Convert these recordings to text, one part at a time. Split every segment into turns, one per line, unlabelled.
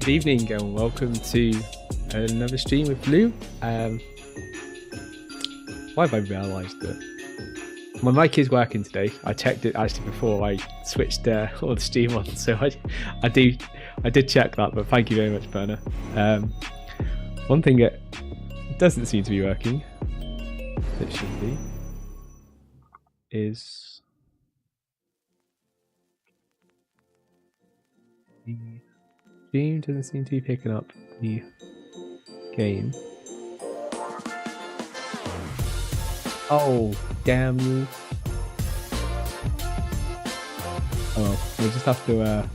Good evening and welcome to another stream with Blue. Why have I realised that my mic is working today? I checked it actually before I switched all the stream on, so I did check that. But thank you very much, Berna. One thing that doesn't seem to be working, that should be, is the stream doesn't seem to be picking up the game. Oh, damn you. Oh, we'll just have to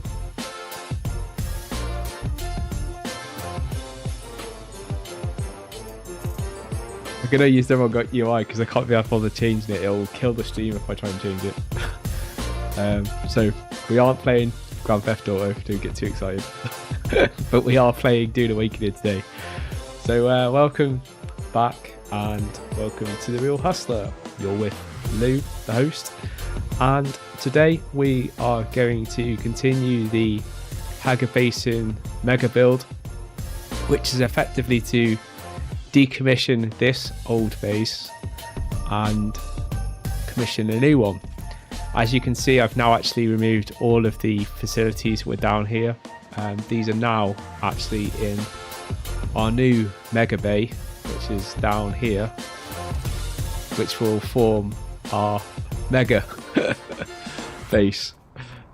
I'm gonna use the wrong UI because I can't be able to change it. It'll kill the stream if I try and change it. So we aren't playing Grand Theft Auto, don't get too excited. But we are playing Dune Awakening today. So welcome back and welcome to The Real Hustler. You're with Lou, the host. And today we are going to continue the Hagga Basin mega build, which is effectively to decommission this old base and commission a new one. As you can see, I've now actually removed all of the facilities that were down here. These are now actually in our new mega bay, which is down here, which will form our mega base.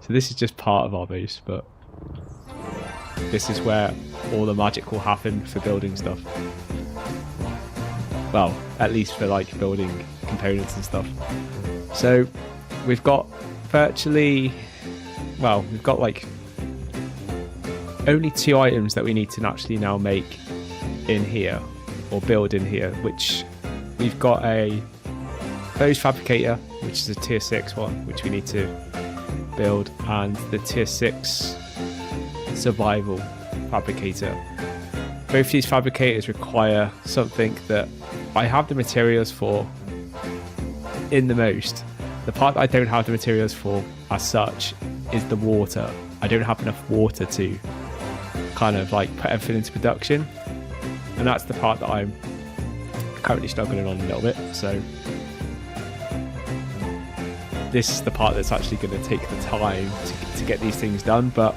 So this is just part of our base, but this is where all the magic will happen for building stuff. Well, at least for like building components and stuff. So we've got virtually, well, we've got like only 2 items that we need to actually now make in here or build in here, which we've got a closed fabricator, which is a tier 6 one, which we need to build, and the tier 6 survival fabricator. Both these fabricators require something that I have the materials for in the most. The part that I don't have the materials for as such is the water. I don't have enough water to kind of like put everything into production, and that's the part that I'm currently struggling on a little bit. So this is the part that's actually going to take the time to get these things done, but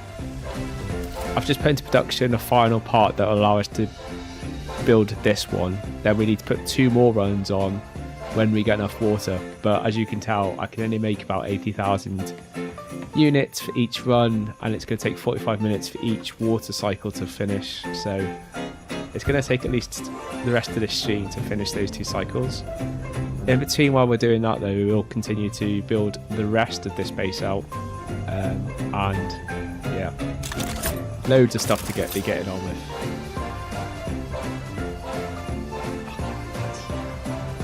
I've just put into production a final part that will allow us to build this one. Then we need to put 2 more runs on when we get enough water, but as you can tell, I can only make about 80,000 units for each run, and it's going to take 45 minutes for each water cycle to finish. So it's going to take at least the rest of this stream to finish those 2 cycles. In between, while we're doing that though, we will continue to build the rest of this base out, and yeah, loads of stuff to be getting on with.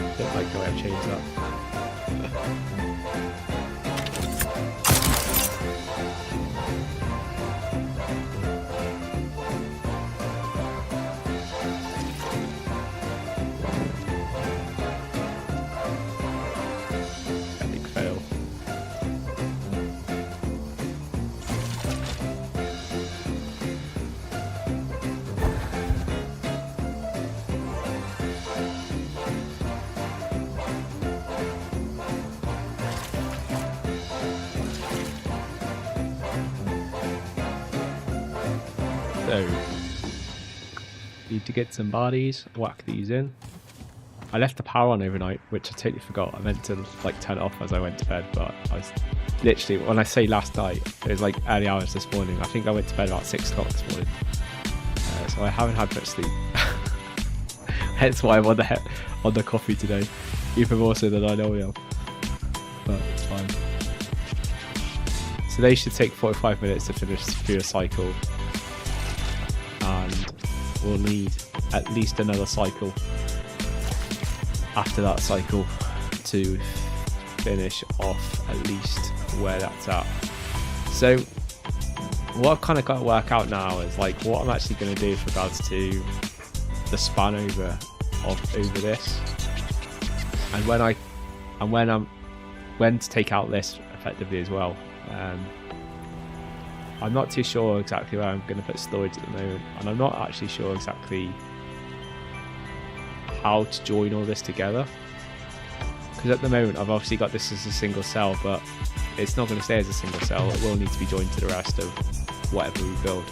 I don't like the way I've changed that. Epic fail. So, need to get some bodies, whack these in. I left the power on overnight, which I totally forgot. I meant to like turn it off as I went to bed, but I was literally, when I say last night, it was like early hours this morning. I think I went to bed about 6 o'clock this morning. So I haven't had much sleep. Hence why I'm on the coffee today, even more so than I normally am. But it's fine. So they should take 45 minutes to finish through a cycle. And we'll need at least another cycle after that cycle to finish off at least where that's at. So what I've kind of got to work out now is like what I'm actually going to do with regards to the span over this, and when to take out this effectively as well. I'm not too sure exactly where I'm going to put storage at the moment, and I'm not actually sure exactly how to join all this together, because at the moment I've obviously got this as a single cell, but it's not going to stay as a single cell. It will need to be joined to the rest of whatever we build.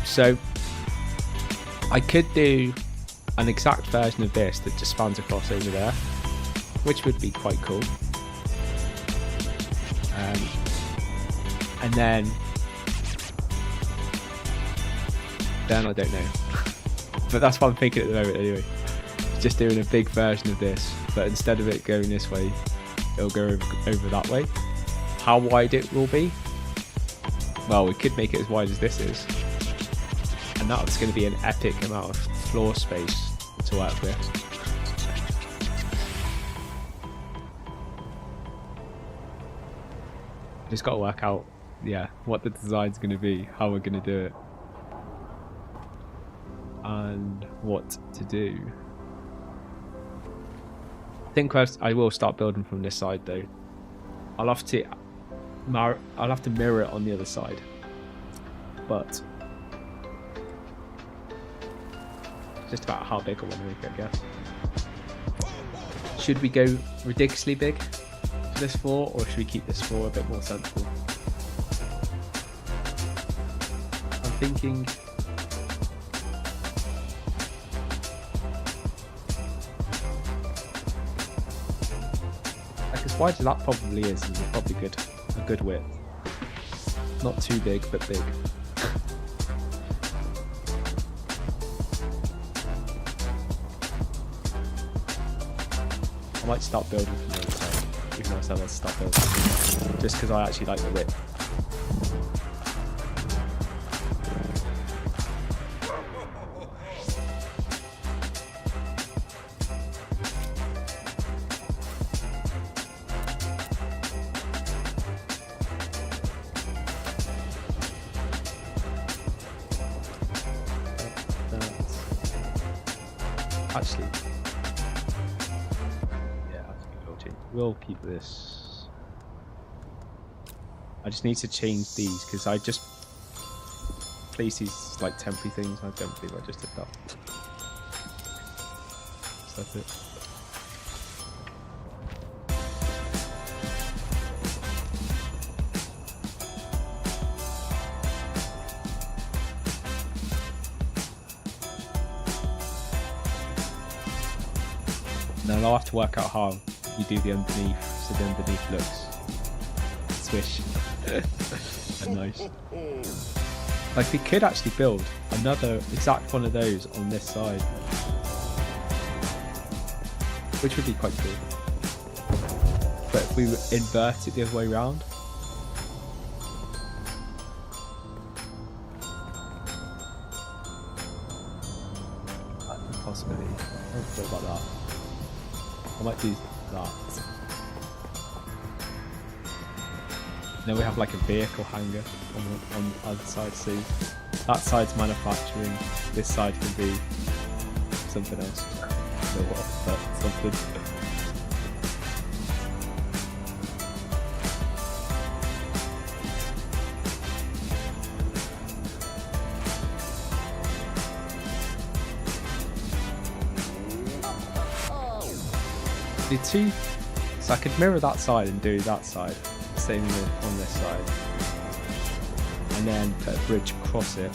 So I could do an exact version of this that just spans across over there, which would be quite cool. And then I don't know. But that's what I'm thinking at the moment anyway. Just doing a big version of this, but instead of it going this way, it'll go over that way. How wide it will be? Well, we could make it as wide as this is. And that's going to be an epic amount of floor space to work with. Just got to work out, what the design's going to be, how we're going to do it, and what to do. I think first I will start building from this side though. I'll have to mirror it on the other side, but just about how big I want to make it, I guess. Should we go ridiculously big for this floor, or should we keep this floor a bit more sensible? I'm thinking like as wide as that probably is probably a good width. Not too big, but big. I might start building from the other side, even though I said let's start building, just because I actually like the width. Actually, we'll keep this. I just need to change these because I just placed these like temporary things. I don't believe I just did that. So that's it. Now I'll have to work out how you do the underneath, so the underneath looks swish and nice. Like we could actually build another exact one of those on this side, which would be quite cool. But if we invert it the other way around, that's a possibility. I don't feel about that. I might do that. Then we have like a vehicle hangar on the other side. See, that side's manufacturing. This side can be something else. I don't know what, but something. Do two, so I could mirror that side and do that side, same on this side, and then put a bridge across it.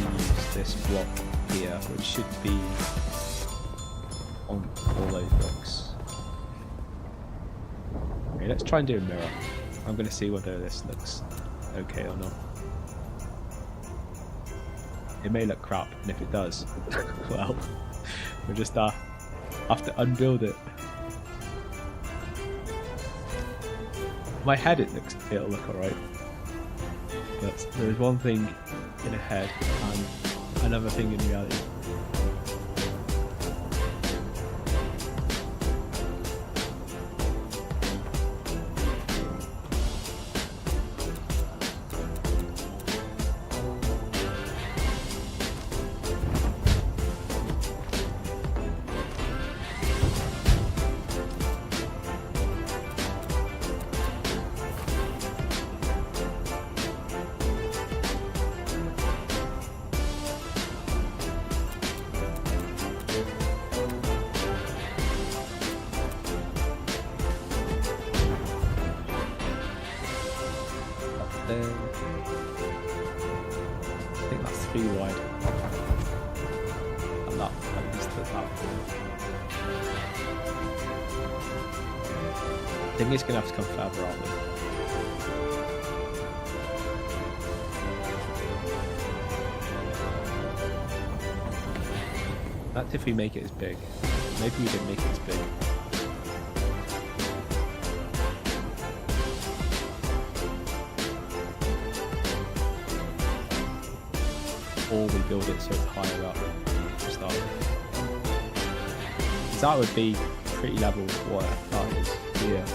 Use this block here, which should be on all those blocks. Okay, let's try and do a mirror. I'm going to see whether this looks okay or not. It may look crap, and if it does, well, we'll just have to unbuild it. My head, it'll look alright, but there is one thing in a head and another thing in reality. think it's going to have to come further, aren't we? That's if we make it as big. Maybe we didn't make it as big. Or we build it so it's higher up to start with. That would be pretty level with what that is here.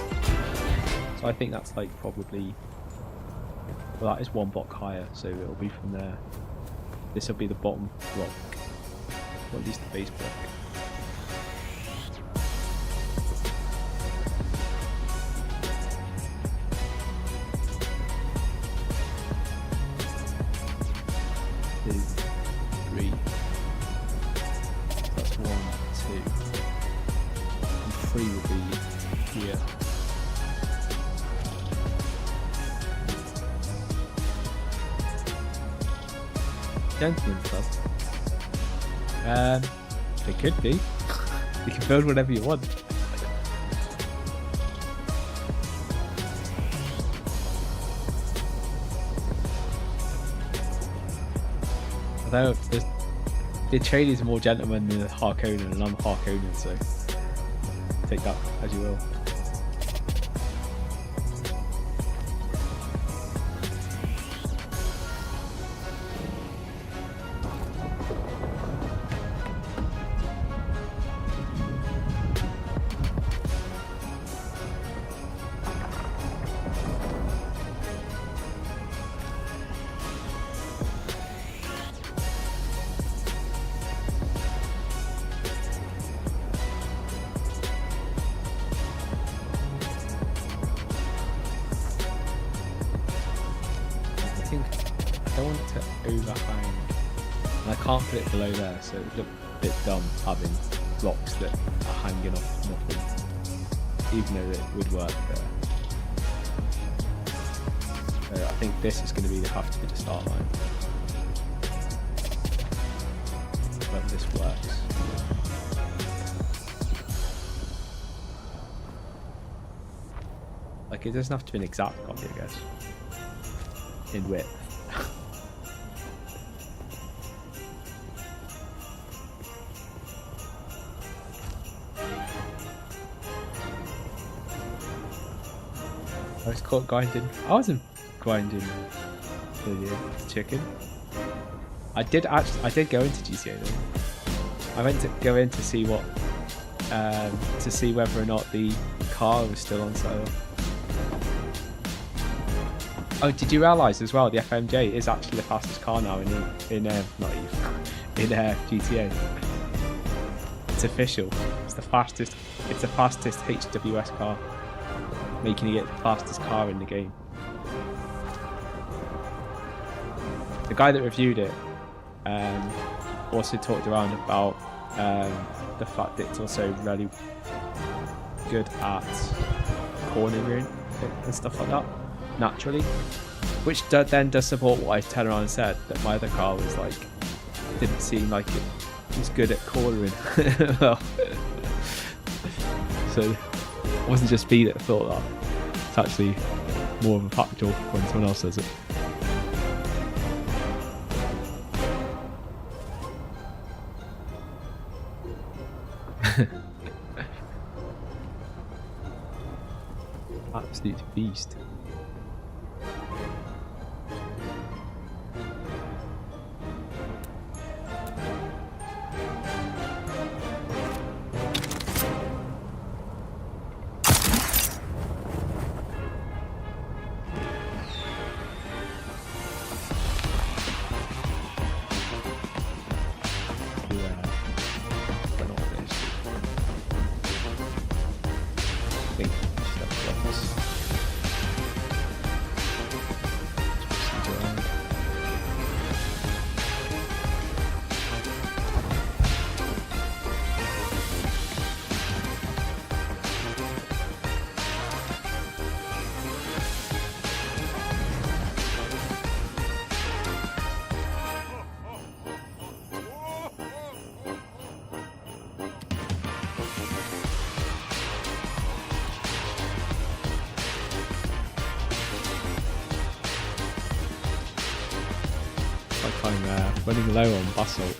So I think that's like probably, well, that is one block higher, so it'll be from there. This will be the bottom block, or at least the base block. Gentleman club. It could be. You can build whatever you want. Although the trade is more gentleman than a Harkonnen, and I'm a Harkonnen, so take that as you will. I don't want it to overhang, and I can't put it below there, so it would look a bit dumb having blocks that are hanging off nothing, even though it would work there. So I think this is going to have to be the start line, whether this works. Like, it doesn't have to be an exact copy, I guess, in width. I was caught grinding. I wasn't grinding the chicken. I did go into GTA though. I went to go in to see what, to see whether or not the car was still on sale. Oh, did you realise as well the FMJ is actually the fastest car now in GTA? It's official. It's the fastest. It's the fastest HWS car, making it the fastest car in the game. The guy that reviewed it also talked around about the fact that it's also really good at cornering and stuff like that naturally, which then does support what I turned around and said, that my other car was like, didn't seem like it was good at cornering. Well, so it wasn't just me that thought that. It's actually more of a factual when someone else says it. Absolute beast. I'm running low on basalt.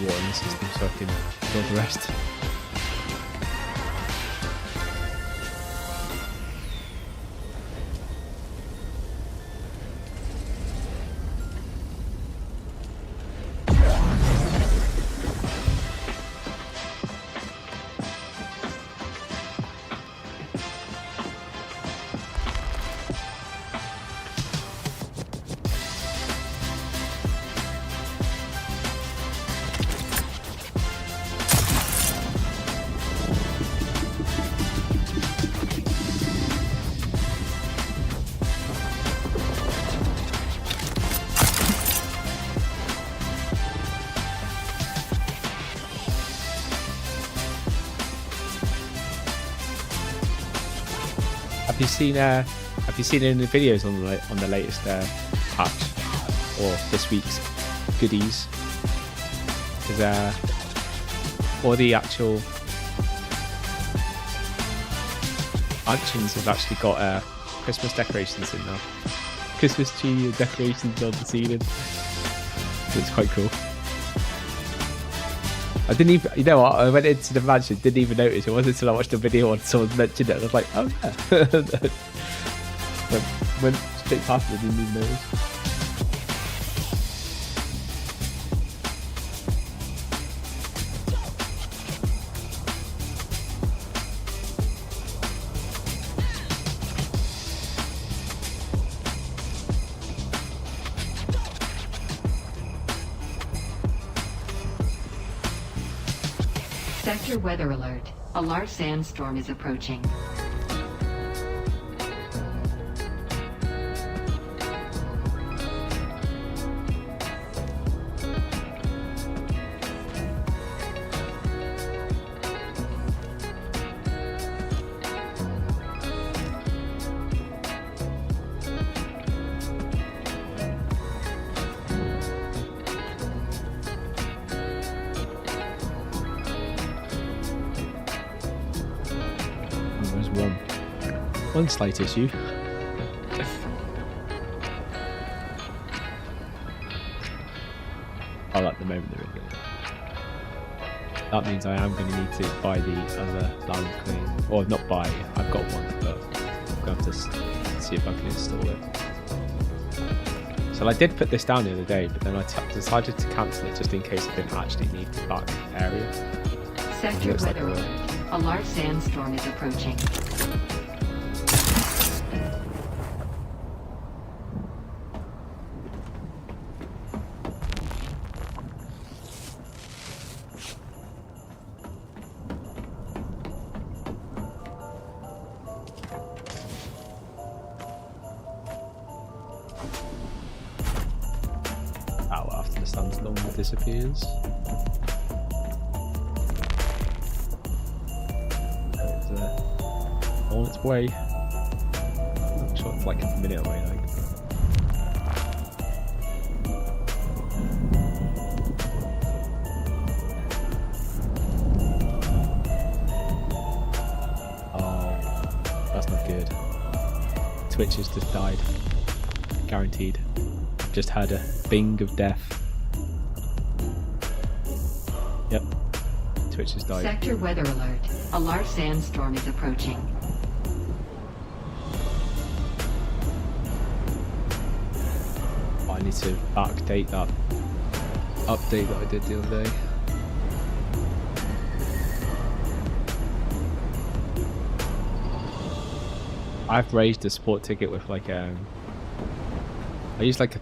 Water in the system so I can build the rest. Have you seen any videos on the latest patch or this week's goodies? Because all the actual mansions have actually got Christmas decorations in now. Christmas tree decorations on the ceiling. So it's quite cool. I didn't even, you know what, I went into the mansion, didn't even notice. It wasn't until I watched a video and someone mentioned it, and I was like, oh yeah. Went straight past it, didn't even notice.
Sector weather alert. A large sandstorm is approaching.
One slight issue. Oh, at the moment there isn't. That means I am going to need to buy the other land clean. Or not buy, I've got one, but I'm going to have to see if I can install it. So I did put this down the other day, but then I decided to cancel it just in case I didn't actually need the back area.
Sector weather alert. A large sandstorm is approaching.
After the sandstorm disappears. It's on its way. I'm sure it's like a minute away. Oh, that's not good. Twitch has just died. Guaranteed. Just had a bing of death. Yep. Twitch has died.
Sector weather alert. A large sandstorm is approaching.
I need to backdate that update that I did the other day. I've raised a support ticket with like I use like a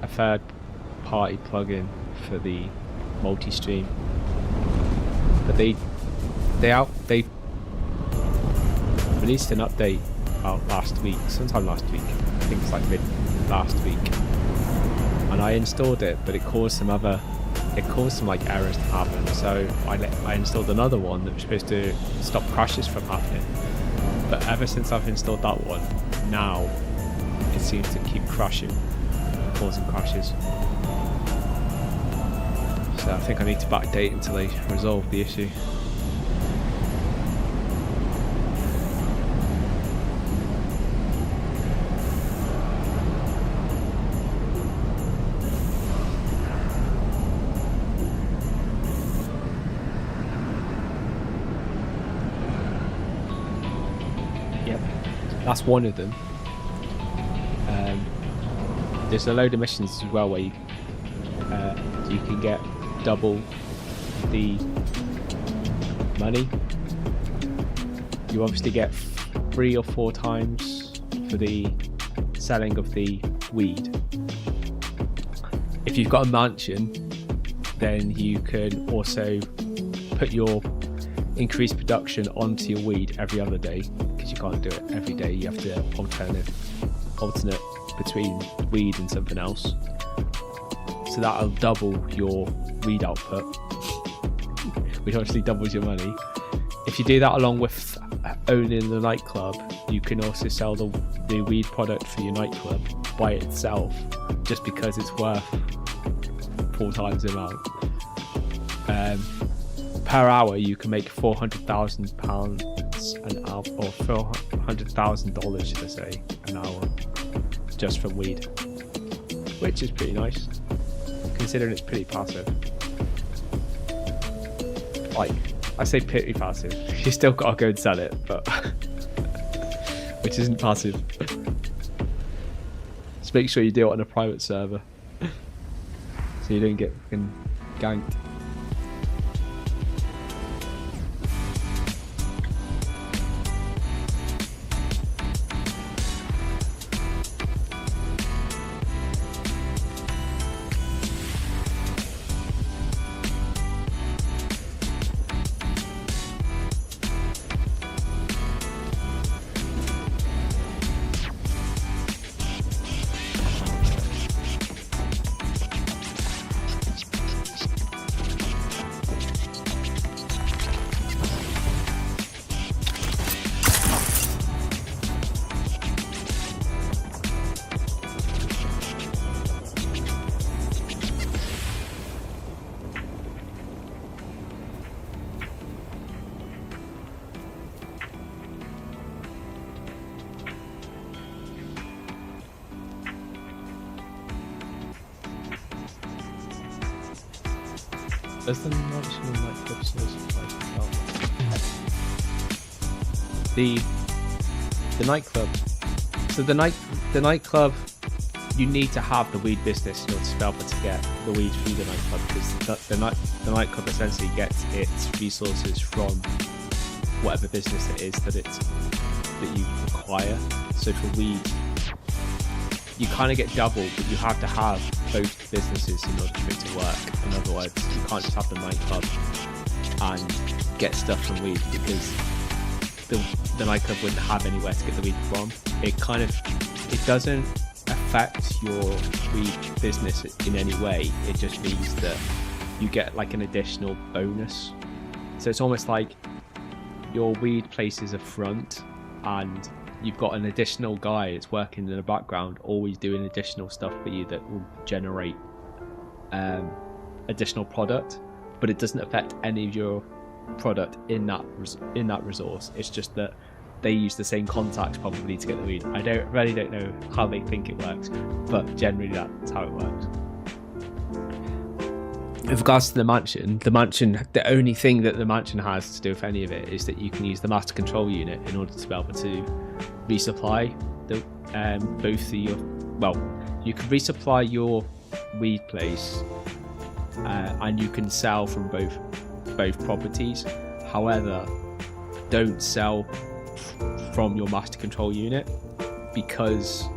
third party plugin for the multi-stream, but they released an update about last week, sometime last week. I think it's like mid last week, and I installed it, but it caused some like errors to happen. So I installed another one that was supposed to stop crashes from happening. But ever since I've installed that one, now it seems to keep crashing, causing crashes. So I think I need to backdate until they resolve the issue. Yep, that's one of them. There's a load of missions as well where you can get double the money. You obviously get 3 or 4 times for the selling of the weed. If you've got a mansion, then you can also put your increased production onto your weed every other day, because you can't do it every day. You have to alternate between weed and something else. So that'll double your weed output, which obviously doubles your money. If you do that along with owning the nightclub, you can also sell the weed product for your nightclub by itself, just because it's worth 4 times the amount. Per hour, you can make £400,000 an hour, or $400,000, should I say, an hour, just from weed, which is pretty nice, considering it's pretty passive. Like, I say pretty passive. You still gotta go and sell it, but which isn't passive. Just make sure you do it on a private server, so you don't get fucking ganked. Does the national nightclub source apply to the nightclub? So the nightclub, you need to have the weed business in order to be able to get the weed through the nightclub, because the nightclub essentially gets its resources from whatever business it is that you acquire. So for weed, you kind of get double, but you have to have both businesses in order for it to work. In other words, you can't just have the nightclub and get stuff from weed, because the nightclub wouldn't have anywhere to get the weed from. It doesn't affect your weed business in any way. It just means that you get like an additional bonus. So it's almost like your weed place is a front, and you've got an additional guy that's working in the background, always doing additional stuff for you that will generate additional product, but it doesn't affect any of your product in that resource. It's just that they use the same contacts probably to get the weed. I really don't know how they think it works, but generally that's how it works. With regards to the mansion, the only thing that the mansion has to do with any of it is that you can use the master control unit in order to be able to resupply you can resupply your weed place, and you can sell from both properties. However, don't sell from your master control unit, because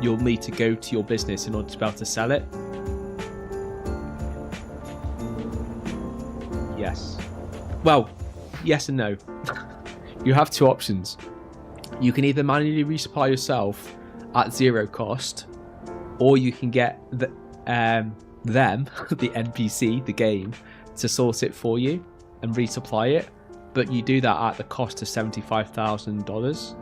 you'll need to go to your business in order to be able to sell it. Yes. Well, yes and no. You have 2 options. You can either manually resupply yourself at 0 cost, or you can get the the NPC, the game, to source it for you and resupply it, but you do that at the cost of $75,000.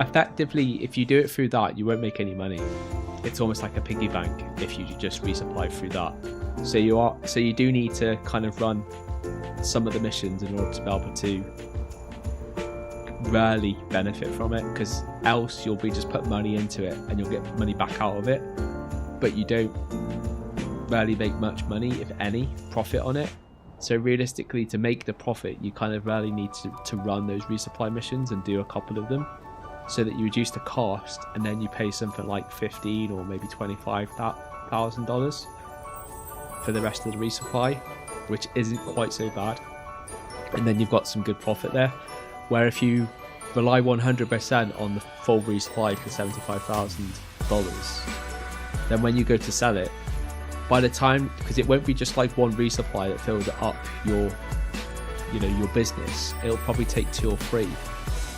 Effectively, if you do it through that, you won't make any money. It's almost like a piggy bank if you just resupply through that. So you do need to kind of run some of the missions in order to be able to really benefit from it, because else you'll be just put money into it and you'll get money back out of it, but you don't really make much money, if any, profit on it. So realistically, to make the profit, you kind of really need to run those resupply missions and do a couple of them, so that you reduce the cost, and then you pay something like $15,000 or maybe $25,000 for the rest of the resupply, which isn't quite so bad, and then you've got some good profit there. Where if you rely 100% on the full resupply for $75,000, then when you go to sell it, by the time, because it won't be just like one resupply that fills it up your business, it'll probably take 2 or 3.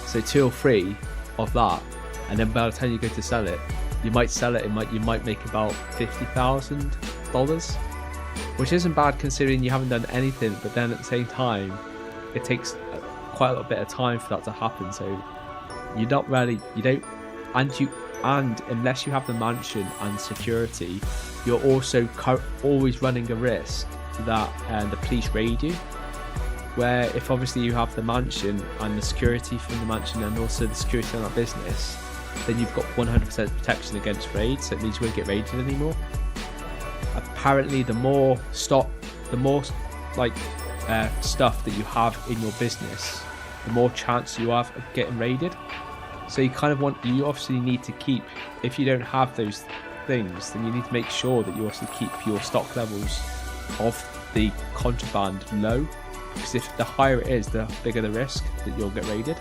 So 2 or 3 of that, and then by the time you go to sell it, you might sell it, you might make about $50,000, which isn't bad considering you haven't done anything. But then at the same time, it takes quite a little bit of time for that to happen. So you're not really, and unless you have the mansion and security, you're also always running a risk that the police raid you. Where if obviously you have the mansion and the security from the mansion and also the security on that business, then you've got 100% protection against raids, so it means you won't get raided anymore. Apparently the more stuff that you have in your business, the more chance you have of getting raided. So you obviously need to keep, if you don't have those things, then you need to make sure that you also keep your stock levels of the contraband low, because if the higher it is, the bigger the risk that you'll get raided.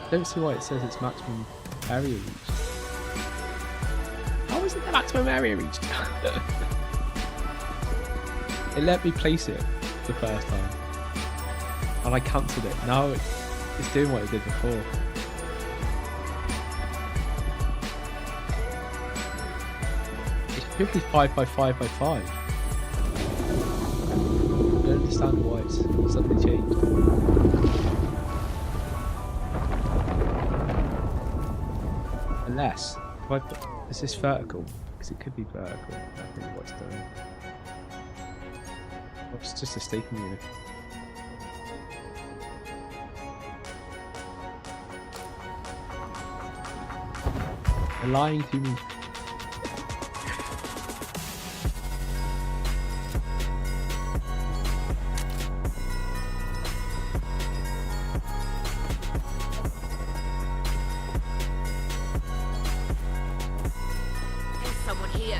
I don't see why it says it's maximum area reached. How is it the maximum area reached? It let me place it the first time, and I cancelled it. Now it's doing what it did before. It should be 5 by 5 by 5. I don't understand why it's suddenly changed. Unless, is this vertical? Because it could be vertical. I think what's done. Oh, it's just a staking unit. They're lying to me.
Someone here.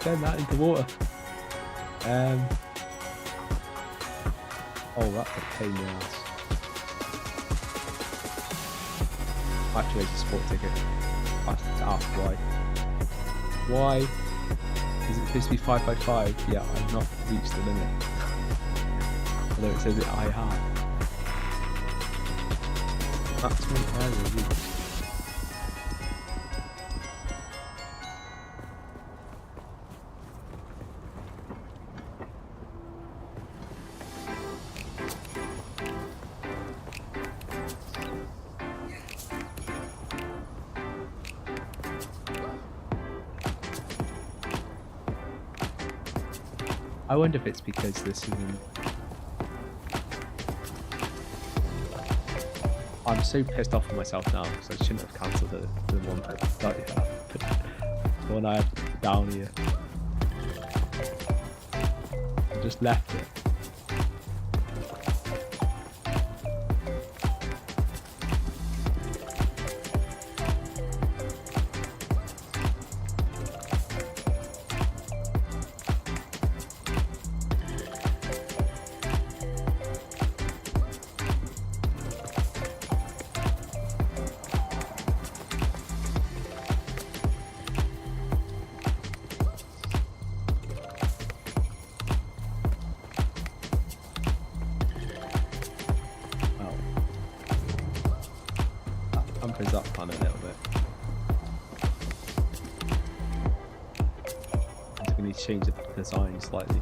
Turn that into water. Oh, that's a pain in the ass. I have to raise a sport ticket. I have to ask why. Why is it supposed to be 5 by 5? Yeah, I've not reached the limit. Although it says that I have. Maximum area reached. I I wonder if it's because this isn't. I'm so pissed off with myself now because I shouldn't have cancelled the one the one I had down here. I just left it. Is up on a little bit. I think we need to change the design slightly.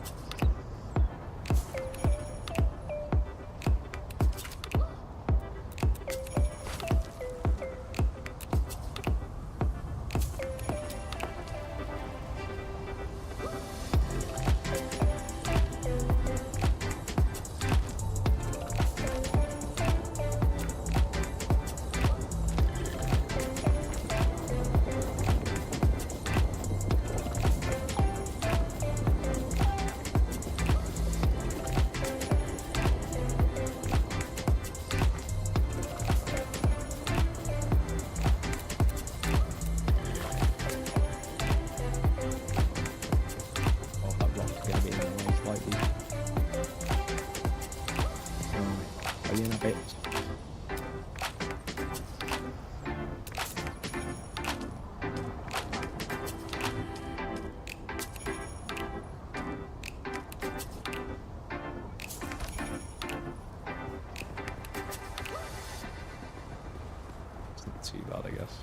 Too bad, I guess,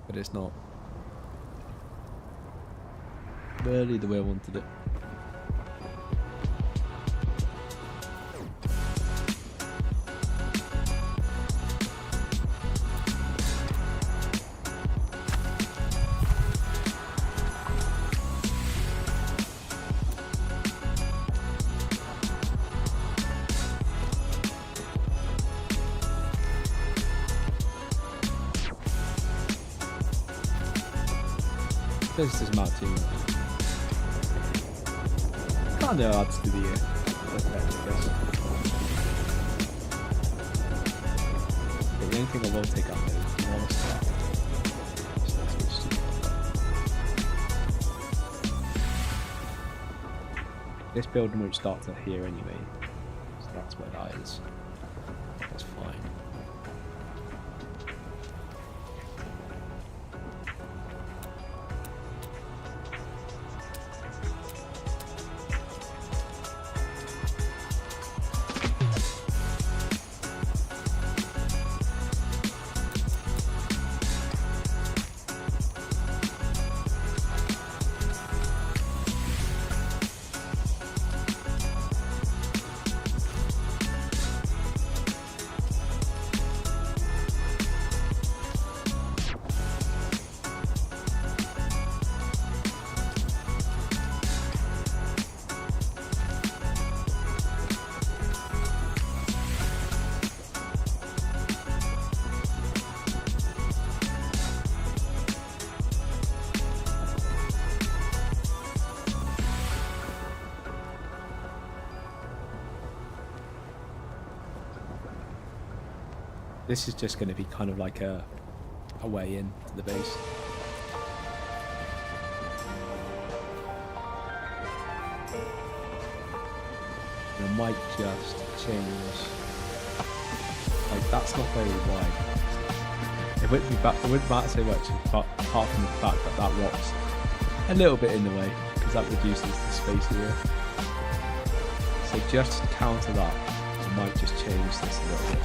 but it's not really the way I wanted it. This is not too much. Kind of adds to the effect, I guess. The only thing I will take out is one start. So that's really stupid. This build won't start till here anyway, so that's where that is. That's fine. This is just going to be kind of like a way in to the base. And I might just change. Like, that's not very wide. It wouldn't matter so much apart from the fact that that rock's a little bit in the way, because that reduces the space here. So just to counter that, I might just change this a little bit.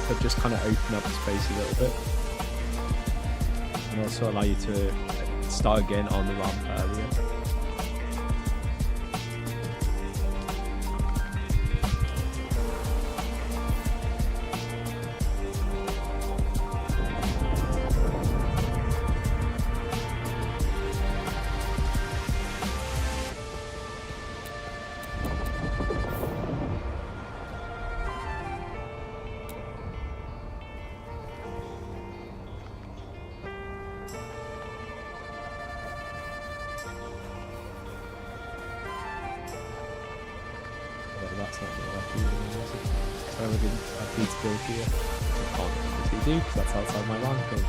But just kind of open up the space a little bit, and also allow you to start again on the ramp area. that's not what I do. Because I need to build gear. I can't obviously do because that's outside my ranking.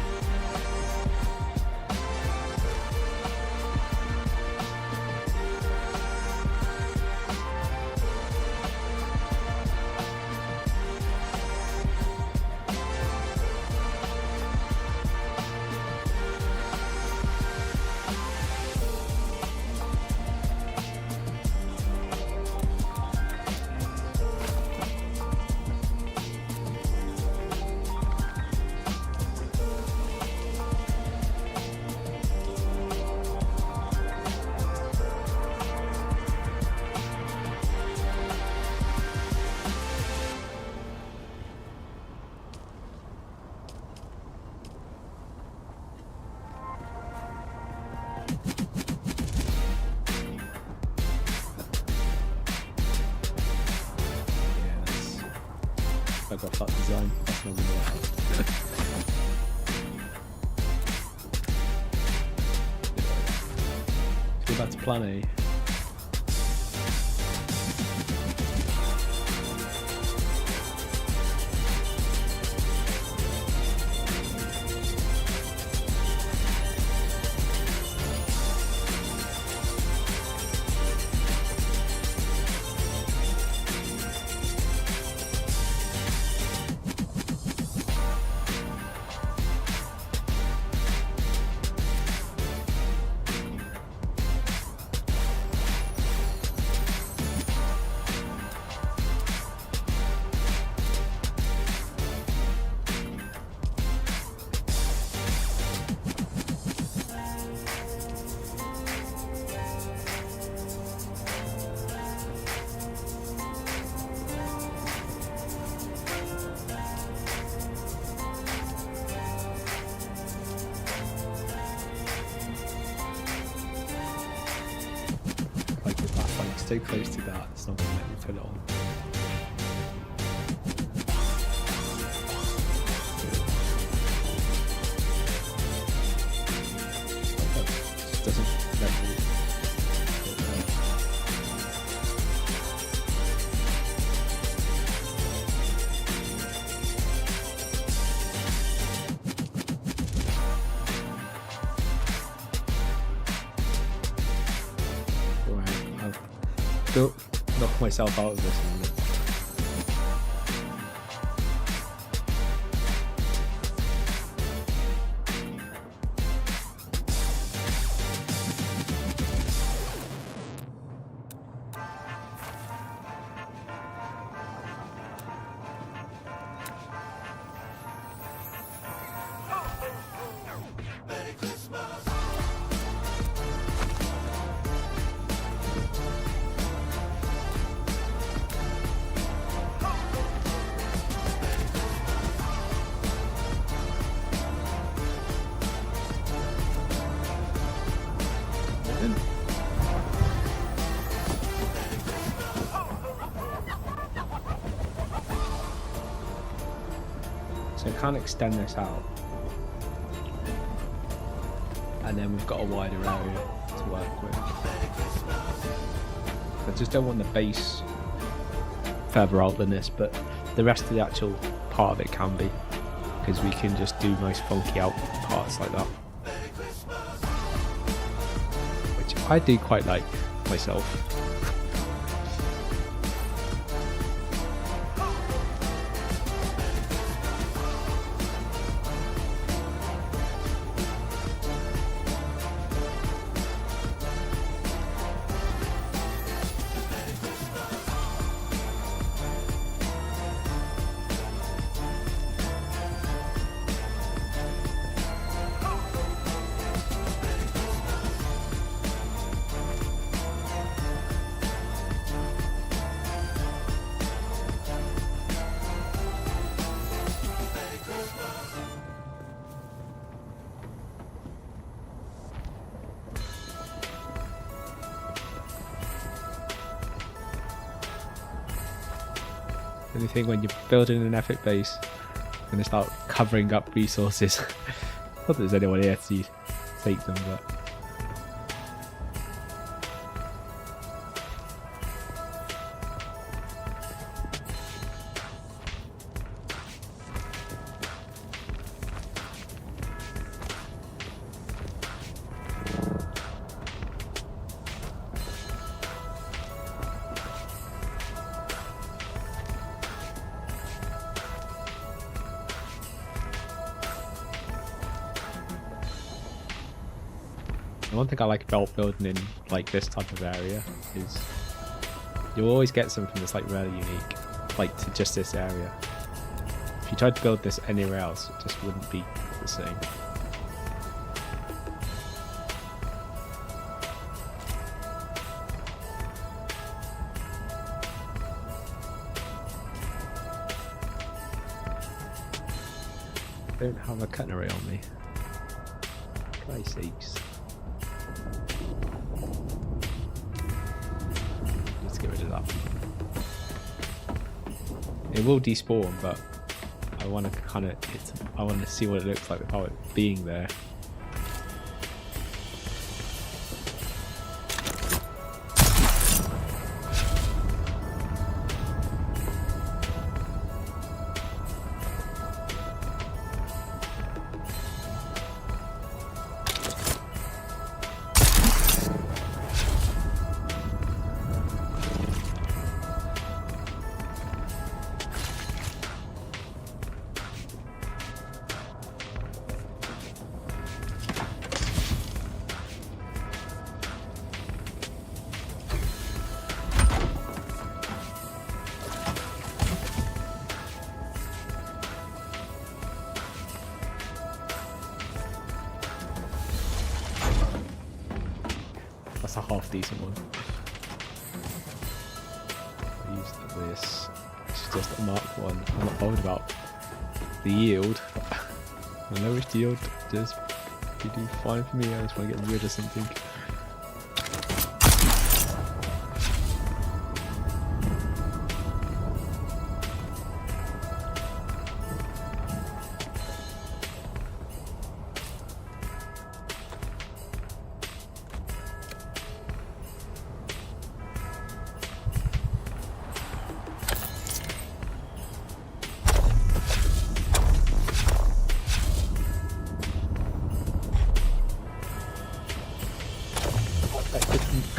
I've got flat design. That's not gonna work. Let's go back to plan A. Too close to that, it's not going to let me put it on. It doesn't let me. Knock myself out of this one. So I can't extend this out, and then we've got a wider area to work with. I just don't want the base further out than this, but the rest of the actual part of it can be, because we can just do nice funky out parts like that, which I do quite like myself. Anything when you're building an epic base, you're going to start covering up resources. Not that there's anyone here to take them, but The one thing I like about building in like this type of area is you'll always get something that's like really unique, like to just this area. If you tried to build this anywhere else, it just wouldn't be the same. I don't have a cutlery on me. Christ's sakes. Let's get rid of that. It will despawn, but I want to I want to see what it looks like without it being there. That's a half decent one. I used this. It's just a Mark 1. I'm not bothered about the yield. The lowest yield just you do fine for me. I just want to get rid of something.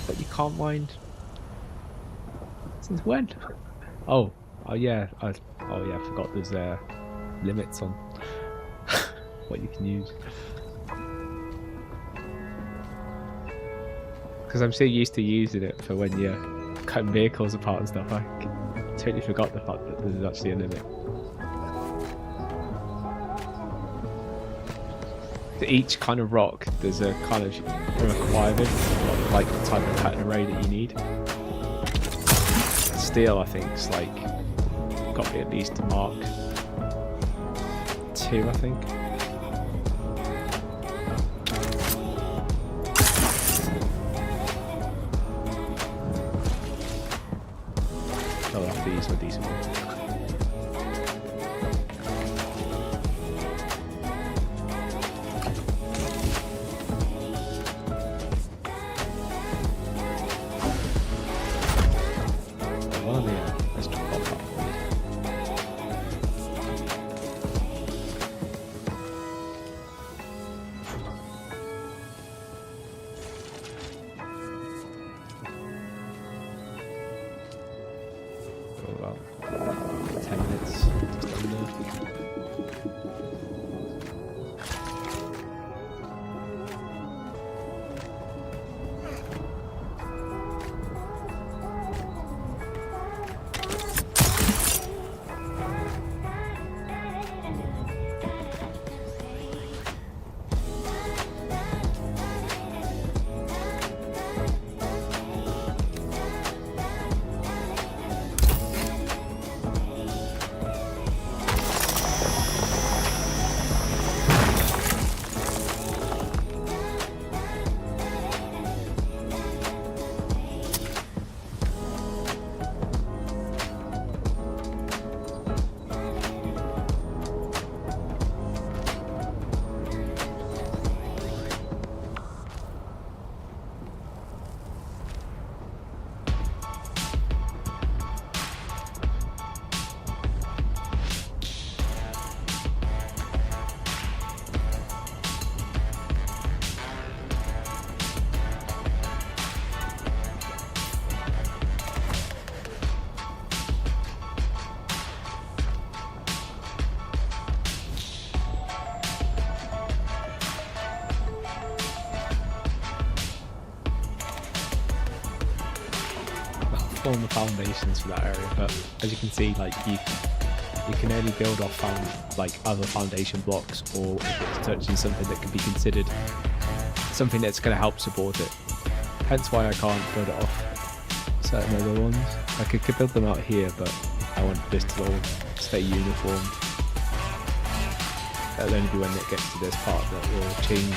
But you can't mind. Since when? Oh yeah. Oh yeah. I forgot there's limits on what you can use. Because I'm so used to using it for when you're cutting vehicles apart and stuff. I totally forgot the fact that there's actually a limit. For each kind of rock, there's a kind of requirement, like the type of pattern array that you need. Steel, I think, is like got to be at least Mark 2, I think. Oh, these are decent ones. Let's talk about that. About 10 minutes, just under. form the foundations for that area, but as you can see, like you can only build off other foundation blocks, or if it's touching something that could be considered something that's going to help support it. Hence why I can't build it off certain other ones. Like I could build them out here, but I want this to all stay uniform. That'll only be when it gets to this part that will change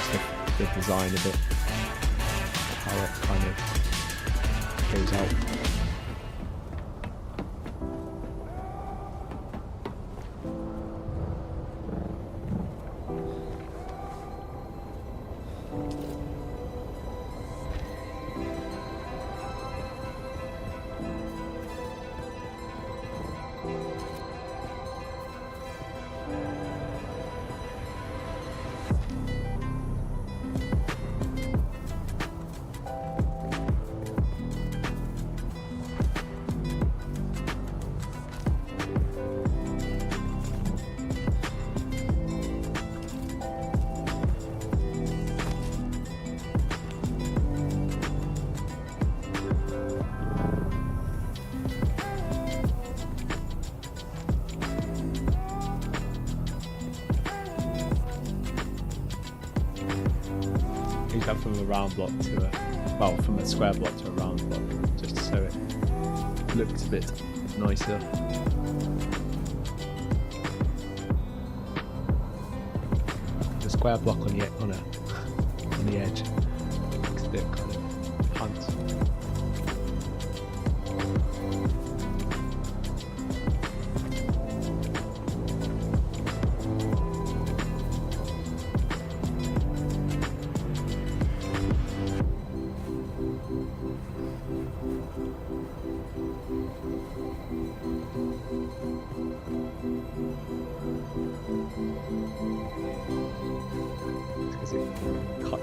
the design a bit, how it kind of goes out. From a round block to from a square block to a round block, just so it looks a bit nicer. The square block on the edge looks a bit kind of punt.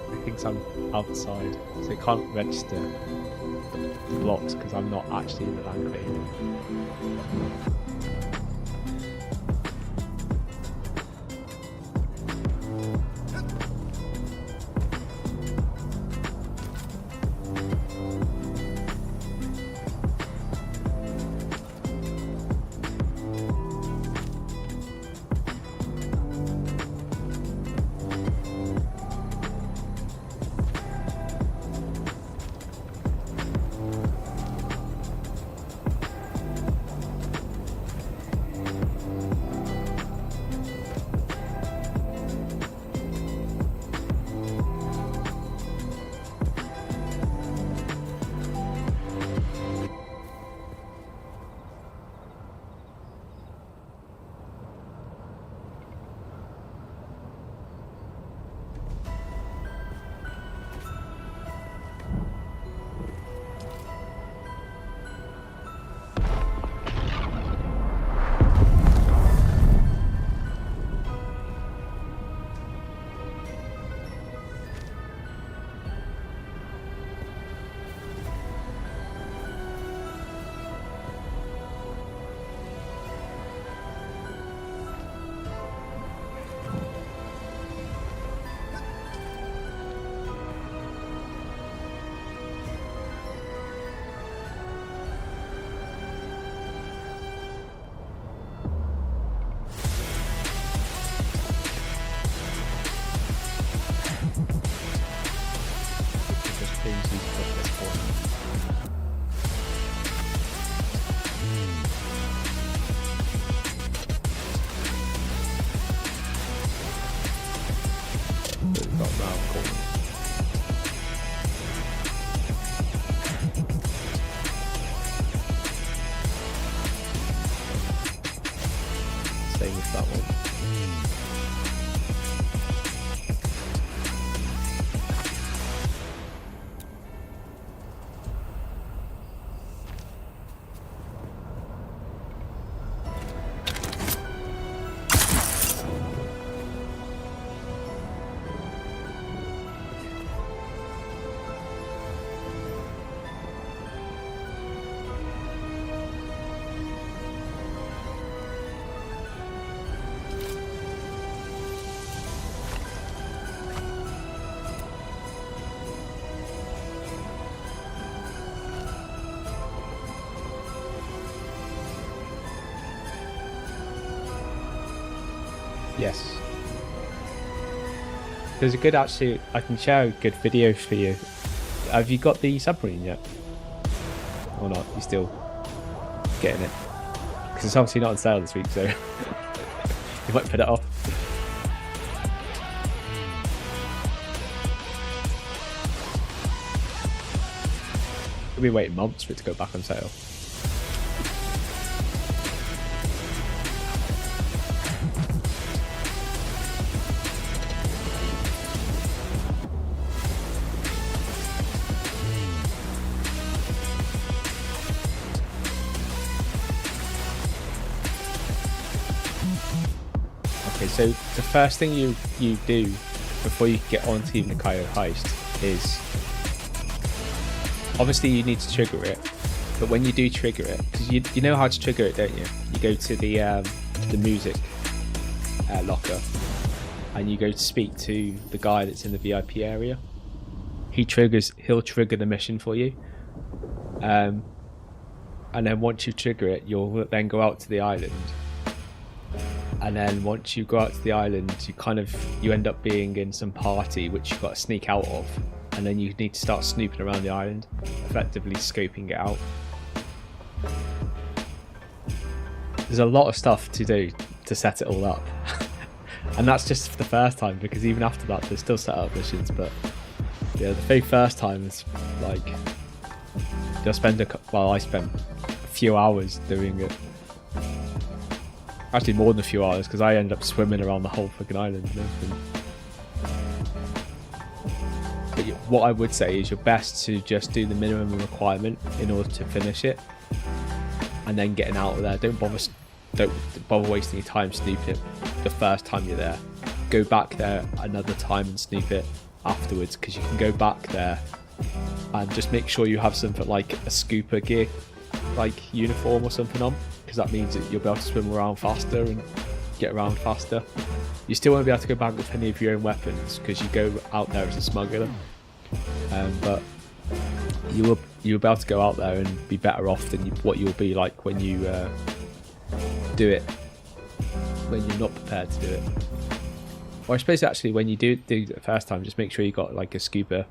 It thinks I'm outside, so it can't register the blocks because I'm not actually in the land crane. Same with that one. Yes. There's a good, actually, I can share a good video for you. Have you got the submarine yet? Or not? You still getting it? Because it's obviously not on sale this week, so you might put it off. We'll be waiting months for it to go back on sale. Okay, so the first thing you do before you get on to even the Coyote heist is obviously you need to trigger it, but when you do trigger it, because you know how to trigger it, don't you? You go to the music locker and you go to speak to the guy that's in the VIP area. He'll trigger the mission for you, and then once you trigger it, you'll then go out to the island. And then once you go out to the island, you end up being in some party which you've got to sneak out of, and then you need to start snooping around the island, effectively scoping it out. There's a lot of stuff to do to set it all up. And that's just for the first time, because even after that there's still setup missions, but yeah, the very first time is like I spent a few hours doing it. Actually more than a few hours, because I ended up swimming around the whole fucking island and everything. But what I would say is you're best to just do the minimum requirement in order to finish it, and then getting out of there. Don't bother wasting your time snooping it the first time you're there. Go back there another time and snoop it afterwards, because you can go back there and just make sure you have something like a scuba gear like uniform or something on, because that means that you'll be able to swim around faster and get around faster. You still won't be able to go back with any of your own weapons because you go out there as a smuggler, but you'll be able to go out there and be better off than what you'll be like when you do it when you're not prepared to do it. Or I suppose actually when you do it the first time, just make sure you got like a scuba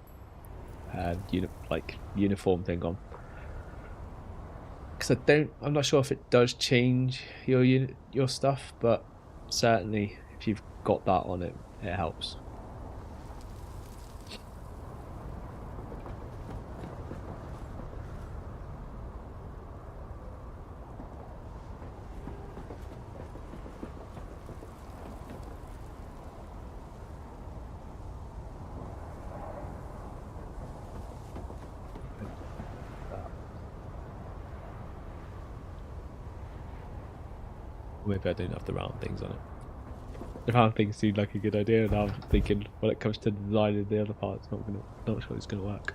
uniform thing on. Because I'm not sure if it does change your stuff, but certainly if you've got that on it, it helps. Maybe I don't have the round things on it. The round things seemed like a good idea, and now I'm thinking when it comes to the design of the other part, not sure it's gonna work.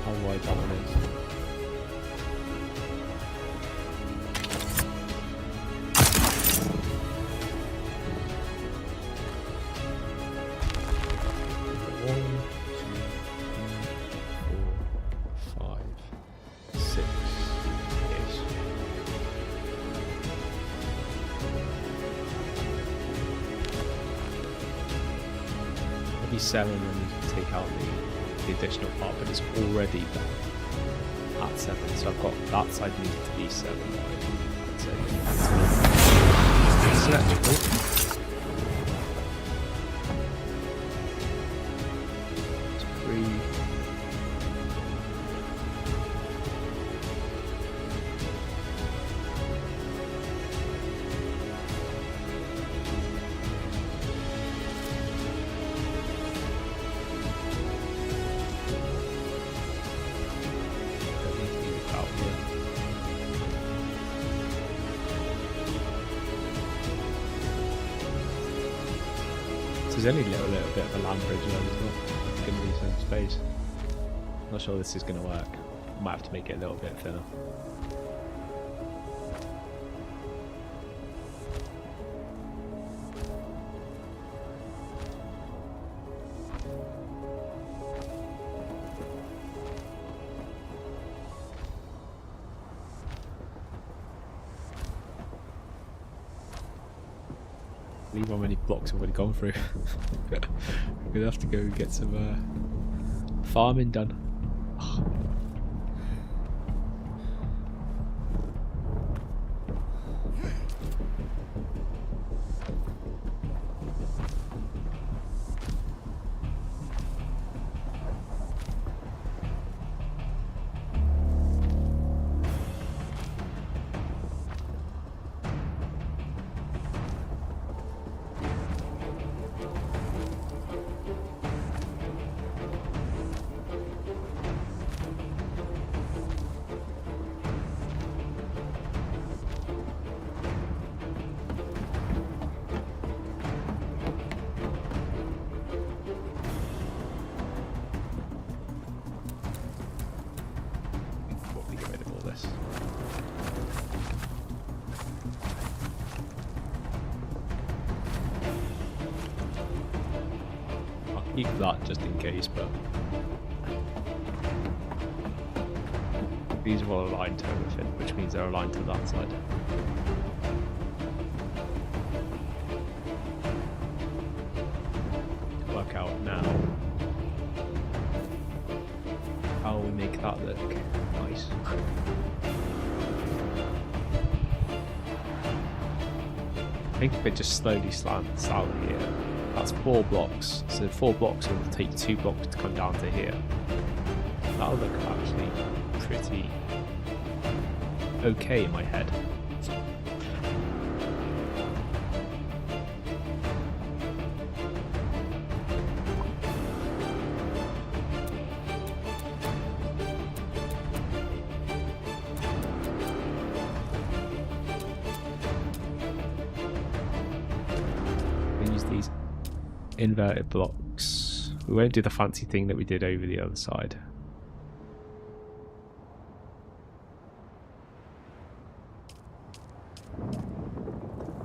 How wide that one is. Maybe 7 and you take out the additional part, but it's already at 7, so I've got that side needed to be 7. So it's electrical. there's only a little bit of a land bridge there as well. It's going to be some space. Not sure this is going to work. Might have to make it a little bit thinner. Believe how many blocks I've already gone through. I'm gonna have to go and get some farming done. Keep that just in case, but these are all aligned to everything, which means they're aligned to that side. Work out now how we make that look nice. I think if it just slowly slants out here. That's 4 blocks, so 4 blocks will take 2 blocks to come down to here. That'll look actually pretty okay in my head. We use these inverted blocks. We won't do the fancy thing that we did over the other side.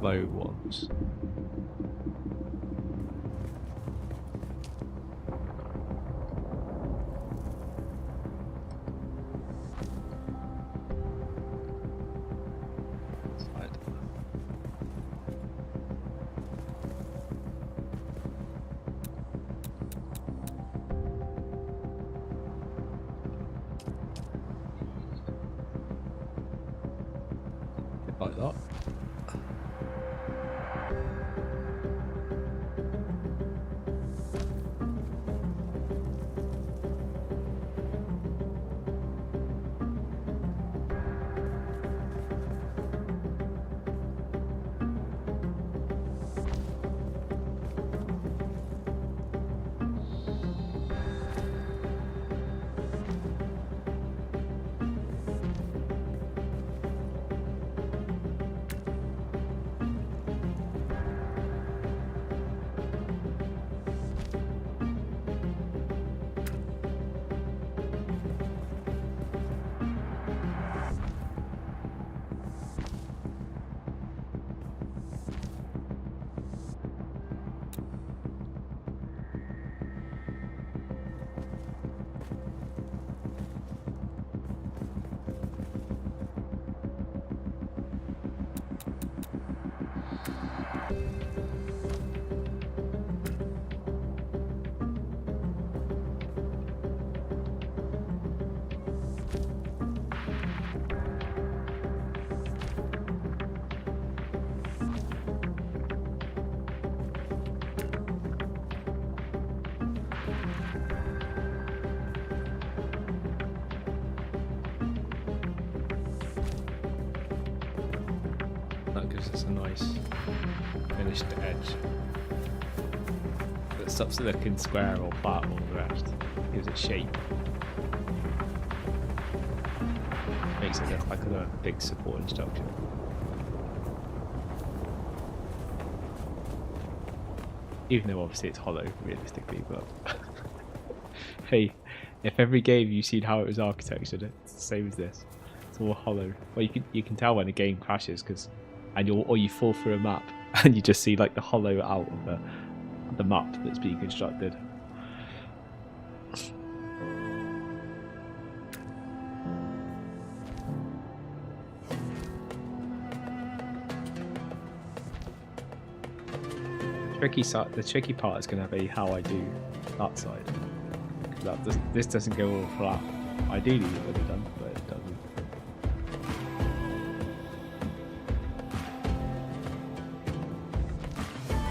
Low ones. Like that. That gives us a nice finished edge. It stops it looking square or flat or the rest. Gives it shape. Makes it look like a big supporting structure. Even though obviously it's hollow, realistically, but hey, if every game you've seen how it was architectured, it's the same as this. It's all hollow. Well, you can tell when a game crashes or you fall through a map and you just see like the hollow out of the map that's being constructed. The tricky part is going to be how I do that side. This doesn't go all flat. Ideally it would have done, but it doesn't.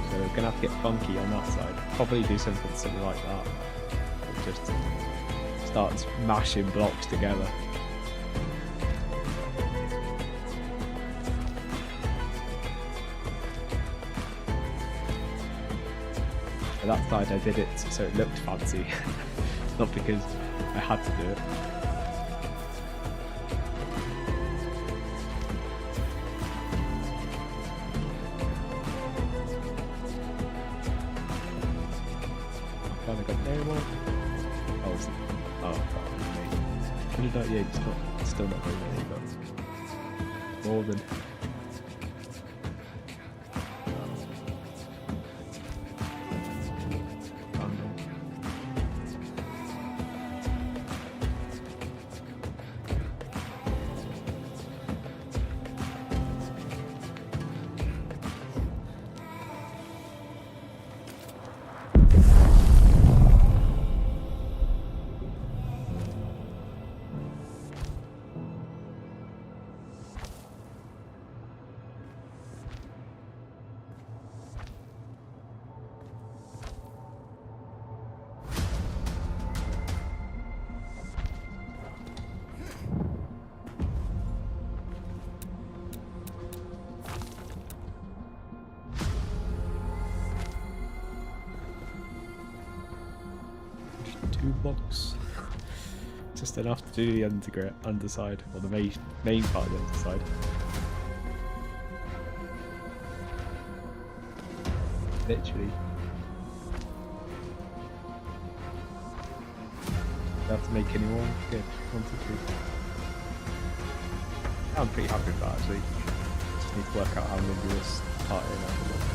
So we're going to have to get funky on that side. Probably do something like that. It just starts mashing blocks together. That side I did it so it looked fancy, not because I had to do it. I finally got no more. Oh, 198 is still not very many, but more than. Blocks. Just enough to do the underside, or the main part of the underside. Literally. Don't have to make any more. Good. 1, 2, 3. I'm pretty happy with that actually. Just need to work out how I'm going to do this part in afterwards.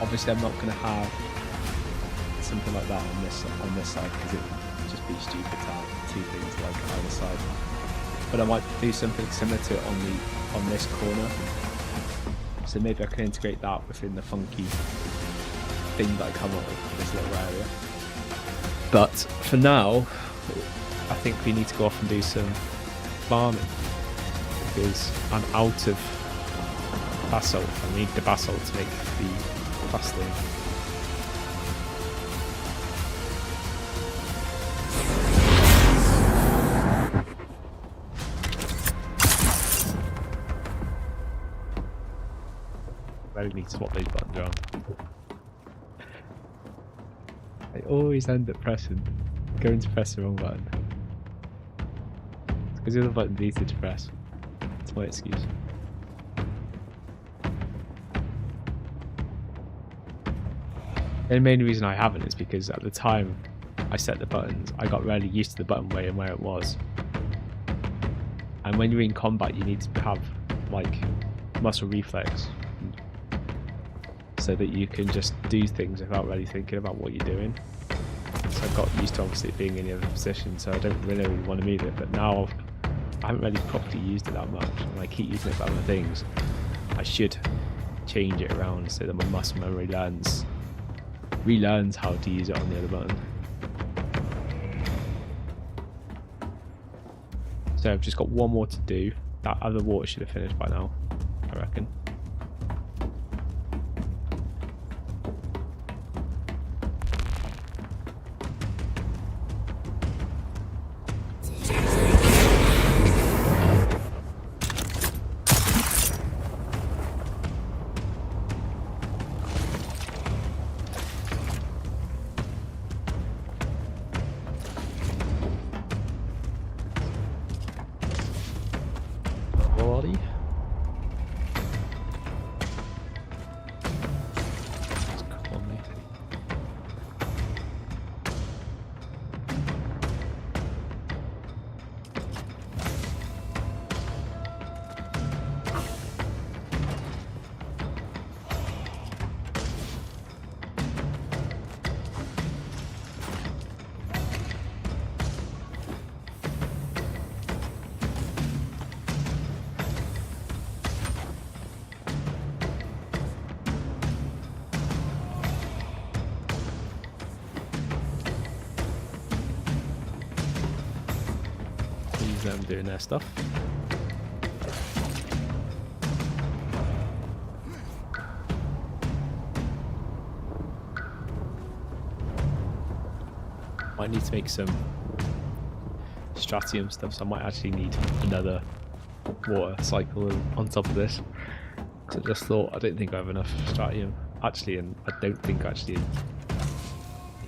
Obviously, I'm not going to have something like that on this side because it would just be stupid to have two things like either side. But I might do something similar to it on this corner. So maybe I can integrate that within the funky thing that I come up with this little area. But for now, I think we need to go off and do some farming because I'm out of basalt. I need the basalt to make the plastering. I really need to swap these buttons around. I always end up going to press the wrong button. It's because the other button's easy to press. That's my excuse. The main reason I haven't is because at the time I set the buttons, I got really used to the button way and where it was. And when you're in combat, you need to have like muscle reflex so that you can just do things without really thinking about what you're doing. So I got used to obviously being in the other position, so I don't really want to move it. But now I haven't really properly used it that much, and I keep using it for other things. I should change it around so that my muscle memory relearns how to use it on the other button. So I've just got one more to do. That other water should have finished by now, I reckon. let them doing their stuff. Might need to make some stratium stuff, so I might actually need another water cycle on top of this. So I just thought, I don't think I have enough stratium actually, and I don't think actually I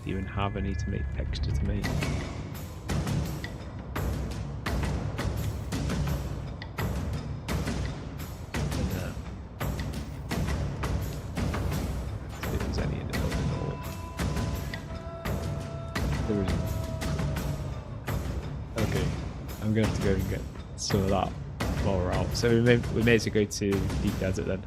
even have any to make extra to make. If there's any in the building at all. There isn't. Okay, I'm gonna have to go and get some of that while we're out. So we may as well go to Deep Desert then.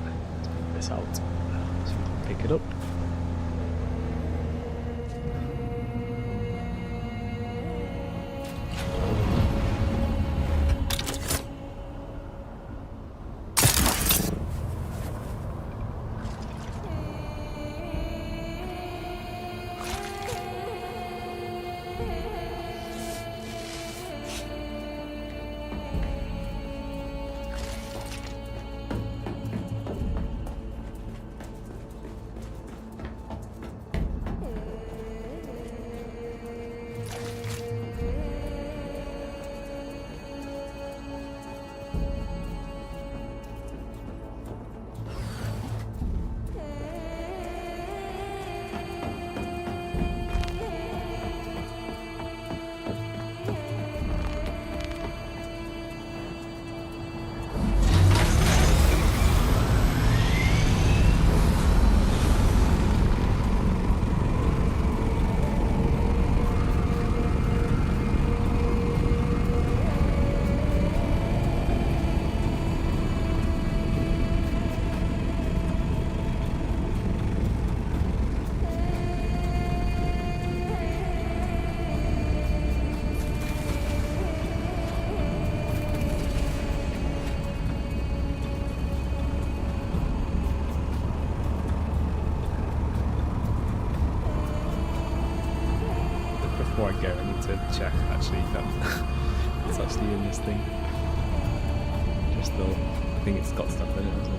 Let's put this out so we can pick it up. Before I go, I need to check actually that it's actually in this thing. Just thought, I think it's got stuff in it as well.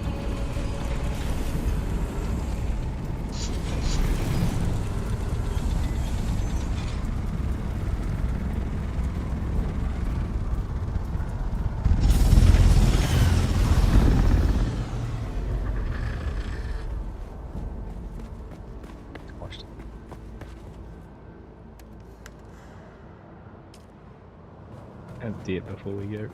Empty it before we go.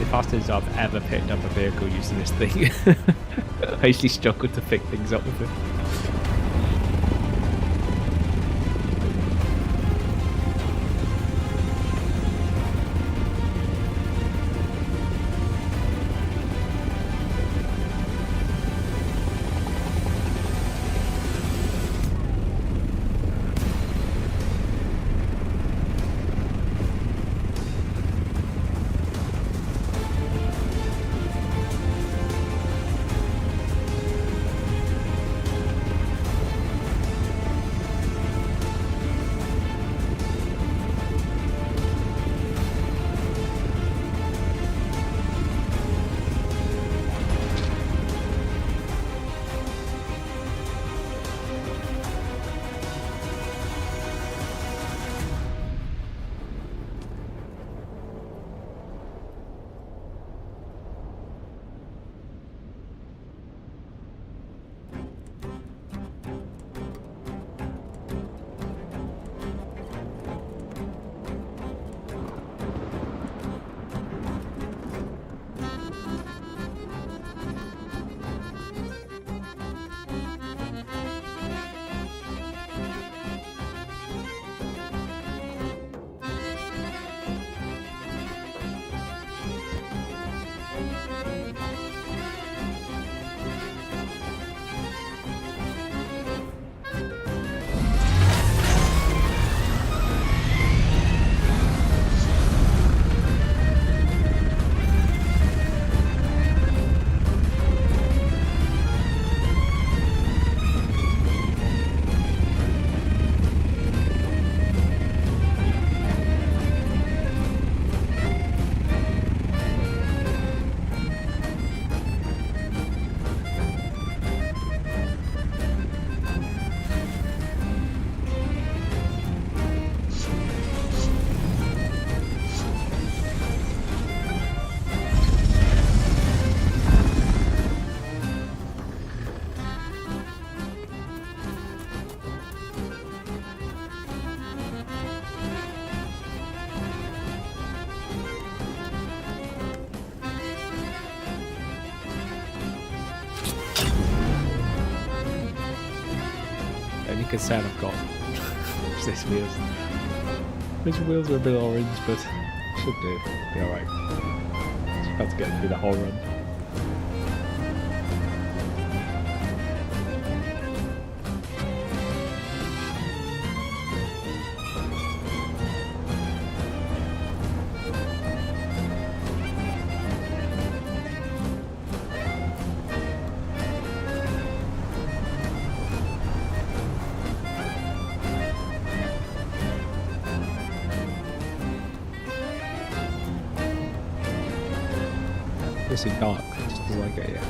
Fastest I've ever picked up a vehicle using this thing. I usually struggle to pick things up with it. concern I've got is these wheels. These wheels are a bit orange, but should do. Be alright. Just have to get through the whole run. It's in dark, just as I get here.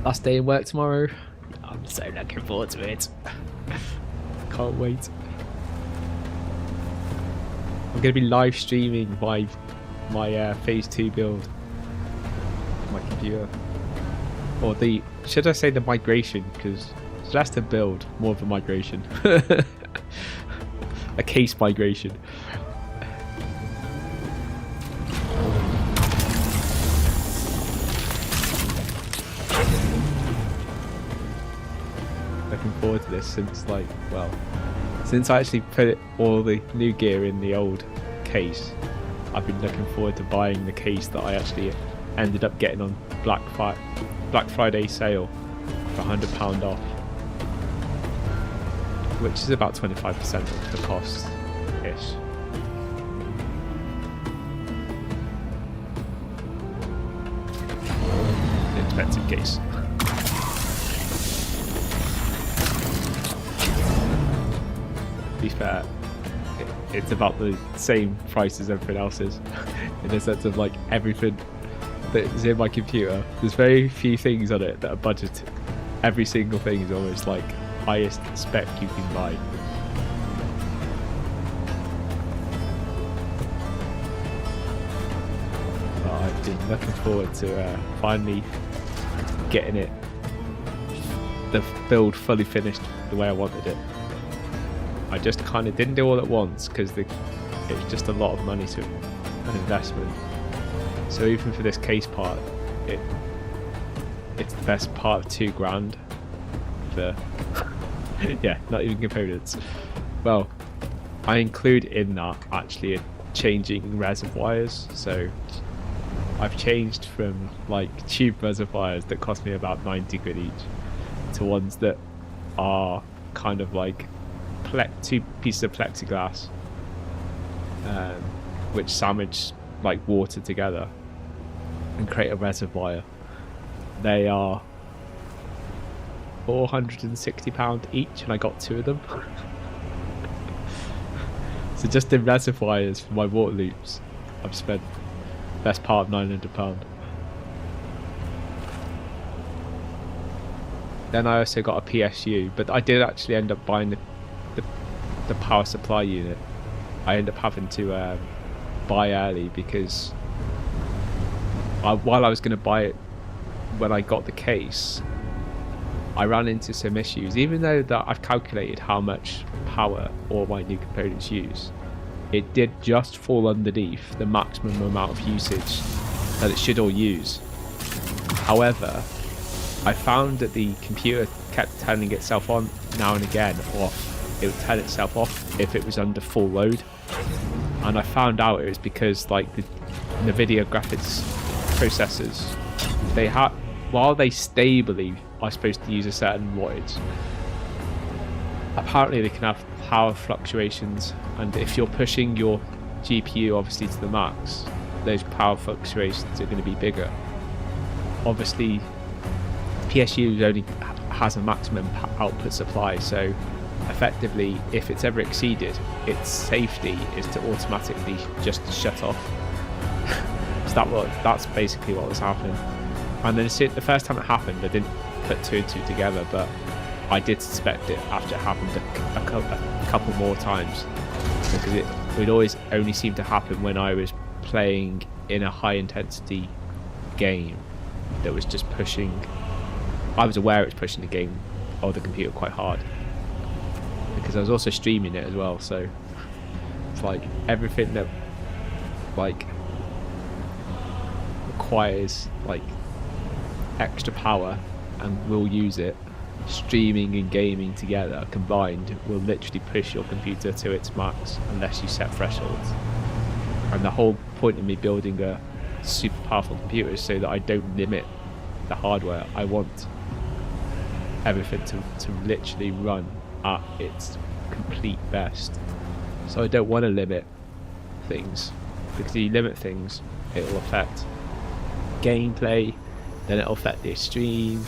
Last day of work tomorrow. I'm so looking forward to it. Can't wait. I'm going to be live streaming my phase 2 build on my computer, or should I say the migration, because it's less a build, more of a migration. A case migration. Looking forward to this since since I actually put all the new gear in the old case. I've been looking forward to buying the case that I actually ended up getting on Black Friday sale for £100 off, which is about 25% of the cost ish. Expensive case. To be fair, it's about the same price as everything else's, in the sense of like everything that is in my computer. There's very few things on it that are budgeted. Every single thing is almost like highest spec you can buy. But I've been looking forward to finally getting the build fully finished the way I wanted it. I just kind of didn't do all at once because it was just a lot of money to an investment. So even for this case part, it's the best part of £2,000 for yeah, not even components. Well, I include in that actually changing reservoirs. So I've changed from like cheap reservoirs that cost me about 90 quid each to ones that are kind of like 2 pieces of plexiglass, which sandwich like water together and create a reservoir. They are £460 each, and I got 2 of them. So just in reservoirs for my water loops, I've spent the best part of £900. Then I also got a PSU, but I did actually end up buying the power supply unit. I ended up having to buy early because while I was going to buy it when I got the case, I ran into some issues. Even though that I've calculated how much power all my new components use, it did just fall underneath the maximum amount of usage that it should all use. However, I found that the computer kept turning itself on now and again, or it would turn itself off if it was under full load. And I found out it was because like the NVIDIA graphics processors, while they stably are supposed to use a certain wattage, apparently they can have power fluctuations, and if you're pushing your GPU obviously to the max, those power fluctuations are going to be bigger. Obviously PSU only has a maximum output supply, so effectively if it's ever exceeded, its safety is to automatically just shut off. So that's basically what was happening. And then the first time it happened, I didn't put 2 and 2 together, but I did suspect it after it happened a couple more times, because it would always only seem to happen when I was playing in a high intensity game that was just pushing. I was aware it was pushing the game or the computer quite hard because I was also streaming it as well. So it's like everything that like requires like extra power and will use it. Streaming and gaming together combined will literally push your computer to its max unless you set thresholds. And the whole point of me building a super powerful computer is so that I don't limit the hardware. I want everything to literally run at its complete best. So I don't want to limit things, because if you limit things, it will affect gameplay, then it'll affect the stream.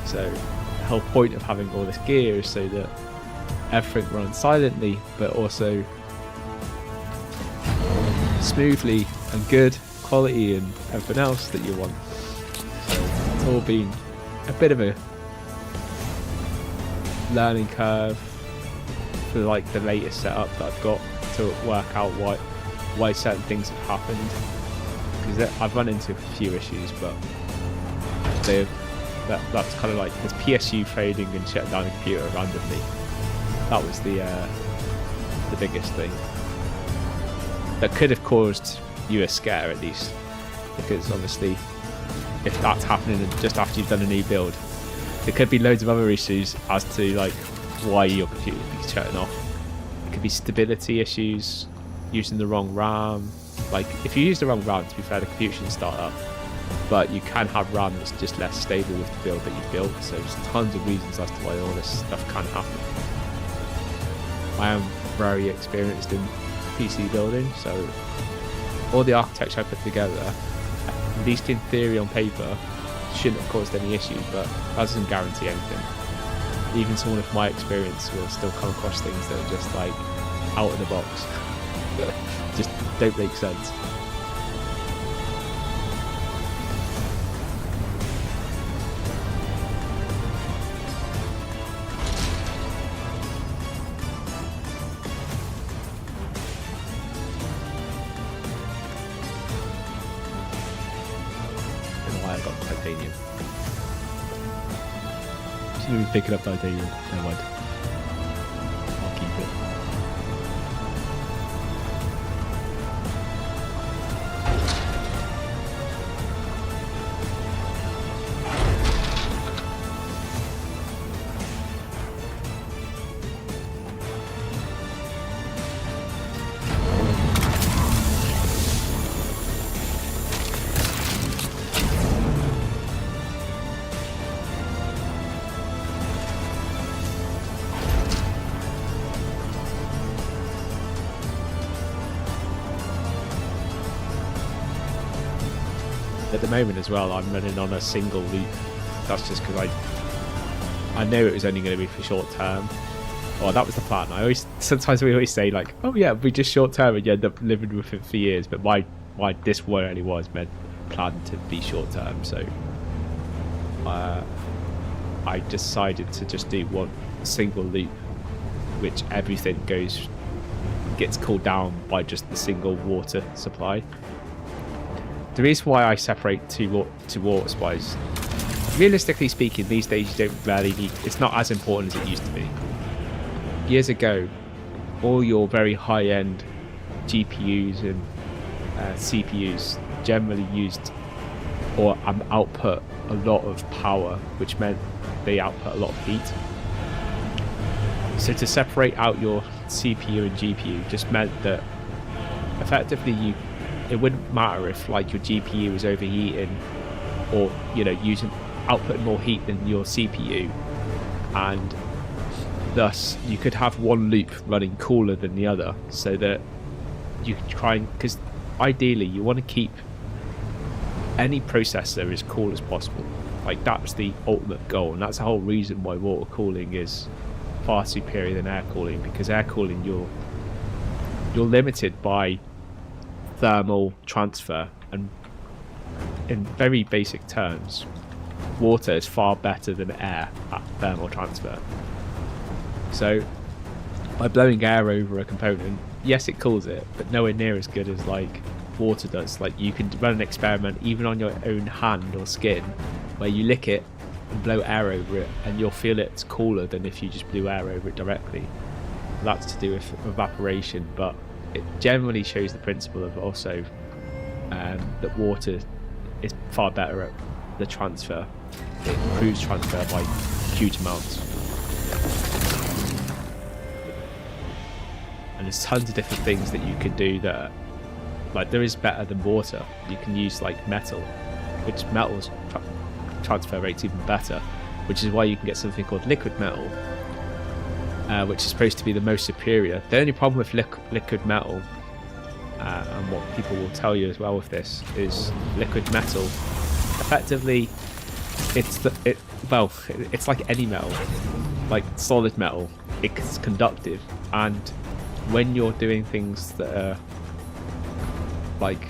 So the whole point of having all this gear is so that everything runs silently but also smoothly and good quality and everything else that you want. So it's all been a bit of a learning curve for like the latest setup that I've got to work out why certain things have happened, because I've run into a few issues, but that's kind of like this PSU fading and shutting down the computer randomly. That was the biggest thing that could have caused you a scare, at least, because obviously if that's happening just after you've done a new build, there could be loads of other issues as to like why your computer would be shutting off. It could be stability issues, using the wrong RAM. Like if you use the wrong RAM, to be fair, the computer shouldn't start up, but you can have RAM that's just less stable with the build that you've built. So there's tons of reasons as to why all this stuff can happen. I am very experienced in PC building, so all the architecture I put together, at least in theory on paper, shouldn't have caused any issues, but that doesn't guarantee anything. Even someone with my experience will still come across things that are just like out of the box, just don't make sense. I got titanium. Shouldn't be picking up titanium. Never mind. I'll keep it. At the moment as well, I'm running on a single loop. That's just because I know it was only going to be for short term. Well, that was the plan. Sometimes we always say like, oh yeah, we just short term and you end up living with it for years. But this one only was meant planned to be short term. So I decided to just do one single loop, which everything gets cooled down by just the single water supply. The reason why I separate two water supplies, realistically speaking, these days you don't really need. It's not as important as it used to be. Years ago, all your very high-end GPUs and CPUs generally used or output a lot of power, which meant they output a lot of heat. So to separate out your CPU and GPU just meant that effectively it wouldn't matter if like your GPU was overheating or using outputting more heat than your CPU, and thus you could have one loop running cooler than the other, so that you can try and, because ideally you want to keep any processor as cool as possible. Like that's the ultimate goal, and that's the whole reason why water cooling is far superior than air cooling, because air cooling you're limited by thermal transfer, and in very basic terms water is far better than air at thermal transfer. So by blowing air over a component, yes, it cools it, but nowhere near as good as like water does. Like, you can run an experiment even on your own hand or skin where you lick it and blow air over it, and you'll feel it's cooler than if you just blew air over it directly. That's to do with evaporation, but it generally shows the principle of also that water is far better at the transfer. It improves transfer by huge amounts. And there's tons of different things that you can do that, like, there is better than water. You can use like metal, which metal's transfer rate's even better, which is why you can get something called liquid metal, which is supposed to be the most superior. The only problem with liquid metal, and what people will tell you as well with this, is liquid metal effectively it's like any metal, like solid metal. It's conductive, and when you're doing things that are like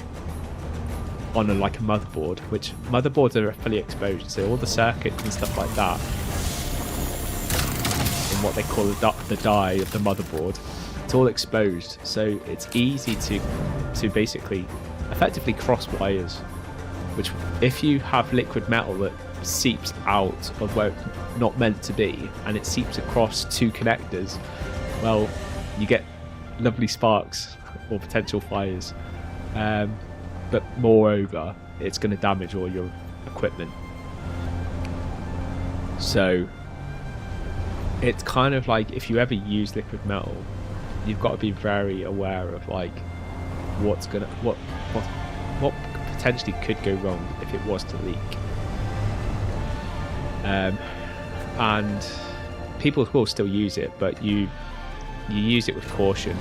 on a motherboard, which motherboards are fully exposed, so all the circuits and stuff like that in what they call the die of the motherboard, it's all exposed, so it's easy to basically effectively cross wires, which if you have liquid metal that seeps out of where it's not meant to be and it seeps across two connectors, well, you get lovely sparks or potential fires, but moreover it's going to damage all your equipment. So it's kind of like, if you ever use liquid metal, you've got to be very aware of like what potentially could go wrong if it was to leak. And people will still use it, but you use it with caution,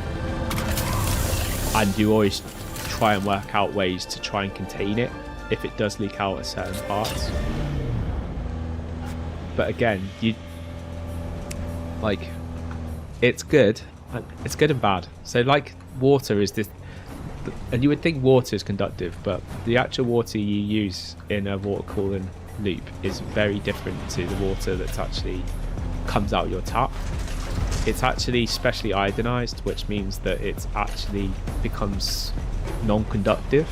and you always try and work out ways to try and contain it if it does leak out at certain parts. But again, it's good and bad. So like water is this, and you would think water is conductive, but the actual water you use in a water cooling loop is very different to the water that actually comes out your tap. It's actually specially ionized, which means that it actually becomes non-conductive,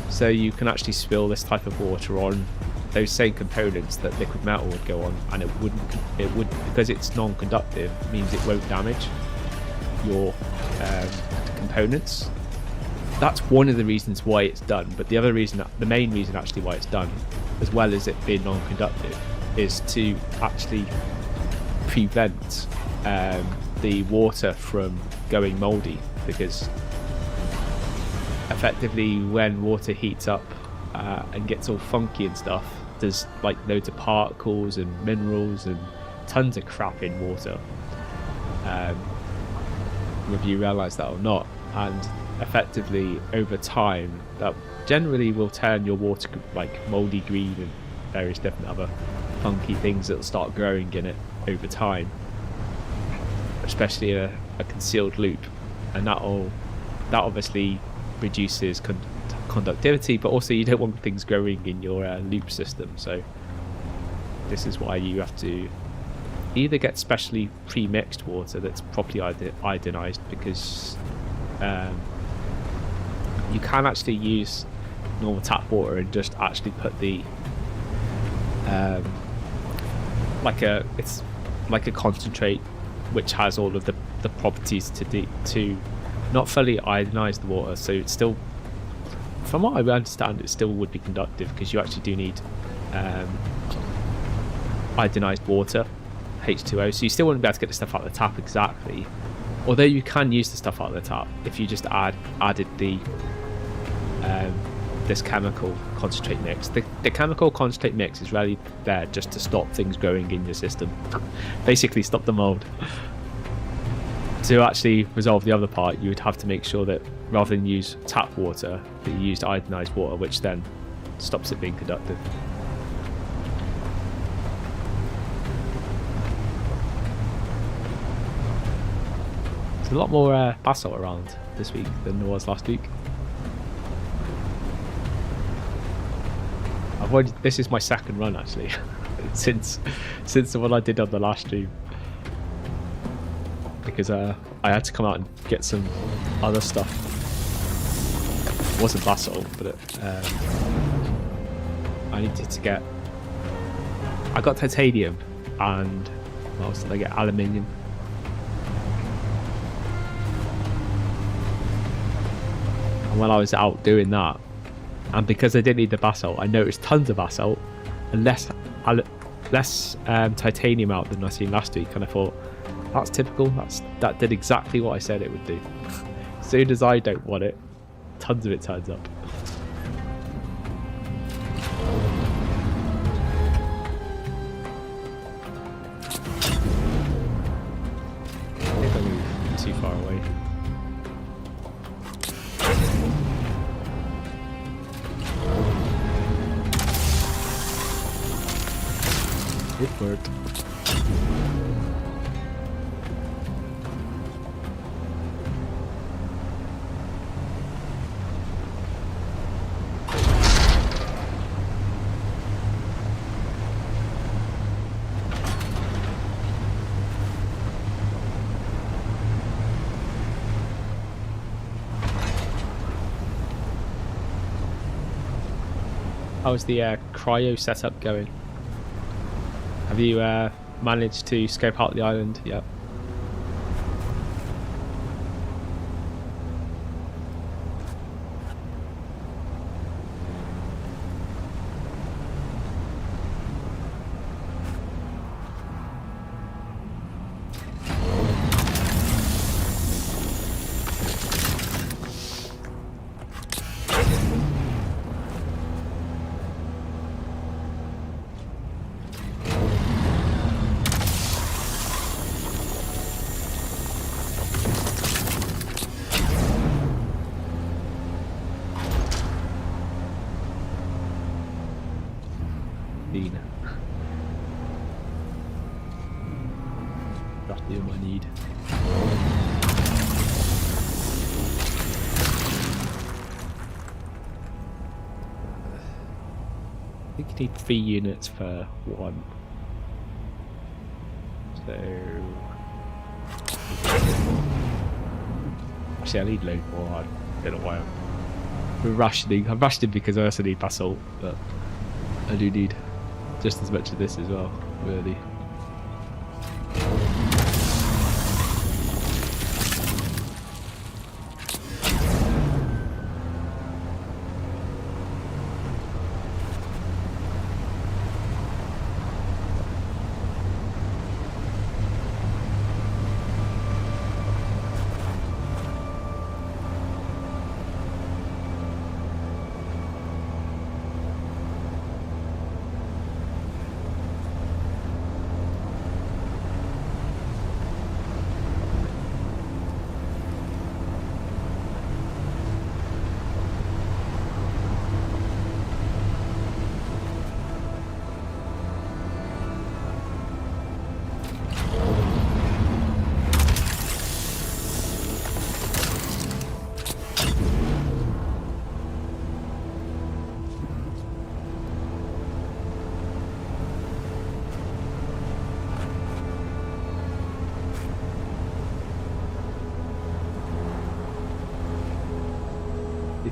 so you can actually spill this type of water on those same components that liquid metal would go on, and it would, because it's non-conductive, means it won't damage your components. That's one of the reasons why it's done, but the main reason actually why it's done, as well as it being non-conductive, is to actually prevent the water from going moldy, because effectively when water heats up and gets all funky and stuff, there's like loads of particles and minerals and tons of crap in water, whether you realise that or not, and effectively over time that generally will turn your water like mouldy green and various different other funky things that will start growing in it over time, especially a concealed loop, and that obviously reduces conductivity, but also you don't want things growing in your loop system. So this is why you have to either get specially pre-mixed water that's properly iodinized, because you can actually use normal tap water and just actually put the it's like a concentrate which has all of the properties to not fully iodinize the water, so it's still, from what I understand, it still would be conductive, because you actually do need iodinized water, H2O, so you still wouldn't be able to get the stuff out of the tap exactly, although you can use the stuff out of the tap if you just added the this chemical concentrate mix. The chemical concentrate mix is really there just to stop things growing in your system, basically stop the mold. To actually resolve the other part, you would have to make sure that rather than use tap water, that you used iodinized water, which then stops it being conductive. There's a lot more basalt around this week than there was last week. This is my second run actually, since the one I did on the last stream, because I had to come out and get some other stuff. It wasn't basalt, but I needed to get. I got titanium, and what else did I get? Aluminium. And when I was out doing that, and because I didn't need the basalt, I noticed tons of basalt and less titanium out than I seen last week. And I thought, that's typical. That did exactly what I said it would do. As soon as I don't want it, tons of it turns up. I think I moved too far away. It worked. How's the cryo setup going? Have you managed to scope out the island yet? That's the one I need. I think you need 3 units per one. So actually I need load more. I don't know why I'm rationing. I'm rationing because I also need basalt, but I do need just as much of this as well, really.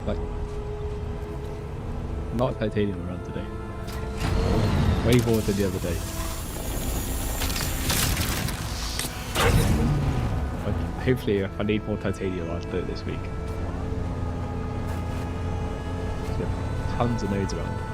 Like, not titanium around today. Way more than the other day. But hopefully, if I need more titanium, I'll do it this week. So, tons of nodes around.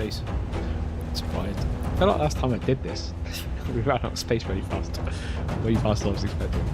base. It's quiet. I feel like last time I did this, we ran out of space very fast. Way faster than I was expecting.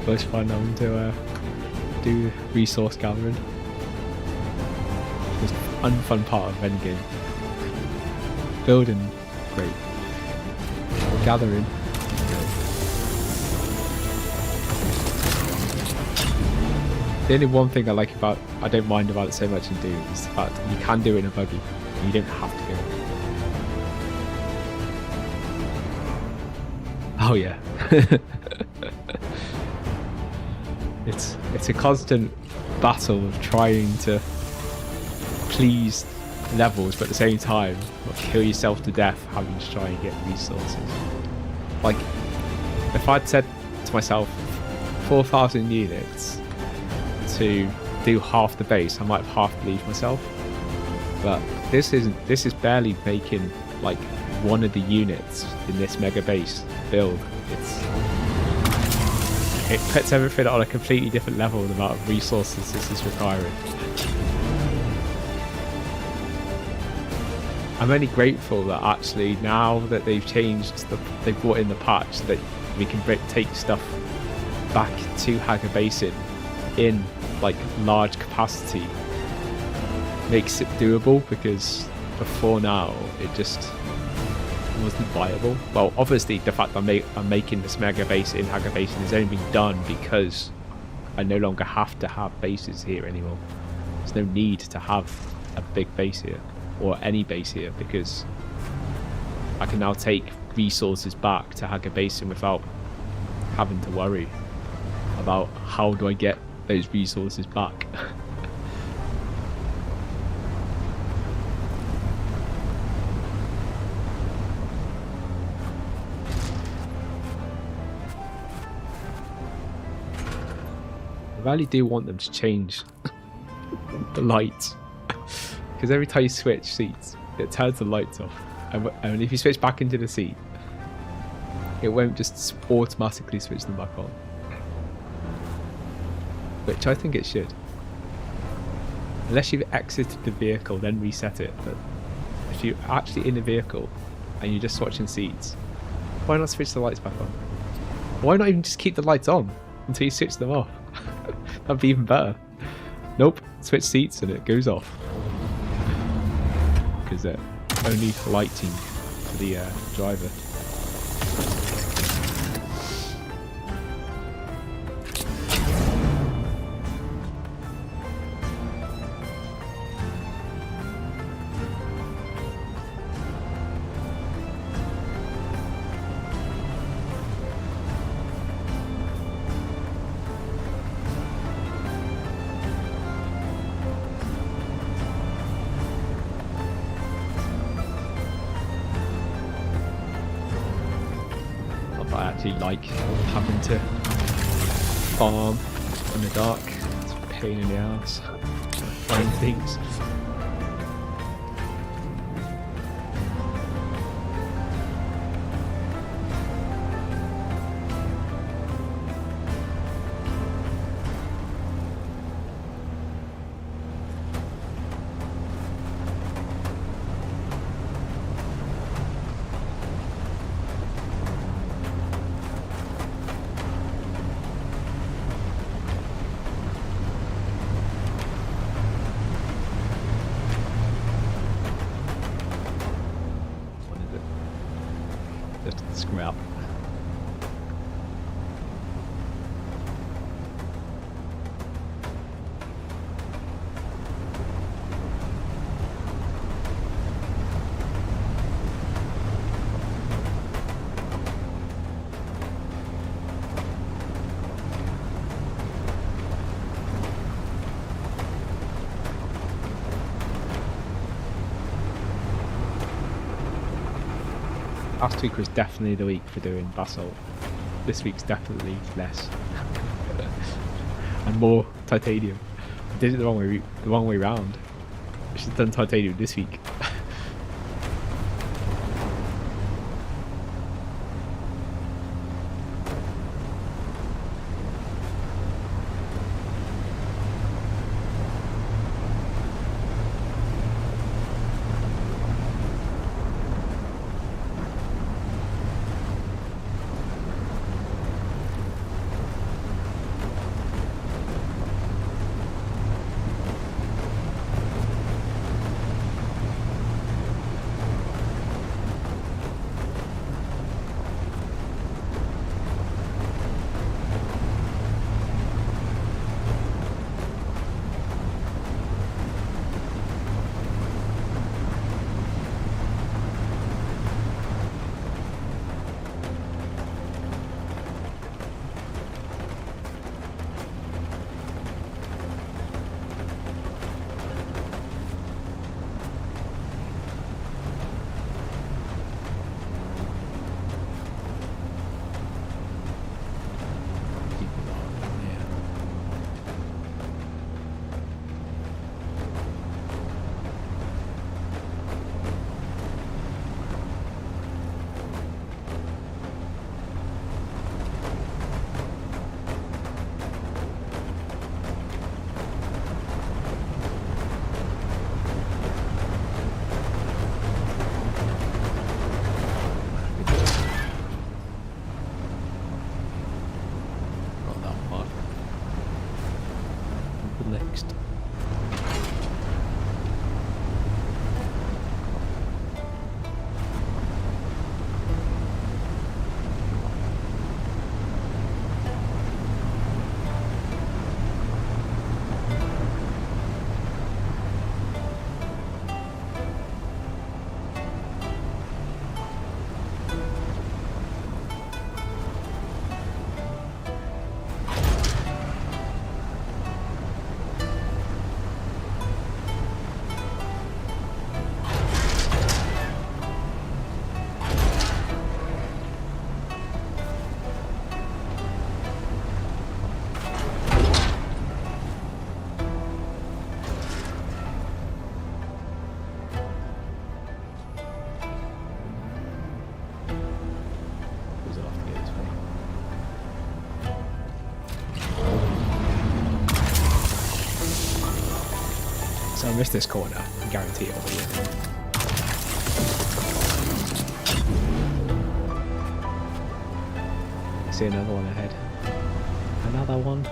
First fun having to do resource gathering. It's an unfun part of any game. Building, great. Gathering, great. The only one thing I don't mind about it so much in Doom is the fact that you can do it in a buggy. You don't have to go. Oh yeah. It's a constant battle of trying to please levels, but at the same time not kill yourself to death having to try and get resources. Like, if I'd said to myself 4,000 units to do half the base, I might have half believed myself. But this is barely making like one of the units in this mega base build. It puts everything on a completely different level, the amount of resources this is requiring. I'm only grateful that actually now that they've they've brought in the patch that we can take stuff back to Hagga Basin in like large capacity makes it doable, because before now it just wasn't viable. Well, obviously the fact that I'm making this mega base in Hagga Basin has only been done because I no longer have to have bases here anymore. There's no need to have a big base here or any base here, because I can now take resources back to Hagga Basin without having to worry about how do I get those resources back. I really do want them to change the lights, because every time you switch seats it turns the lights off, and if you switch back into the seat it won't just automatically switch them back on, which I think it should, unless you've exited the vehicle then reset it. But if you're actually in the vehicle and you're just switching seats, why not switch the lights back on? Why not even just keep the lights on until you switch them off? That'd be even better. Nope, switch seats and it goes off, because they're only lighting for the driver. actually like having to farm in the dark. It's a pain in the ass. Find things. Just scream out. Last week was definitely the week for doing basalt. This week's definitely less. And more titanium. I did it the wrong way round. I should have done titanium this week. Next. So I missed this corner, I guarantee it'll be it. See another one ahead. Another one.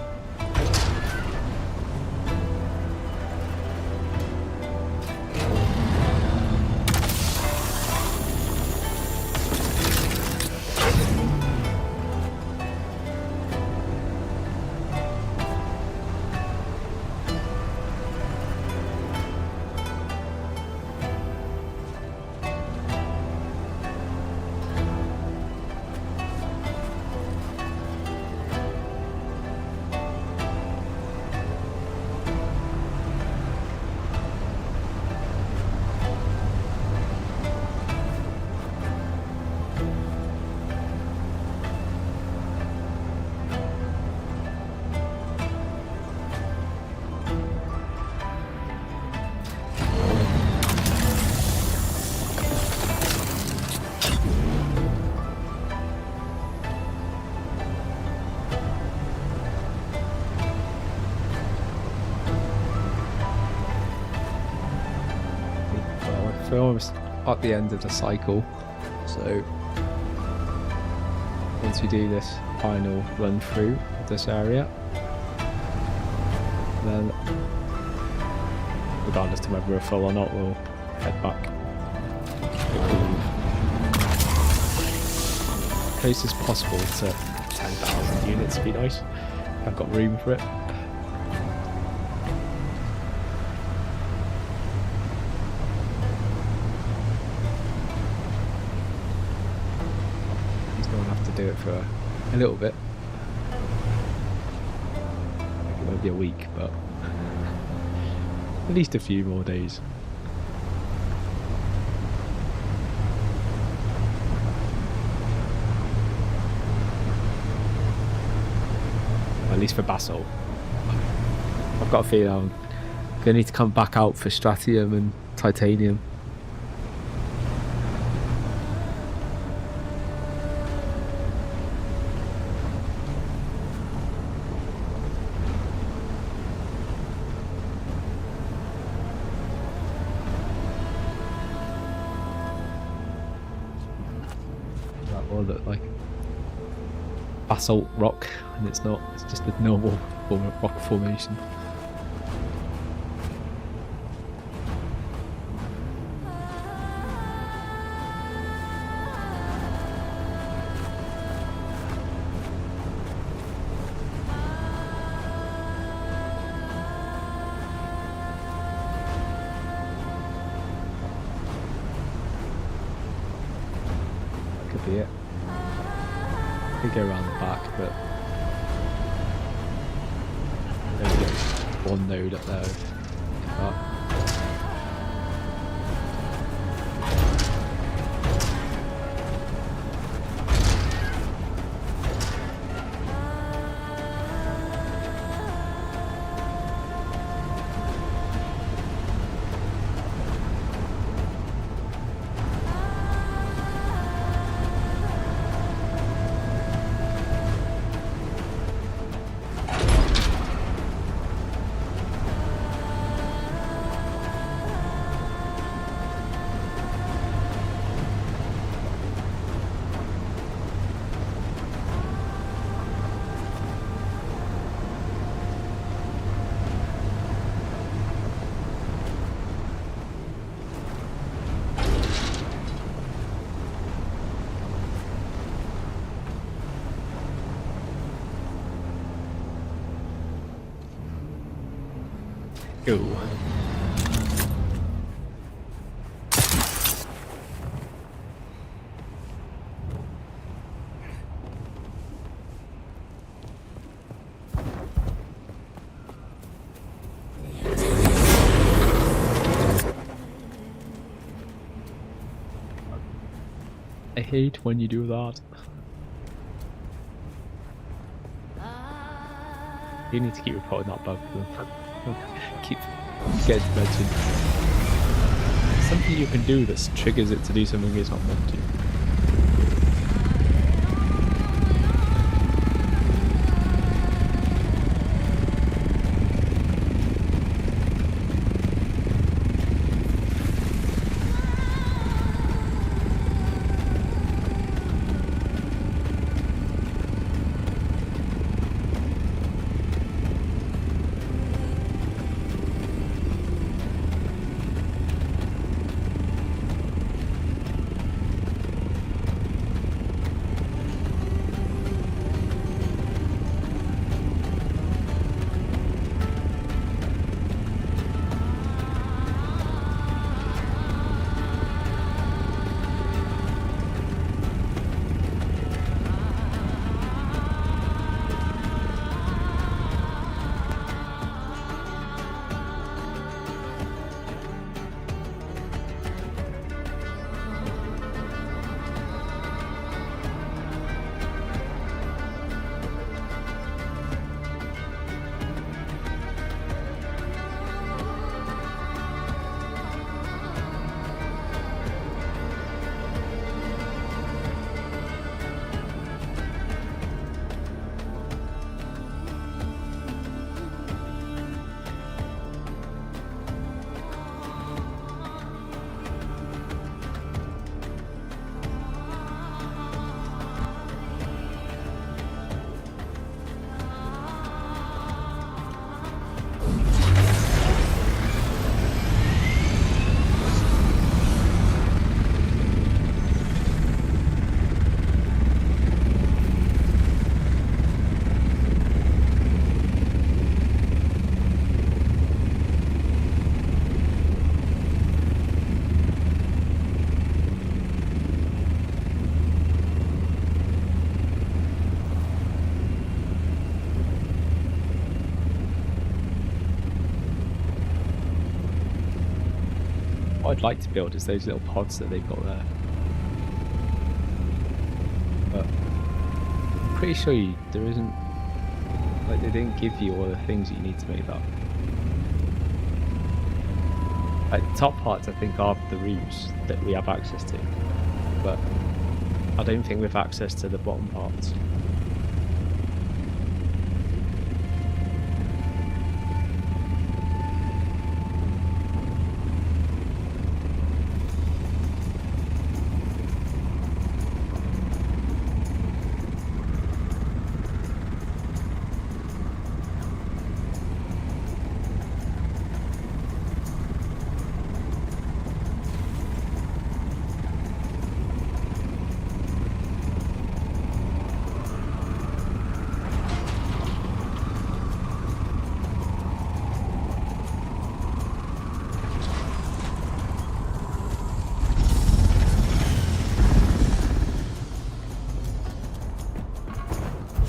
at the end of the cycle. So once we do this final run through of this area, then regardless to whether we're full or not, we'll head back. Closest possible to 10,000 units would be nice. I've got room for it. Do it for a little bit. It won't be a week, but at least a few more days. At least for Basalt. I've got a feeling I'm gonna need to come back out for Stratium and Titanium. Look like basalt rock, and it's not, it's just a normal form of rock formation. That could be it. Could go around the back, but maybe get one node up there. Go. I hate when you do that. You need to keep reporting that bug. Keep getting mentioned. Something you can do that triggers it to do something it's not meant to. What I'd like to build is those little pods that they've got there. But I'm pretty sure there isn't, like, they didn't give you all the things that you need to make that. Like, the top parts I think are the roofs that we have access to, but I don't think we have access to the bottom parts.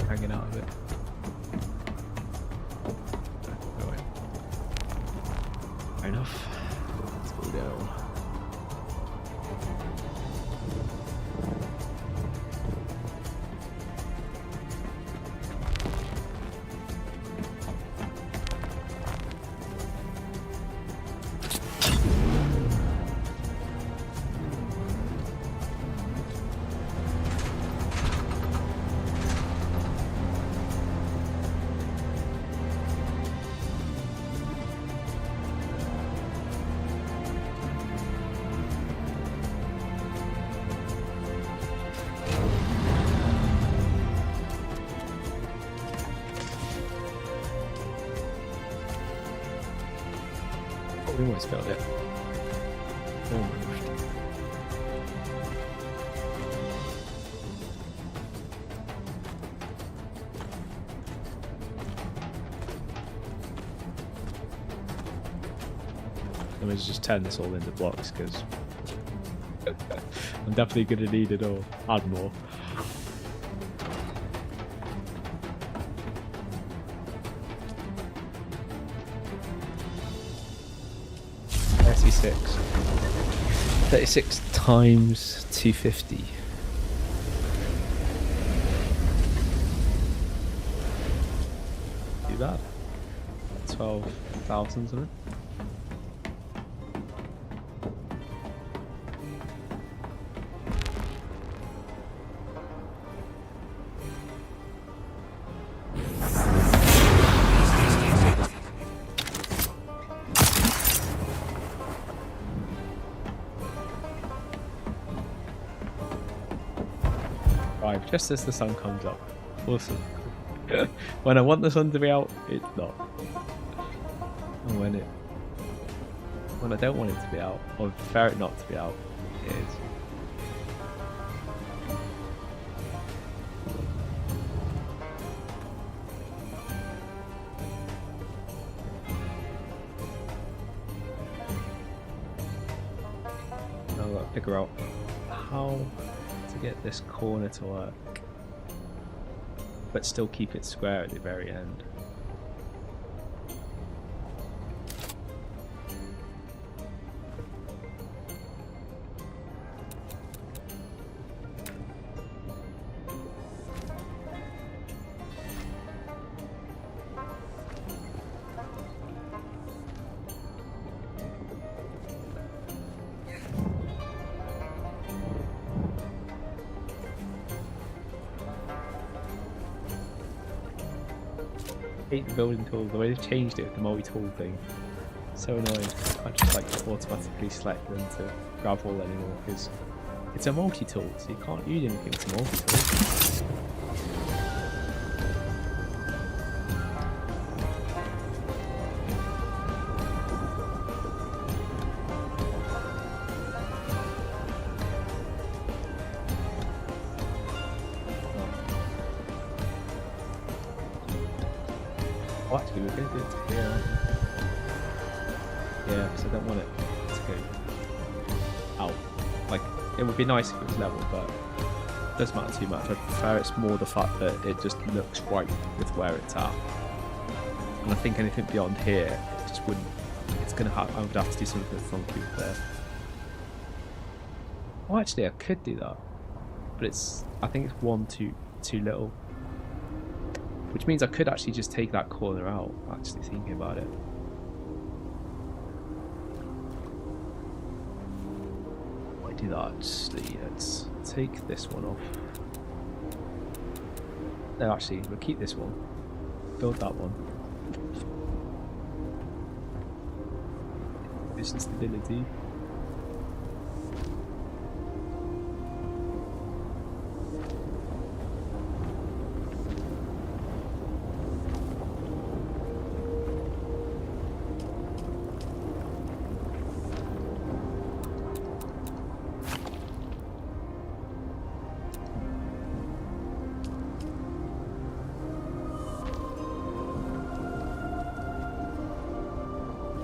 Hanging out of it. Anyway. Fair enough. Let's go down. We almost failed it. Almost. I'm going to just turn this all into blocks because I'm definitely going to need it or add more. Thirty-six. 36 times 250. Too bad. 12,000 something. Just as the sun comes up. Awesome. When I want the sun to be out, it's not. And when I don't want it to be out, or prefer it not to be out, it is. Now I've got to figure out how to get this corner to work, but still keep it square at the very end. I hate the building tool, the way they've changed it, the multi-tool thing. So annoying. I can't just like automatically select them to grab all anymore because it's a multi-tool, so you can't use anything with a multi-tool. Oh, actually, we're going to do it to here, aren't we? Yeah, because I don't want it to go out. Like, it would be nice if it was level, but it doesn't matter too much. I prefer it's more the fact that it just looks right with where it's at. And I think anything beyond here, it just wouldn't. It's going to have. I would have to do something funky with there. Oh, actually, I could do that, but I think it's one too little, which means I could actually just take that corner out. Actually, thinking about it. Why do that? Actually, let's take this one off. No, actually, we'll keep this one. Build that one. This is stability.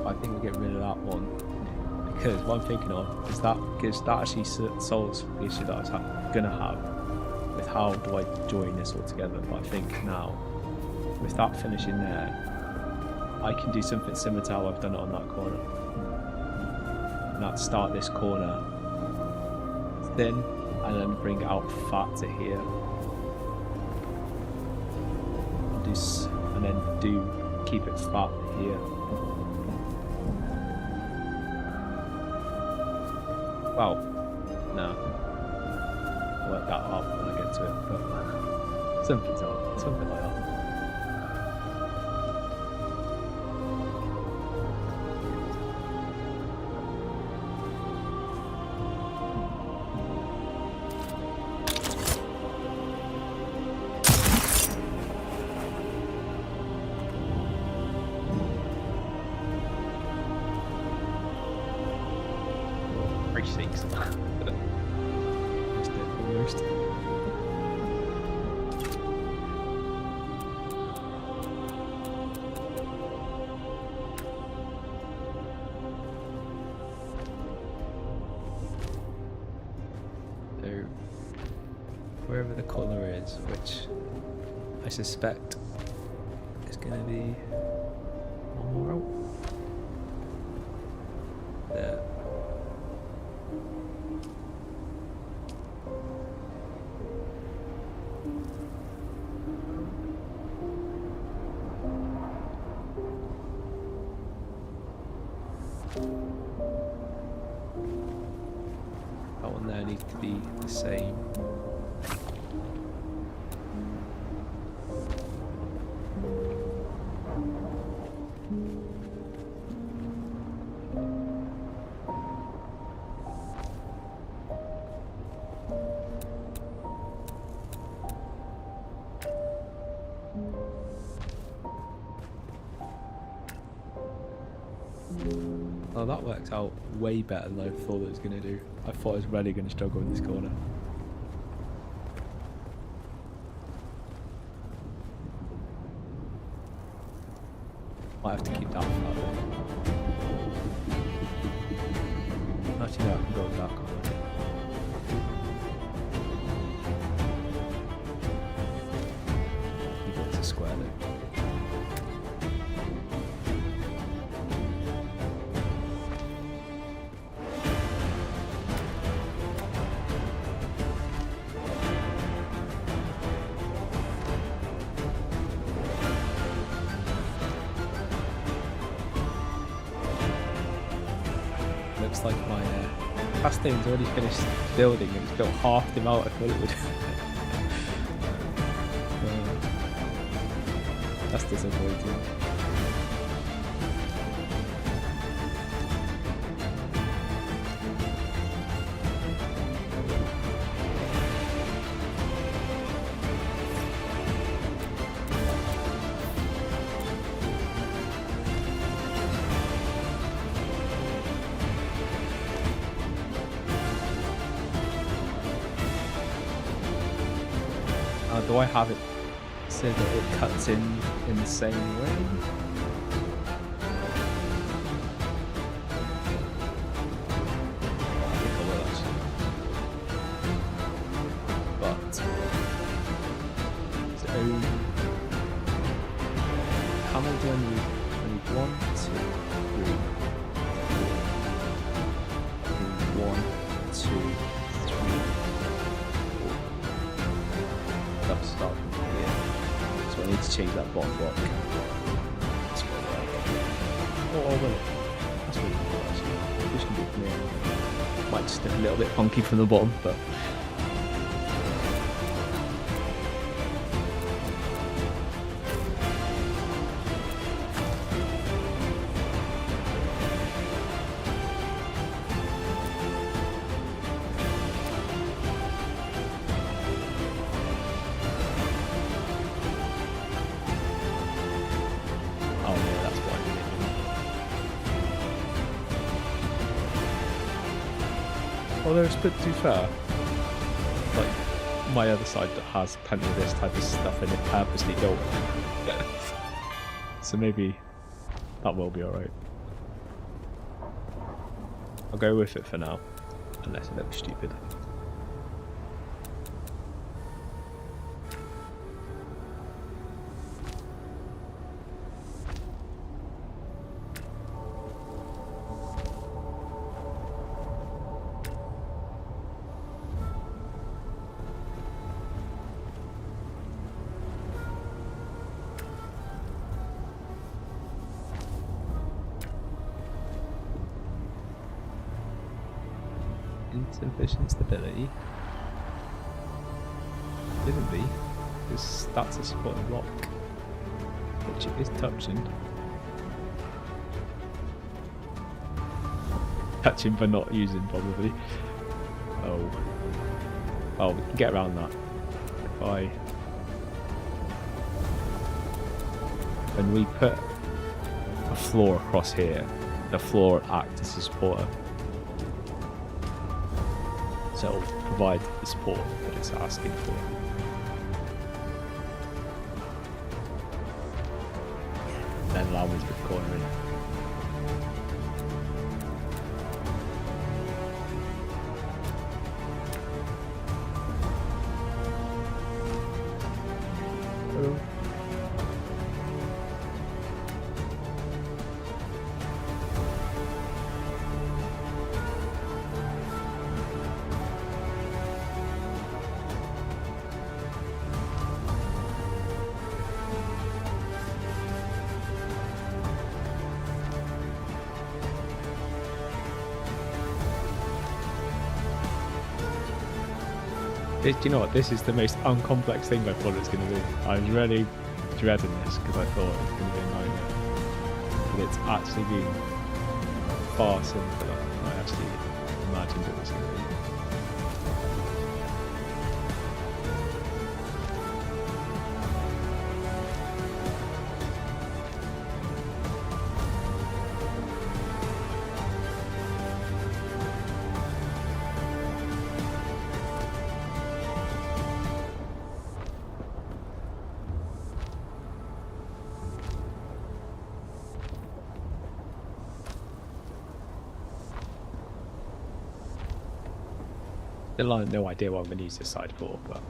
I think we'll get rid of that one, because what I'm thinking of is that because that actually solves the issue that I was gonna have with how do I join this all together. But I think now with that finishing there, I can do something similar to how I've done it on that corner, and that's start this corner thin and then bring it out fat to here, and then keep it fat here. Well, no. I'll work that out when I get to it, but something like that. Sakes. Missed it almost. So wherever the colour is, which I suspect is going to be one more out. There. That one there needs to be the same. Oh, that worked out way better than I thought it was going to do. I thought I was really going to struggle in this corner. Might have to keep that one that way. Actually, no, I can go with that corner. Keep it as a square though. Looks like my Castaigne's already finished building and it's built half the amount I thought it would. That's disappointing. Do I have it so that it cuts in the same way? I think I will actually. But so how many do I need? I need 1, 2, 3, 4. I need 1, 2,
stuff starting from here. So I need to change that bottom block. That's what I like. Oh, will it? That's really cool actually. Which can be from here. Might just look a little bit funky from the bottom, but
although it's a bit too fair, like my other side that has plenty of this type of stuff in it purposely built. So maybe that will be alright. I'll go with it for now, unless it looks stupid. Insufficient stability. Shouldn't be, because that's a supporting block, which it is touching. Touching but not using, probably. Oh, we can get around that. When we put a floor across here, the floor acts as a supporter. So it'll provide the support that it's asking for. Then allow me to put the corner in. Hello. Do you know what? This is the most uncomplex thing I thought it was going to be. I was really dreading this because I thought it was going to be a nightmare. But it's actually been far simpler than I actually imagined it was going to be. Still have no idea what I'm going to use this side for, but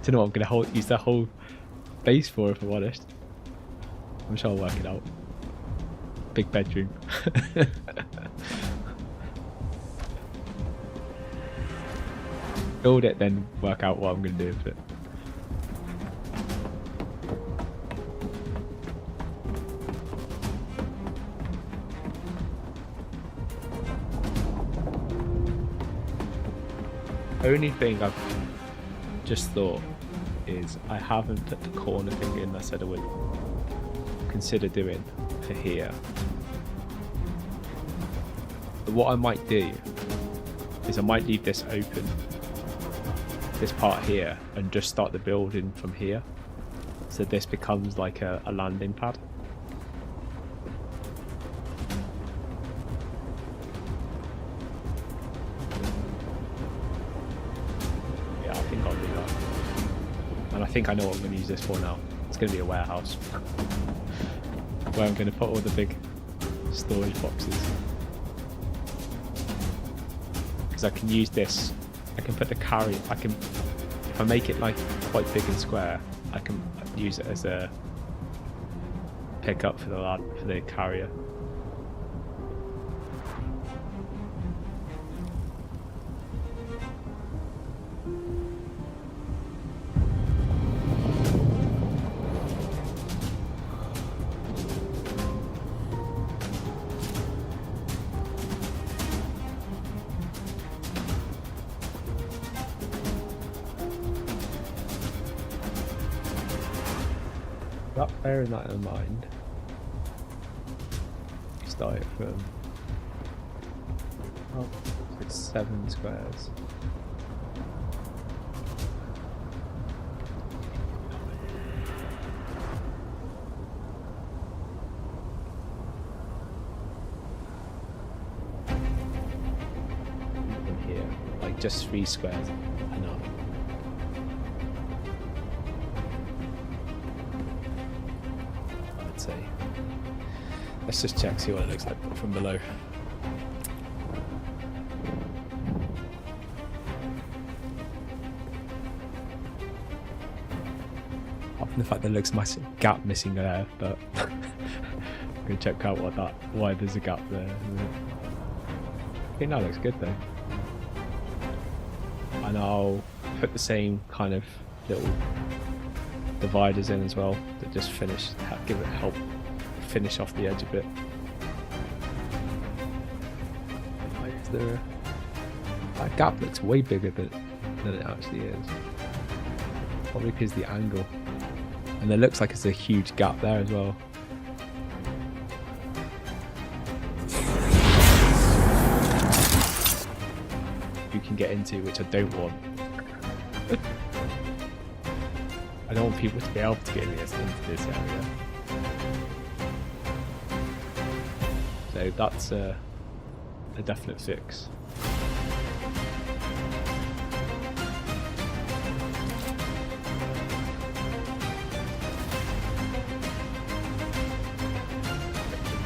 don't know what I'm going to use the whole base for, if I'm honest. I'm sure I'll work it out. Big bedroom. Build it, then work out what I'm going to do with it. Only thing I've just thought is I haven't put the corner thing in I said I would consider doing for here. But what I might do is I might leave this open, this part here, and just start the building from here. So this becomes like a landing pad. I think I know what I'm going to use this for now. It's going to be a warehouse where I'm going to put all the big storage boxes, because I can use this. I can put the carry. I can, if I make it like quite big and square, I can use it as a pickup for the carrier. That bearing that in mind, start it from it's 7 squares. From here, like just 3 squares enough. I'd say. Let's just check, see what it looks like from below. Apart from the fact there looks a massive gap missing there, but I'm gonna check out why there's a gap there. I think that looks good though. And I'll put the same kind of little dividers in as well that just help finish off the edge a bit. That gap looks way bigger than it actually is. Probably because the angle. And it looks like it's a huge gap there as well. You can get into, which I don't want. I don't want people to be able to get into this area. So that's a definite fix.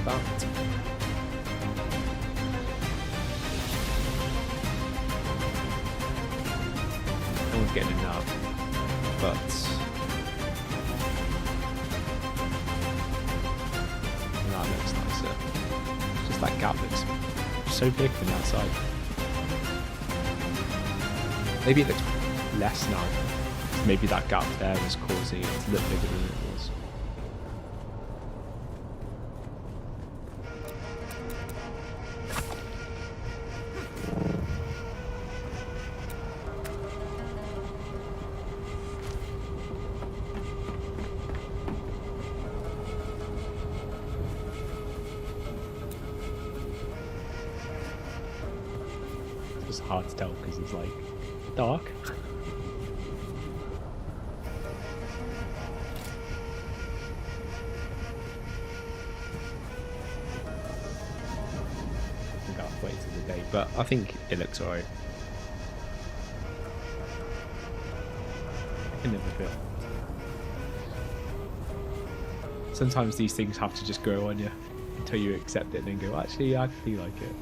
That. No one's getting in now, but that looks nicer. Just that gap looks so big from the outside. Maybe it looks less now. Maybe that gap there is causing it to look bigger than it was. It's hard to tell because it's like dark. I think I'll wait till the day, but I think it looks alright. I can never feel. Sometimes these things have to just grow on you until you accept it and then go, actually, I feel like it.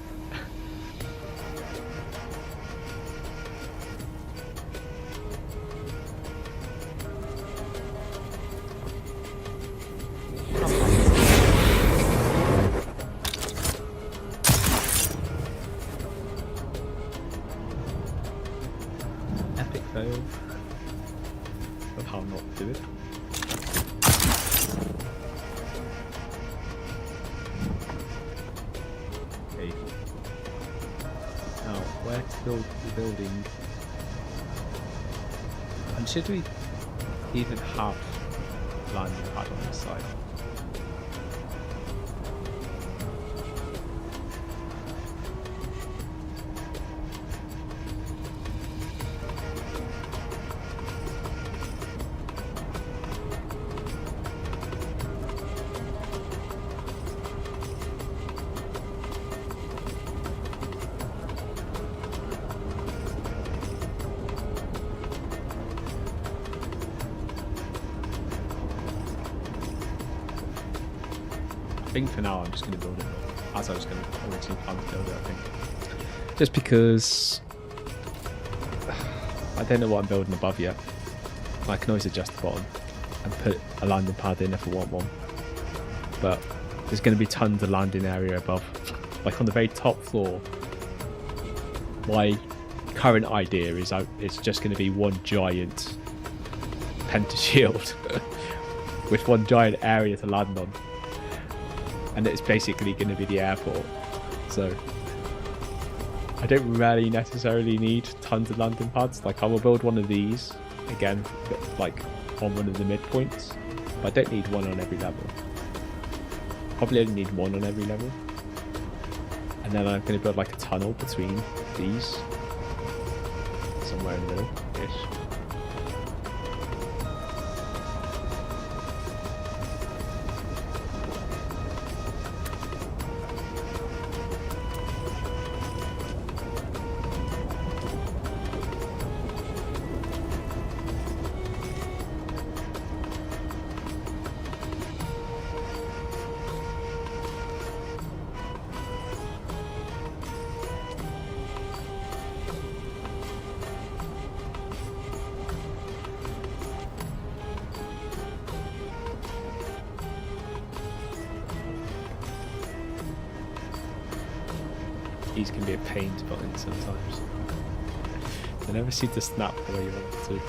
Epic fail of how not to do it. Okay. Now, where to build the building? And should we even have landing pad on this side? I think for now I'm just going to build it as I was going to originally plan to build it, I think. Just because I don't know what I'm building above yet. I can always adjust the bottom and put a landing pad in if I want one. But there's going to be tons of landing area above. Like on the very top floor, my current idea is it's just going to be one giant pentashield with one giant area to land on. And it's basically going to be the airport. So I don't really necessarily need tons of landing pads. Like I will build one of these again, like on one of the midpoints, But I don't need one on every level. Probably only need one on every level. And then I'm going to build like a tunnel between these. Somewhere in the middle-ish. These can be a pain to put in sometimes. They never seem to snap the way you want them to.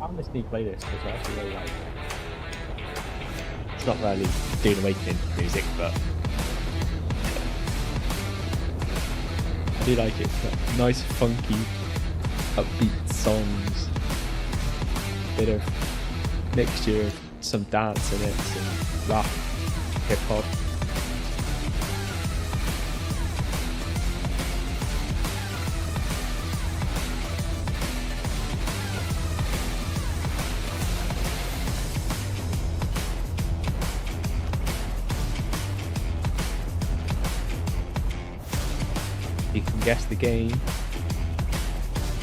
I want to sneak play this because I actually really like it. It's not really Dune Awakening music, but I do like it. It's got nice, funky, upbeat songs. Bit of mixture of some dance in it, some rap, hip hop. You can guess the game.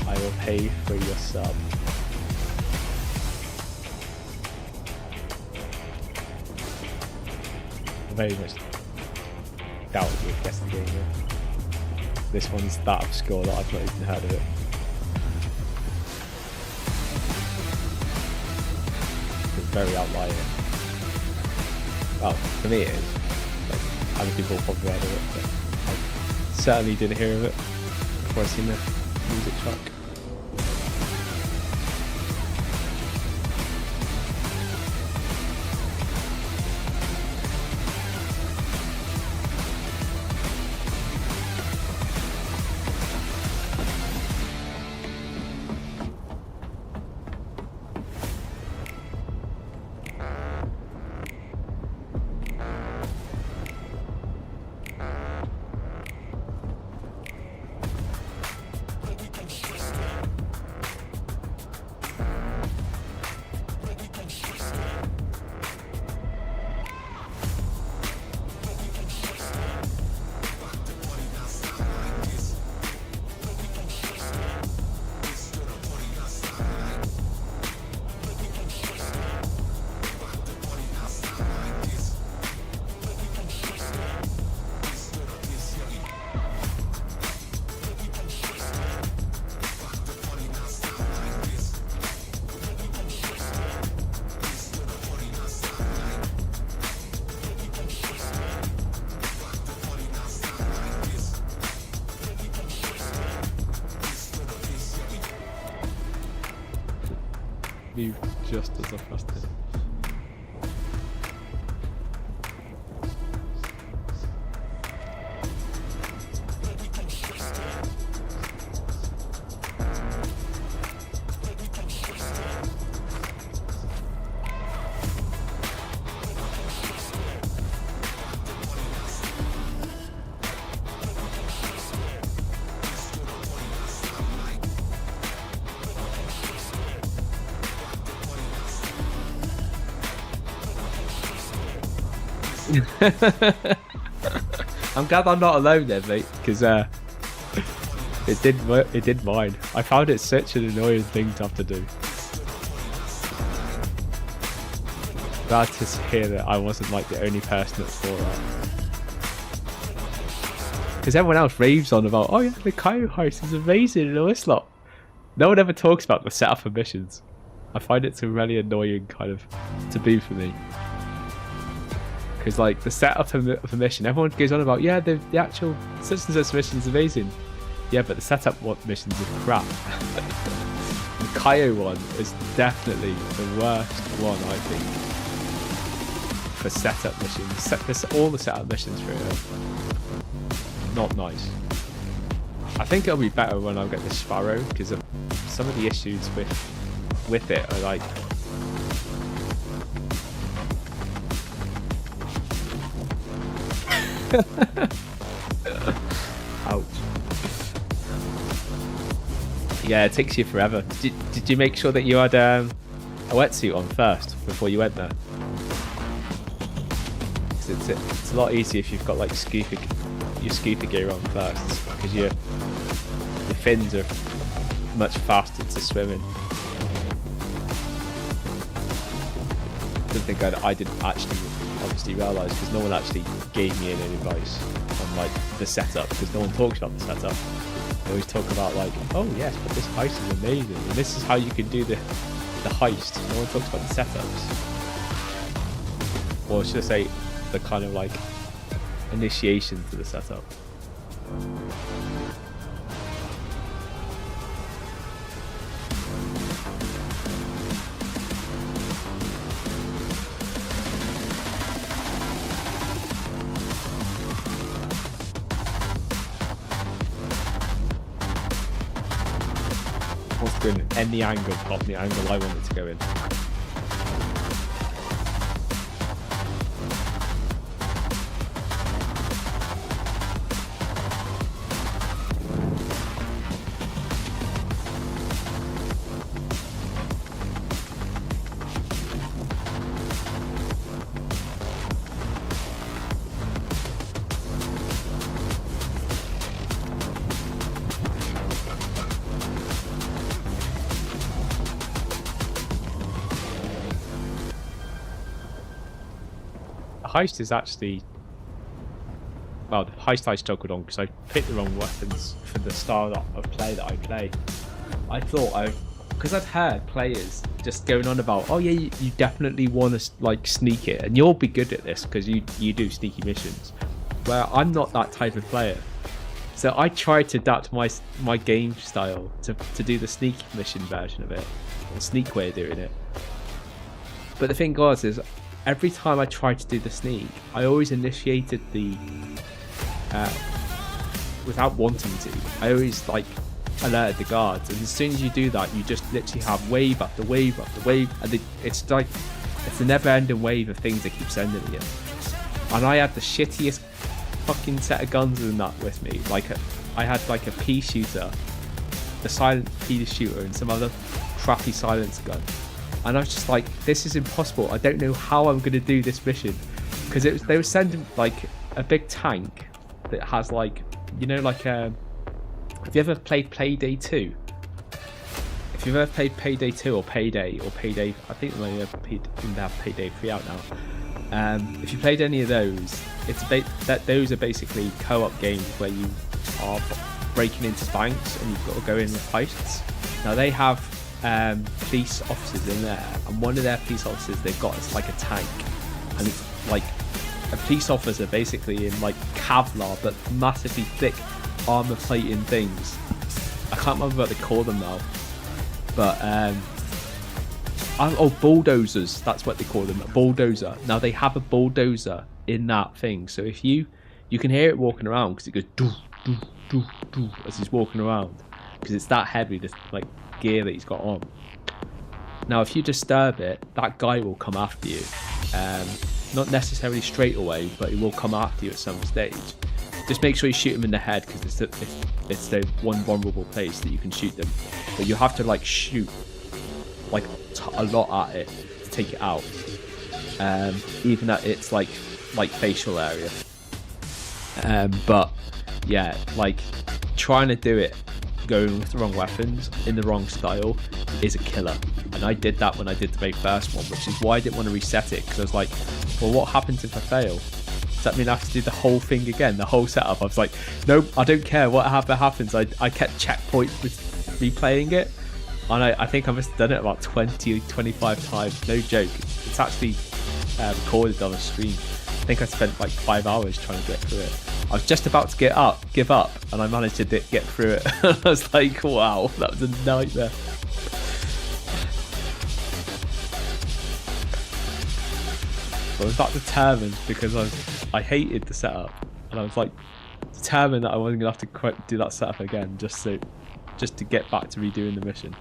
I will pay for your sub. I very much doubt you'll guess the game. Yeah. This one's that obscure that I've not even heard of it. It's very outlier. Well, for me it is. Like, other people probably heard of it, but certainly didn't hear of it before I seen the music track. me just as I pressed it. I'm glad I'm not alone there, mate, because it did mine. I found it such an annoying thing to have to do. Glad to hear that I wasn't like the only person that saw that. Because everyone else raves on about, oh yeah, the Kaio heist is amazing and all this lot. No one ever talks about the setup of missions. I find it a really annoying kind of taboo for me. Because like the setup of a mission, everyone goes on about, yeah, the actual such and such mission is amazing. Yeah, but the setup missions are crap. The Kaio one is definitely the worst one, I think, for setup missions. All the setup missions for it are not nice. I think it'll be better when I get the Sparrow, because some of the issues with it are like, ouch. Yeah, it takes you forever. Did you make sure that you had a wetsuit on first before you went there? 'Cause it's a lot easier if you've got like your scuba gear on first, because your fins are much faster to swim in. Something I didn't actually obviously realise, because no one actually gave me any advice on like the setup, because no one talks about the setup. They always talk about like, oh yes, but this heist is amazing and this is how you can do the heist. No one talks about the setups, or should I say the kind of like initiation to the setup. In any angle, pop the angle I want it to go in. Heist is actually, well, the heist I struggled on because I picked the wrong weapons for the style of play that I play. I thought because I've heard players just going on about, oh yeah, you definitely want to like sneak it and you'll be good at this because you do sneaky missions, where I'm not that type of player. So I tried to adapt my game style to do the sneak mission version of it, or sneak way of doing it. But the thing was is, every time I tried to do the sneak, I always initiated the without wanting to. I always like alerted the guards, and as soon as you do that, you just literally have wave after wave after wave, and it's like it's a never-ending wave of things they keep sending you. And I had the shittiest fucking set of guns than that with me. I had like a pea shooter, the silent pea shooter, and some other crappy silencer gun. And I was just like, this is impossible. I don't know how I'm going to do this mission. Because they were sending like a big tank that has like, you know, like have you ever played Payday 2? If you've ever played Payday 2 or Payday, I think they have Payday 3 out now. If you played any of those, those are basically co-op games where you are breaking into banks and you've got to go in with heists. Now they have police officers in there, and one of their police officers they've got is like a tank, and it's like a police officer basically in like Kevlar but massively thick armor plating things. I can't remember what they call them now, but
bulldozers. That's what they call them, a bulldozer. Now they have a bulldozer in that thing. So if you can hear it walking around because it goes doo doo doo doo as he's walking around because it's that heavy, this like gear that he's got on. Now if you disturb it, that guy will come after you. Not necessarily straight away, but he will come after you at some stage. Just make sure you shoot him in the head because it's the one vulnerable place that you can shoot them. But you have to like shoot like a lot at it to take it out. Even at its like facial area. But yeah, like trying to do it going with the wrong weapons in the wrong style is a killer. And I did that when I did the very first one, which is why I didn't want to reset it, because I was like, well, what happens if I fail? Does that mean I have to do the whole thing again, the whole setup? I was like, nope, I don't care what happens. I kept checkpoint with replaying it, and I think I must have done it about 20-25 times, no joke. It's actually recorded on a stream. I think I spent like 5 hours trying to get through it. I was just about to give up, and I managed to get through it. I was like, wow, that was a nightmare. I was that determined because I hated the setup, and I was like determined that I wasn't gonna have to do that setup again just to get back to redoing the mission.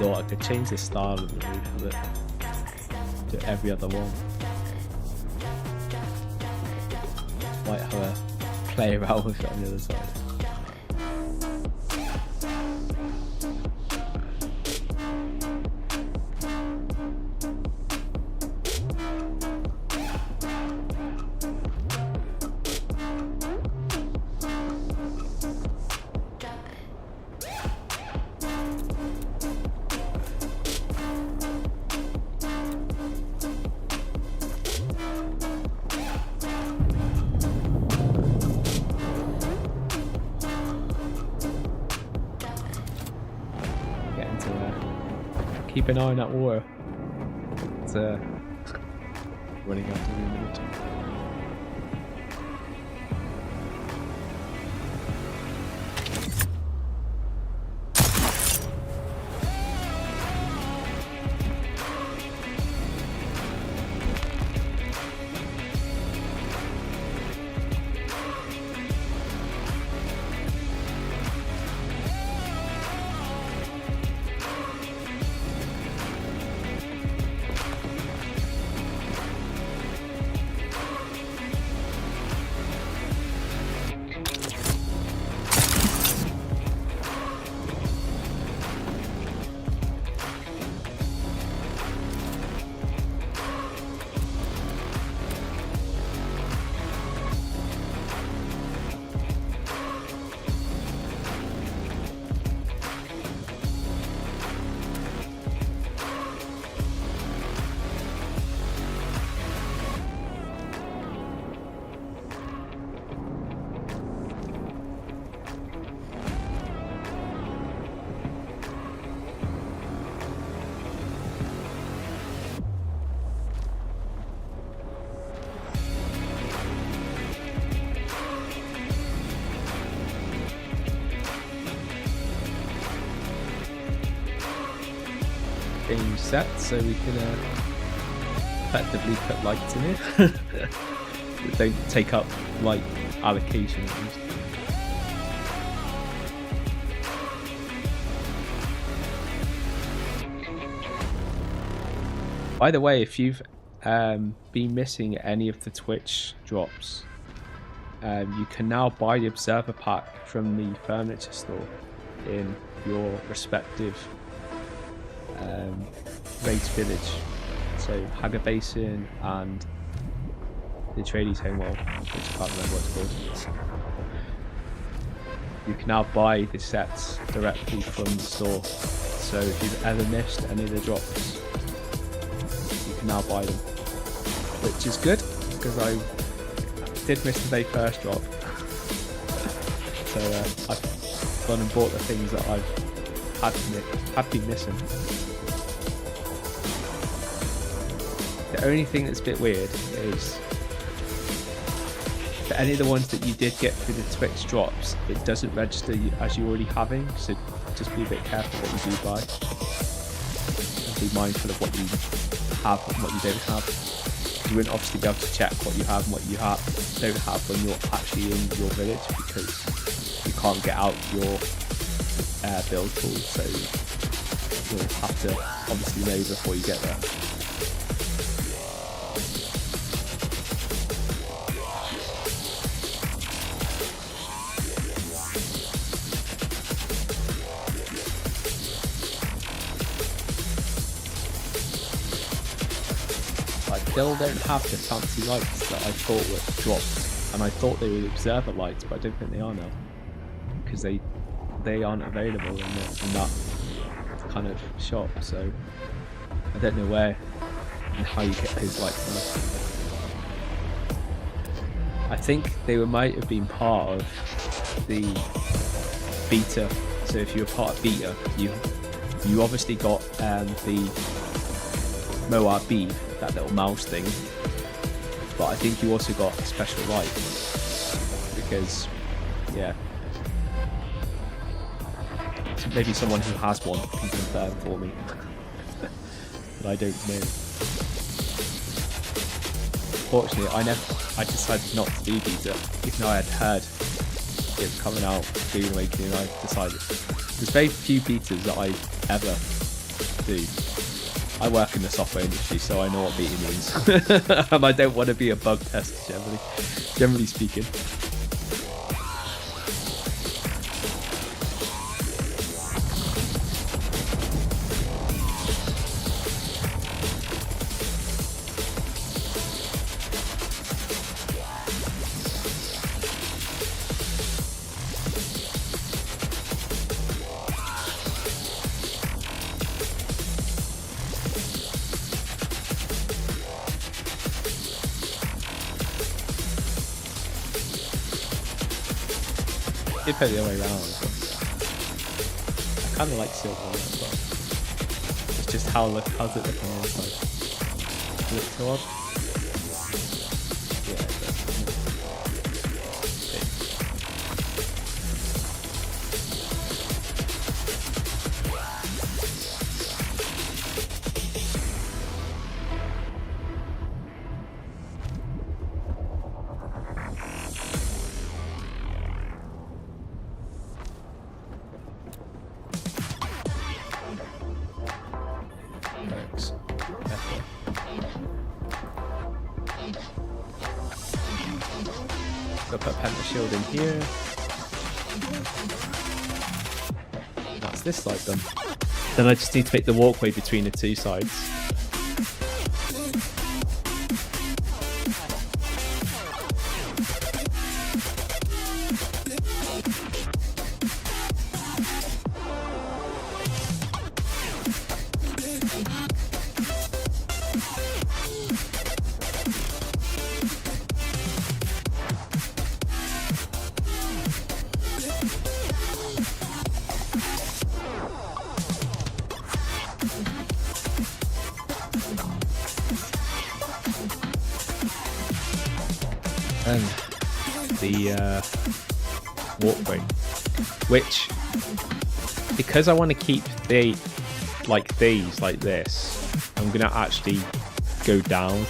Thought I could change the style of the roof of it to every other one. Might have a play around with it on the other side. Keep an eye on that water. It's running out of the water. change sets so we can effectively put lights in here. That don't take up light allocation. By the way, if you've been missing any of the Twitch drops, you can now buy the Observer Pack from the furniture store in your respective race village. So Hagga Basin and the Tradies Homeworld, which I can't remember what it's called. You can now buy the sets directly from the store. So if you've ever missed any of the drops, you can now buy them, which is good because I did miss the very first drop. So I've gone and bought the things that I've had been missing. The only thing that's a bit weird is for any of the ones that you did get through the Twitch drops, it doesn't register as you already having, so just be a bit careful what you do buy. And be mindful of what you have and what you don't have. You wouldn't obviously be able to check what you have and what you don't have when you're actually in your village, because you can't get out your build tool, so you'll have to obviously know before you get there. Still don't have the fancy lights that I thought were dropped, and I thought they were observer lights, but I don't think they are now, because they aren't available in that kind of shop. So I don't know where and how you get those lights now. I think they might have been part of the beta. So if you were part of beta, you obviously got the MMORPG, that little mouse thing, but I think you also got a special light, because so maybe someone who has one can confirm for me. But I don't know. Fortunately, I decided not to do beta, even though I had heard it was coming out Green Awakening, and I decided there's very few betas that I ever do. I work in the software industry, so I know what beta means. And I don't want to be a bug tester, generally speaking. Did put it the other way around as well. I kind of like silver on it as well. It's just how's it looking on the outside? Does it look too odd? Yeah, it does. So put Penta Shield in here. That's this side done. Then I just need to make the walkway between the two sides. And the walkway, which, because I want to keep the
like these, like this, I'm gonna actually go down.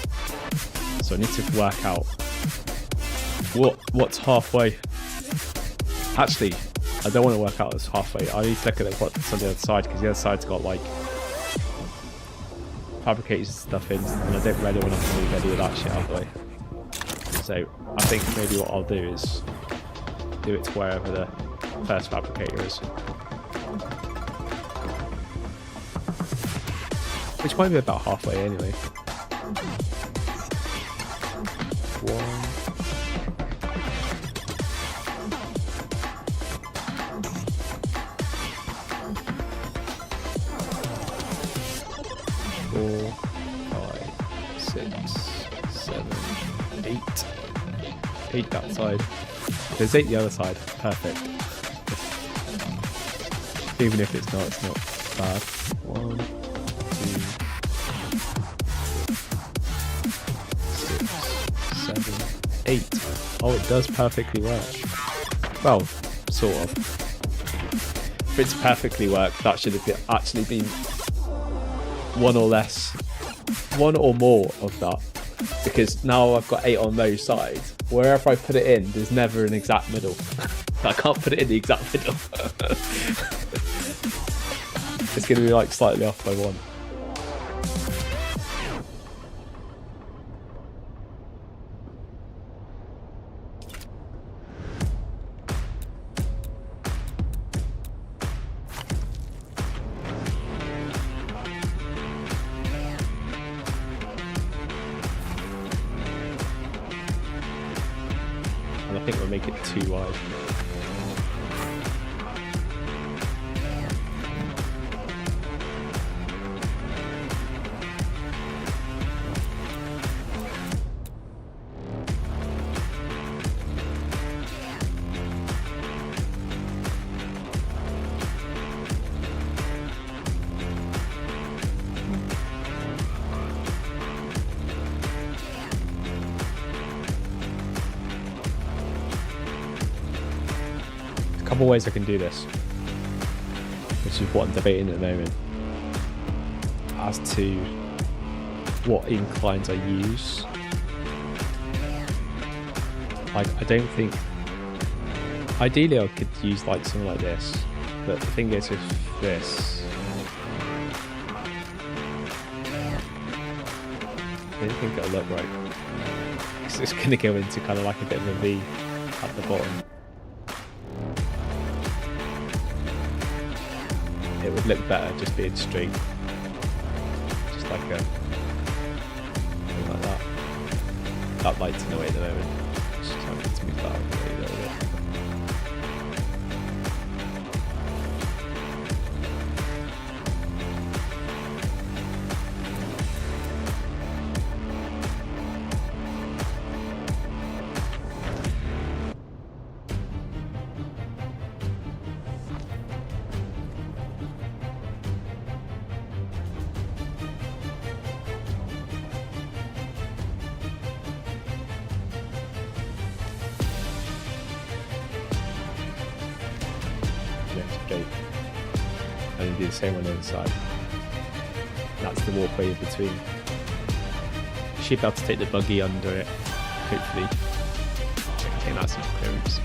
So I need to work out what's halfway. Actually, I don't want to work out what's halfway. I need to look at what's on the other side, because the other side's got like fabricated stuff in, and I don't really want to move any of that shit out of the way. So I think maybe what I'll do is do it to wherever the first fabricator is. Which might be about halfway anyway. 1. 4, 5, 6, 7, 8. 8 that side. There's 8 the other side. Perfect. Even if it's not bad. 1, 2, 6, 7, 8. Oh, it does perfectly work. Well, sort of. If it's perfectly worked, that should have actually been 1 or less, 1 or more of that. Because now I've got 8 on those sides. Wherever I put it in, there's never an exact middle. I can't put it in the exact middle. It's going to be like slightly off by 1. And I think we'll make it too wide. Couple ways I can do this, which is what I'm debating at the moment, as to what inclines I use. Like, I don't think, ideally I could use like something like this, but the thing is with this, I don't think it'll look right, because it's going to go into kind of like a bit of a V at the bottom. It would look better just being straight, just like a thing like that. That light's in the way at the moment. Just trying to move that out of the way a little bit. Straight, and then do the same on the other side. That's the walkway in between. You should be able to take the buggy under it, hopefully. I think that's enough clearance.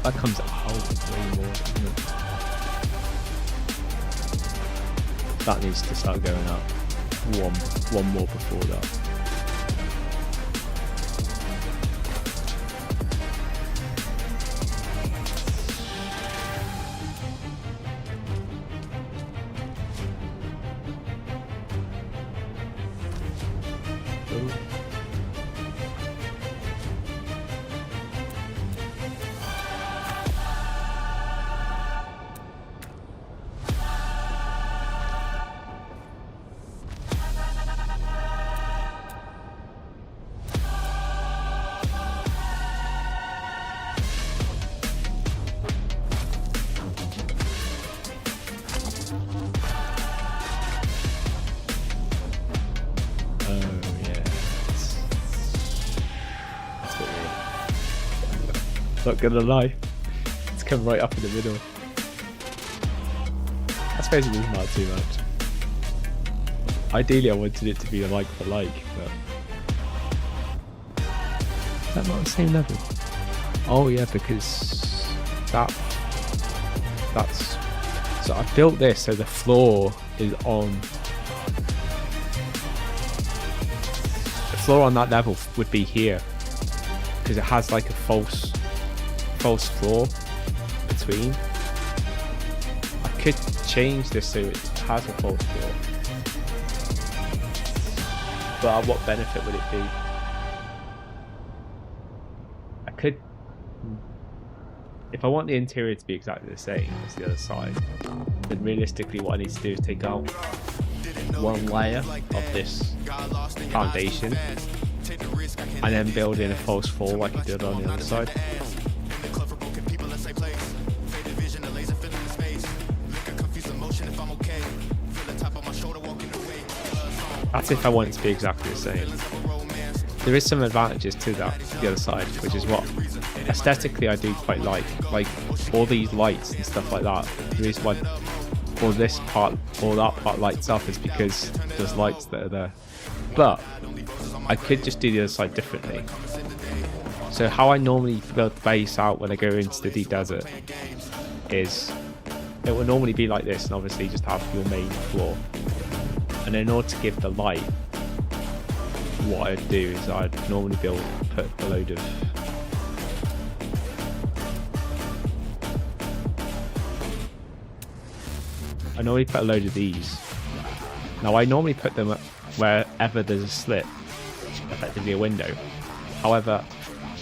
That comes out way more, doesn't it? That needs to start going up one more before that. Not gonna lie, it's come right up in the middle. I suppose it doesn't matter too much. Ideally I wanted it to be a like for like, but is that not the same level? Oh yeah, because that's so I built this so the floor is on the floor on that level would be here, because it has like a false floor between. I could change this so it has a false floor, but at what benefit would it be? I could, if I want the interior to be exactly the same as the other side, then realistically what I need to do is take out one layer of this foundation and then build in a false floor like I did on the other side. That's if I want it to be exactly the same. There is some advantages to that, the other side, which is what aesthetically I do quite like all these lights and stuff like that. The reason why all this part or that part lights up is because there's lights that are there. But I could just do the other side differently. So how I normally build the base out when I go into the deep desert is it will normally be like this, and obviously just have your main floor. And in order to give the light, what I'd do is I'd normally put a load of these. Now I normally put them wherever there's a slit, effectively a window. However,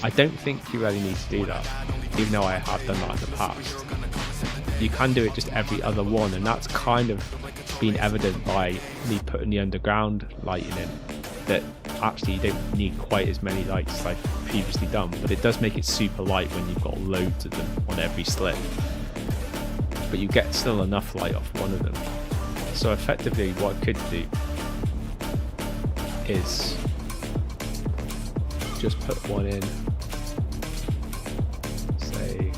I don't think you really need to do that, even though I have done that in the past. You can do it just every other one, and that's kind of been evident by me putting the underground lighting in, that actually you don't need quite as many lights as I've previously done, but it does make it super light when you've got loads of them on every slit, but you get still enough light off one of them. So effectively what I could do is just put one in, say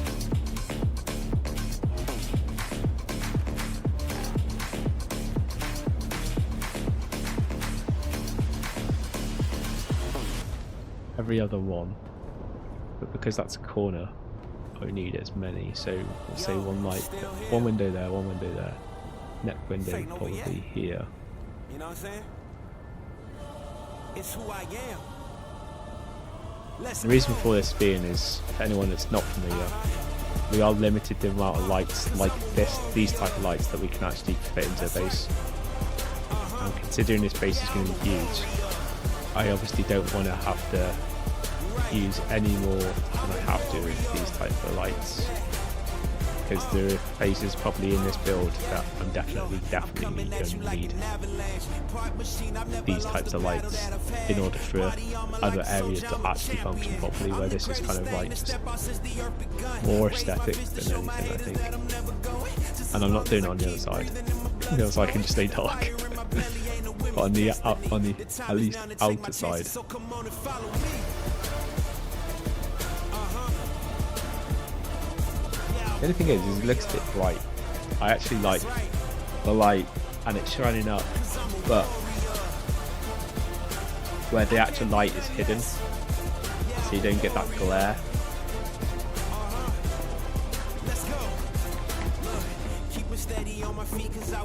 every other one, but because that's a corner I don't need as many, so we'll say one light, one window there, next window probably here.
You know what I'm saying? It's who I am.
The reason for this being is, for anyone that's not familiar, we are limited to the amount of lights like these type of lights that we can actually fit into a base. And considering this base is going to be huge, I obviously don't want to have to use any more than I have to with these type of lights, because there are phases probably in this build that I'm definitely going to need these types of lights in order for other areas to actually function properly, where this is kind of like just more aesthetic than anything, I think. And I'm not doing it on the other side. The other side can just stay dark. But on the at least outer side, the only thing is it looks a bit bright. I actually like the light and it's shining up, but where the actual light is hidden, so you don't get that glare.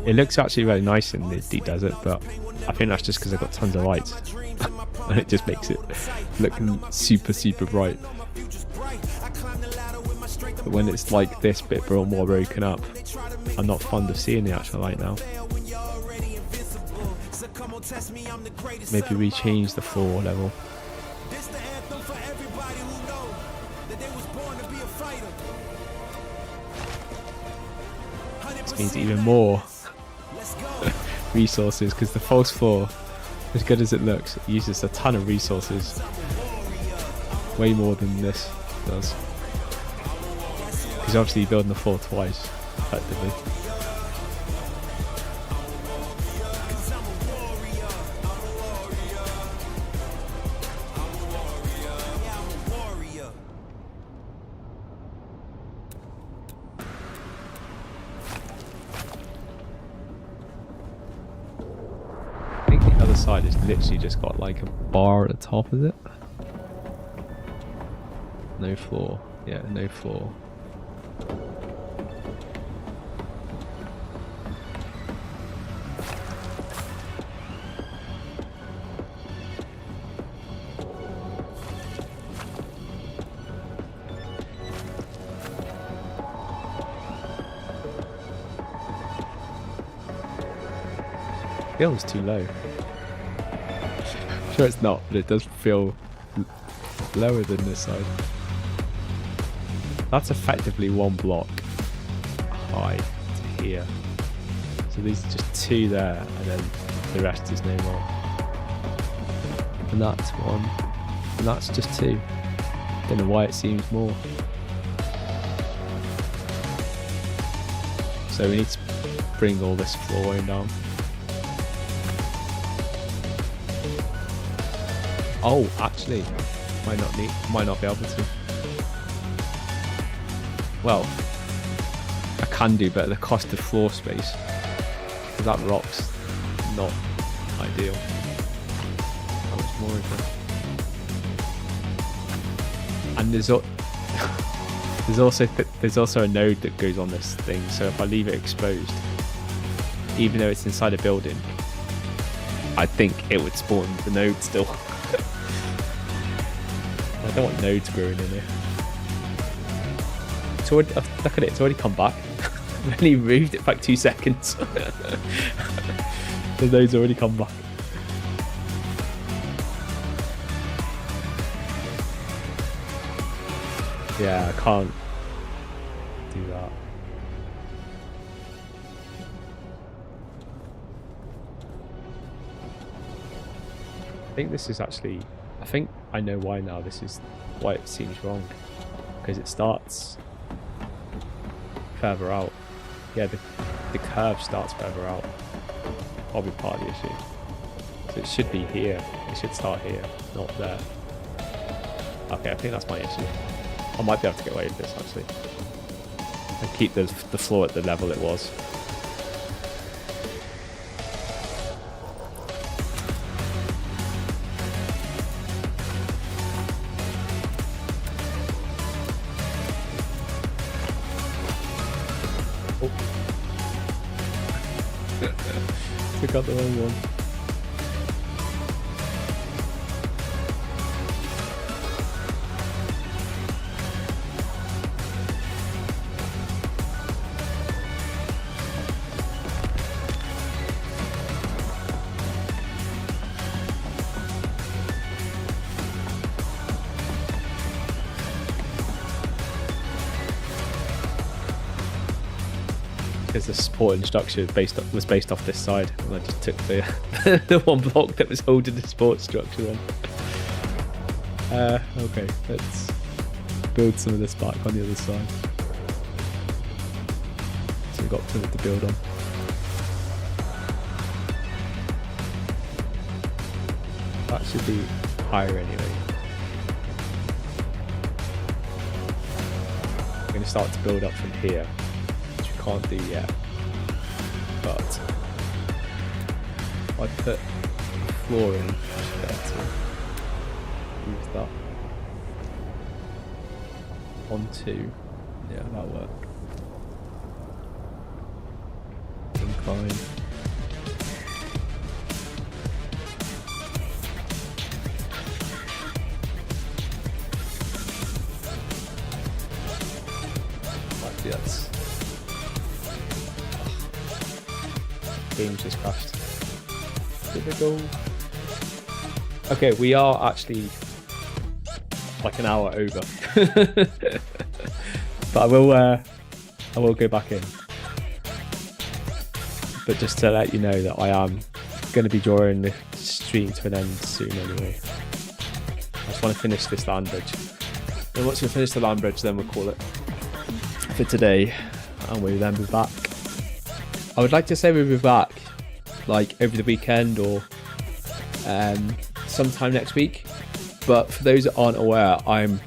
It looks actually very nice in the deep desert, but I think that's just because I've got tons of lights. And it just makes it look super, super bright. But when it's like this bit more broken up, I'm not fond of seeing the actual light now. Maybe we change the floor level. This means even more resources, because the false floor, as good as it looks, it uses a ton of resources. Way more than this does. Because obviously you're building the floor twice, effectively. I think the other side is literally just got like a bar at the top of it. No floor. Yeah, no floor. Feels too low. Sure it's not, but it does feel lower than this side. That's effectively one block high to here. So these are just two there, and then the rest is no more. And that's one, and that's just two. Don't know why it seems more. So we need to bring all this flooring down. Oh, actually, might not be able to. Well, I can do, but at the cost of floor space. Because that rock's not ideal. How much more is there? And there's also a node that goes on this thing. So if I leave it exposed, even though it's inside a building, I think it would spawn the node still. I don't want nodes growing in here. It's already, look at it, it's already come back. I've only moved it back 2 seconds. The nodes already come back. Yeah, I can't do that. I think this is actually, I think I know why now. This is why it seems wrong, because it starts further out. Yeah, the curve starts further out. Probably part of the issue. So it should be here. It should start here, not there. Okay, I think that's my issue. I might be able to get away with this actually, and keep the floor at the level it was. Took out the wrong one. Because the supporting structure was based off this side, and I just took the the one block that was holding the support structure on. Okay, let's build some of this back on the other side. So we've got something to build on. That should be higher anyway. I'm going to start to build up from here. Can't do yet, but if I put floor in, I should be able to use that on 2. Yeah, that'll work. fine. Actually, that's... Game's just crashed. Typical. Okay, we are actually like an hour over. But I will go back in. But just to let you know that I am going to be drawing the stream to an end soon anyway. I just want to finish this land bridge. And once we finish the land bridge, then we'll call it for today, and we'll then be back. I would like to say we'll be back like over the weekend or sometime next week. But for those that aren't aware, I'm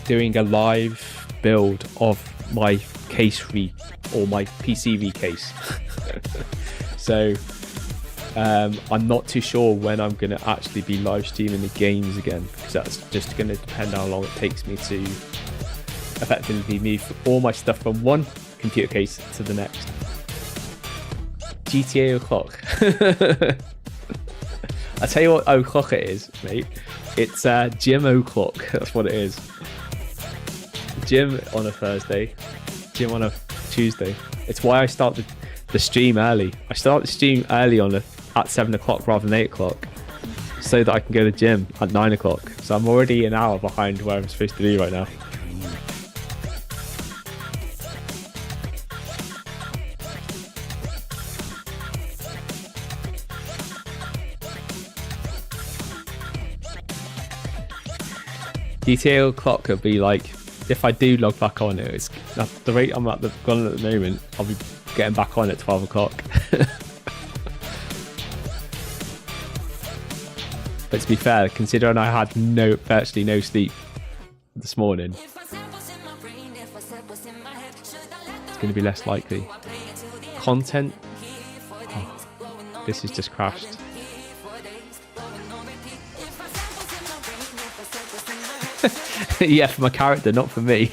doing a live build of my case or my PCV case. So I'm not too sure when I'm going to actually be live streaming the games again, because that's just going to depend on how long it takes me to effectively move all my stuff from one computer case to the next. GTA o'clock. I tell you what o'clock it is, mate. It's gym o'clock. That's what it is. Gym on a Thursday, gym on a Tuesday. It's why I start the stream early. I start the stream early at 7 o'clock rather than 8 o'clock, so that I can go to the gym at 9 o'clock. So I'm already an hour behind where I'm supposed to be right now. GTA clock could be like, if I do log back on it's at the rate I'm at the the moment, I'll be getting back on at 12 o'clock. But to be fair, considering I had virtually no sleep this morning, it's going to be less likely. Content, this has just crashed. Yeah, for my character, not for me.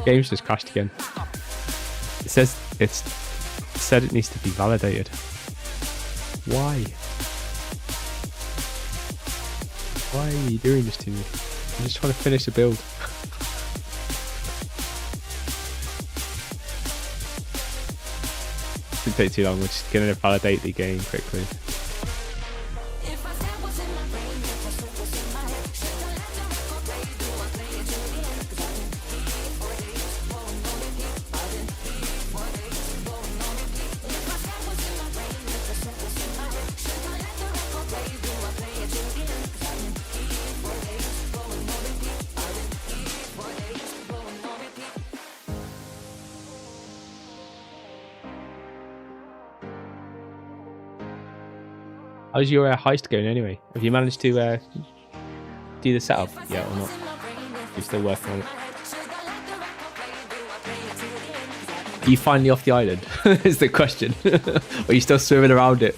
Game's just crashed again. It says it needs to be validated. Why? Why are you doing this to me? I'm just trying to finish a build. It didn't take too long. We're just going to validate the game quickly. How's your heist going anyway? Have you managed to do the setup yet or not? You're still working on it. Are you finally off the island? Is the question. Or are you still swimming around it?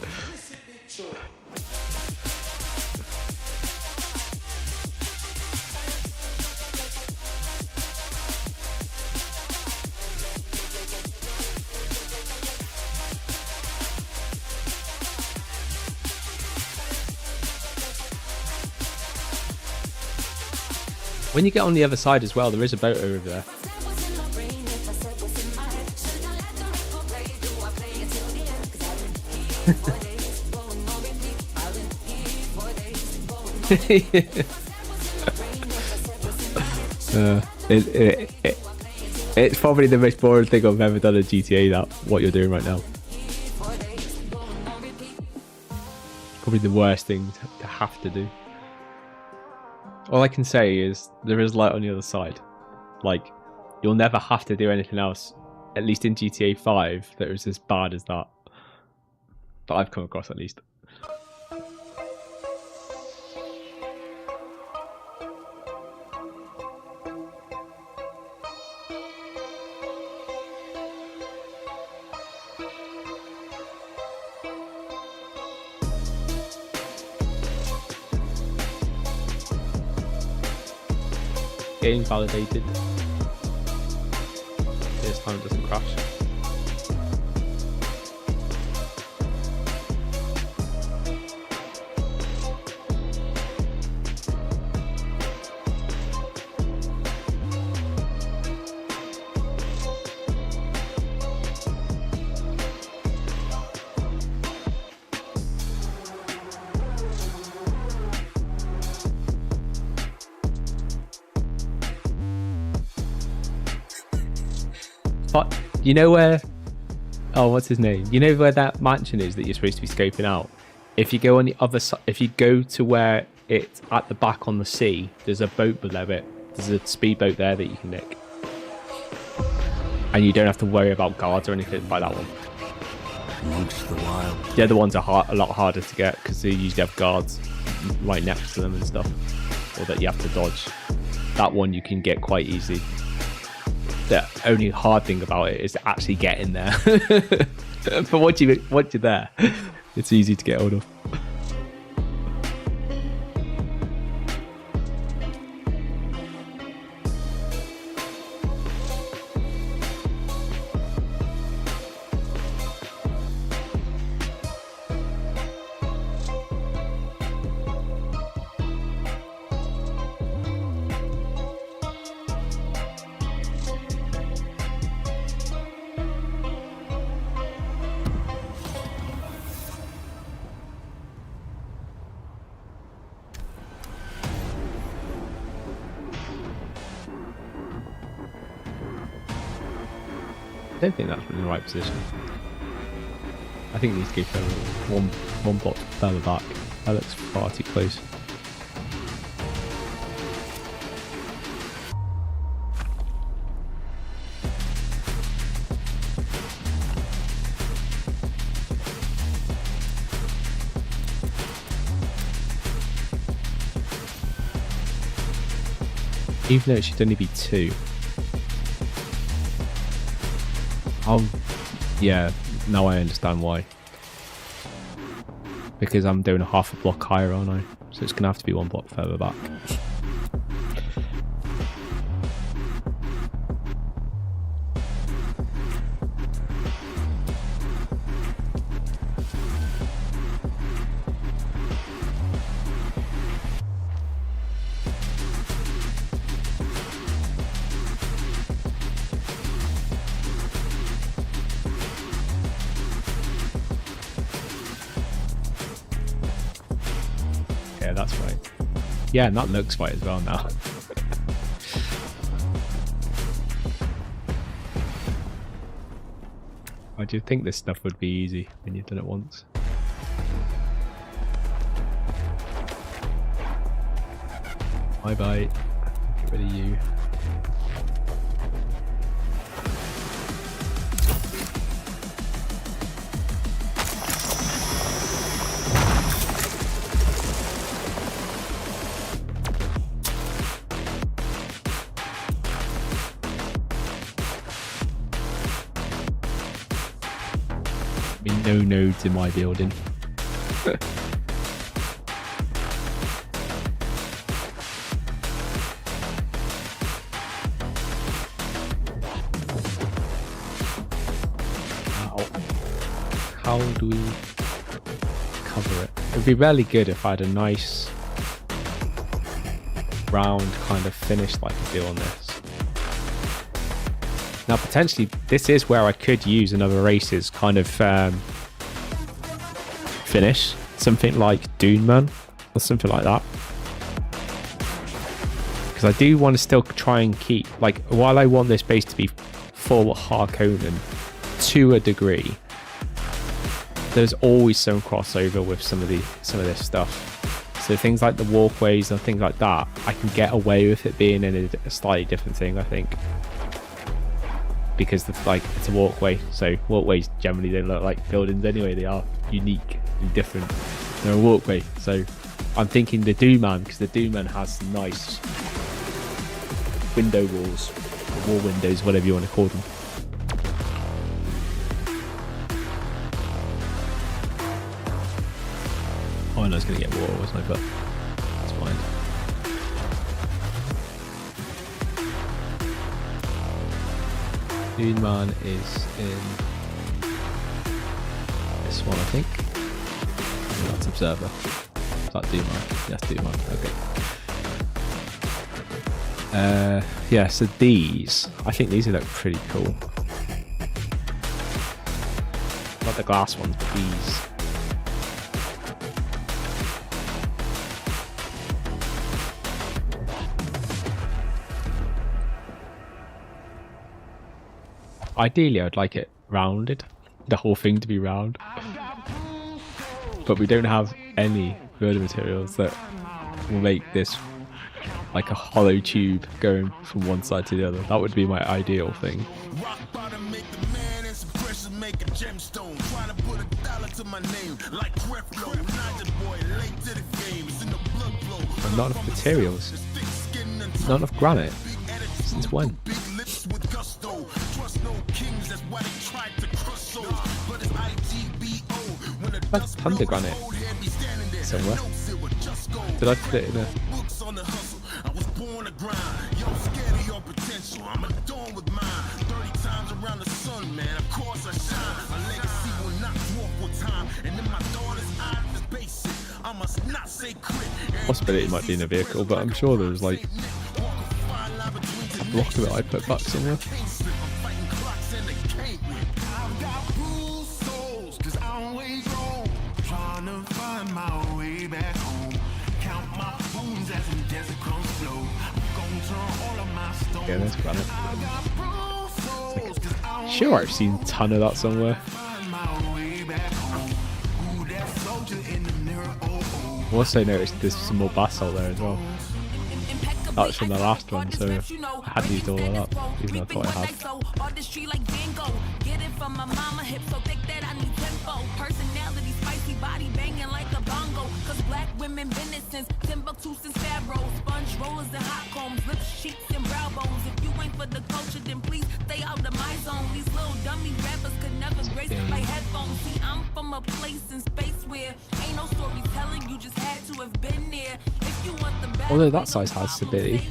When you get on the other side as well, there is a boat over there. It's probably the most boring thing I've ever done in GTA, that what you're doing right now. Probably the worst thing to have to do. All I can say is there is light on the other side. Like, you'll never have to do anything else, at least in GTA 5, that is as bad as that. That I've come across, at least. Game validated. time it doesn't crash. But you know where, oh, what's his name? You know where that mansion is that you're supposed to be scoping out? If you go on the other side, if you go to where it's at the back on the sea, there's a boat below it. There's a speedboat there that you can nick. And you don't have to worry about guards or anything like that one.
Amongst the wild.
The other ones are a lot harder to get because they usually have guards right next to them and stuff, or that you have to dodge. That one you can get quite easy. The only hard thing about it is actually getting there. But once you're there, it's easy to get hold of. I don't think that's in the right position. I think these go further, one block further back. That looks far too close. Even though it should only be 2. Oh, yeah, now I understand why. Because I'm doing a half a block higher, aren't I? So it's going to have to be 1 block further back. Yeah, that's right. Yeah, and that looks right as well now. I do think this stuff would be easy when you've done it once. Bye bye. Get rid of you. No nodes in my building. How do we cover it? It would be really good if I had a nice round kind of finish like I do on this. Now potentially this is where I could use another race's kind of finish, something like Dune Man or something like that, because I do want to still try and keep, like, while I want this base to be full Harkonnen to a degree, there's always some crossover with some of this stuff. So things like the walkways and things like that, I can get away with it being in a slightly different thing, I think. Because it's a walkway, so walkways generally don't look like buildings anyway. They are unique and different. They're a walkway, so I'm thinking the Doom Man, because the Doom Man has nice window walls, or wall windows, whatever you want to call them. Oh, I know it's going to get water, wasn't I? But it's fine. Dune Man is in this one, I think. Oh, that's Observer. Is that Dune Man? Yes, Dune Man. Okay. Yeah, so these, I think these look pretty cool. Not the glass ones, but these. Ideally, I'd like it rounded, the whole thing to be round. But we don't have any further materials that will make this like a hollow tube going from one side to the other. That would be my ideal thing. But not enough materials. Not enough granite. Since when? That's thunder granite somewhere. Did I put it in a... Possibility it might be in a vehicle, but I'm sure there was like a block of it I put back somewhere. Yeah, that's granite. Like, sure, I've seen a ton of that somewhere. Also noticed there's some more basalt there as well. That was from the last one, so I hadn't used all of that, even though I thought I had. Women been it since Timbuktu, since Pharaoh. Sponge rollers and hot combs, lip sheets and brow bones. If you ain't for the culture, then please stay out of my zone. These little dummy rappers could never grace my headphones. See, I'm from a place in space where ain't no storytelling, you just had to have been there. If you want the best, although that size has stability.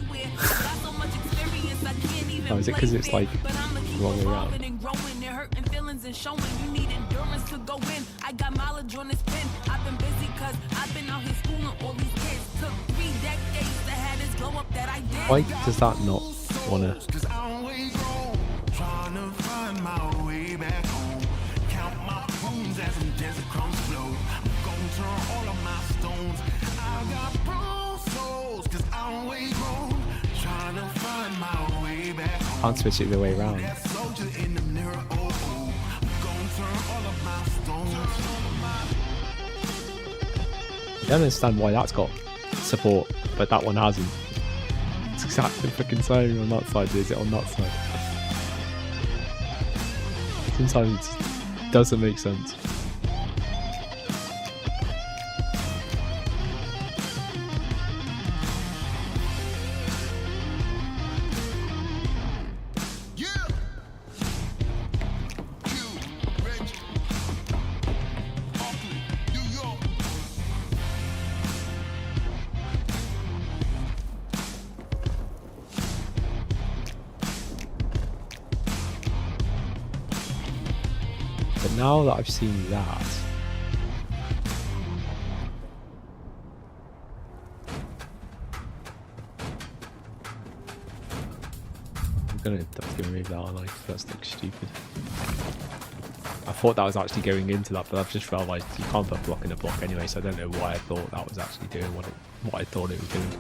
Oh, is it because it's like wrong way around? And showing you need endurance to go in. I got mileage on this pen. I've been busy cause I've been out here schooling all these kids. Took 3 decades to have this glow up that I did. Why does that not wanna? Trying to find my way back home. Count my bones as some desert crumbs flow. I'm gonna turn all of my stones. I got bruised souls cause I'm always grown. Trying to find my way back home. Can't switch it the way around. I don't understand why that's got support, but that one hasn't. It's exactly the fucking same on that side, is it on that side? Sometimes it doesn't make sense. But now that I've seen that, I'm gonna have to remove that one, like that's like stupid. I thought that was actually going into that, but I've just realised you can't put a block in a block anyway, so I don't know why I thought that was actually doing what I thought it was doing.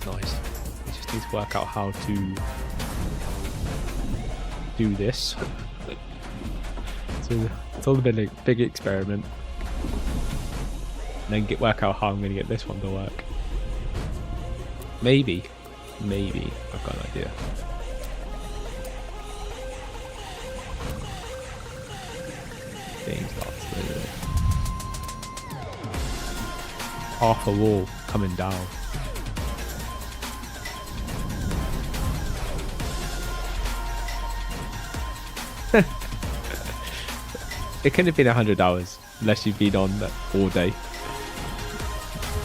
Nice. You just need to work out how to do this. So it's all a big experiment. And then work out how I'm going to get this one to work. Maybe I've got an idea. Half a wall coming down. it couldn't have been 100 hours unless you've been on that all day.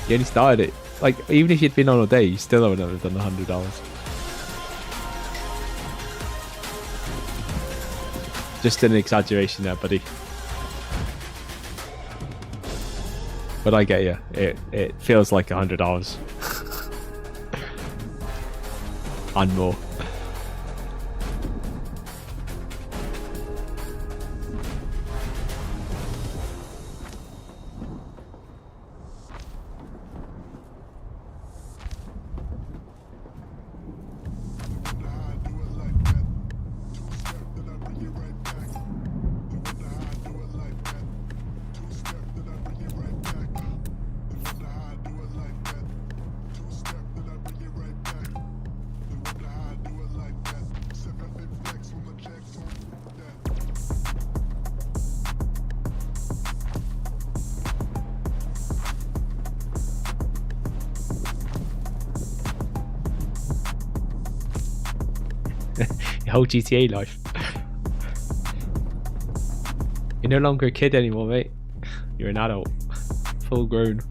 You only started it. Like, even if you'd been on all day, you still wouldn't have done 100 hours. Just an exaggeration there, buddy. But I get you. It feels like 100 hours. And more. Your whole GTA life. You're no longer a kid anymore, mate. You're an adult. Full grown,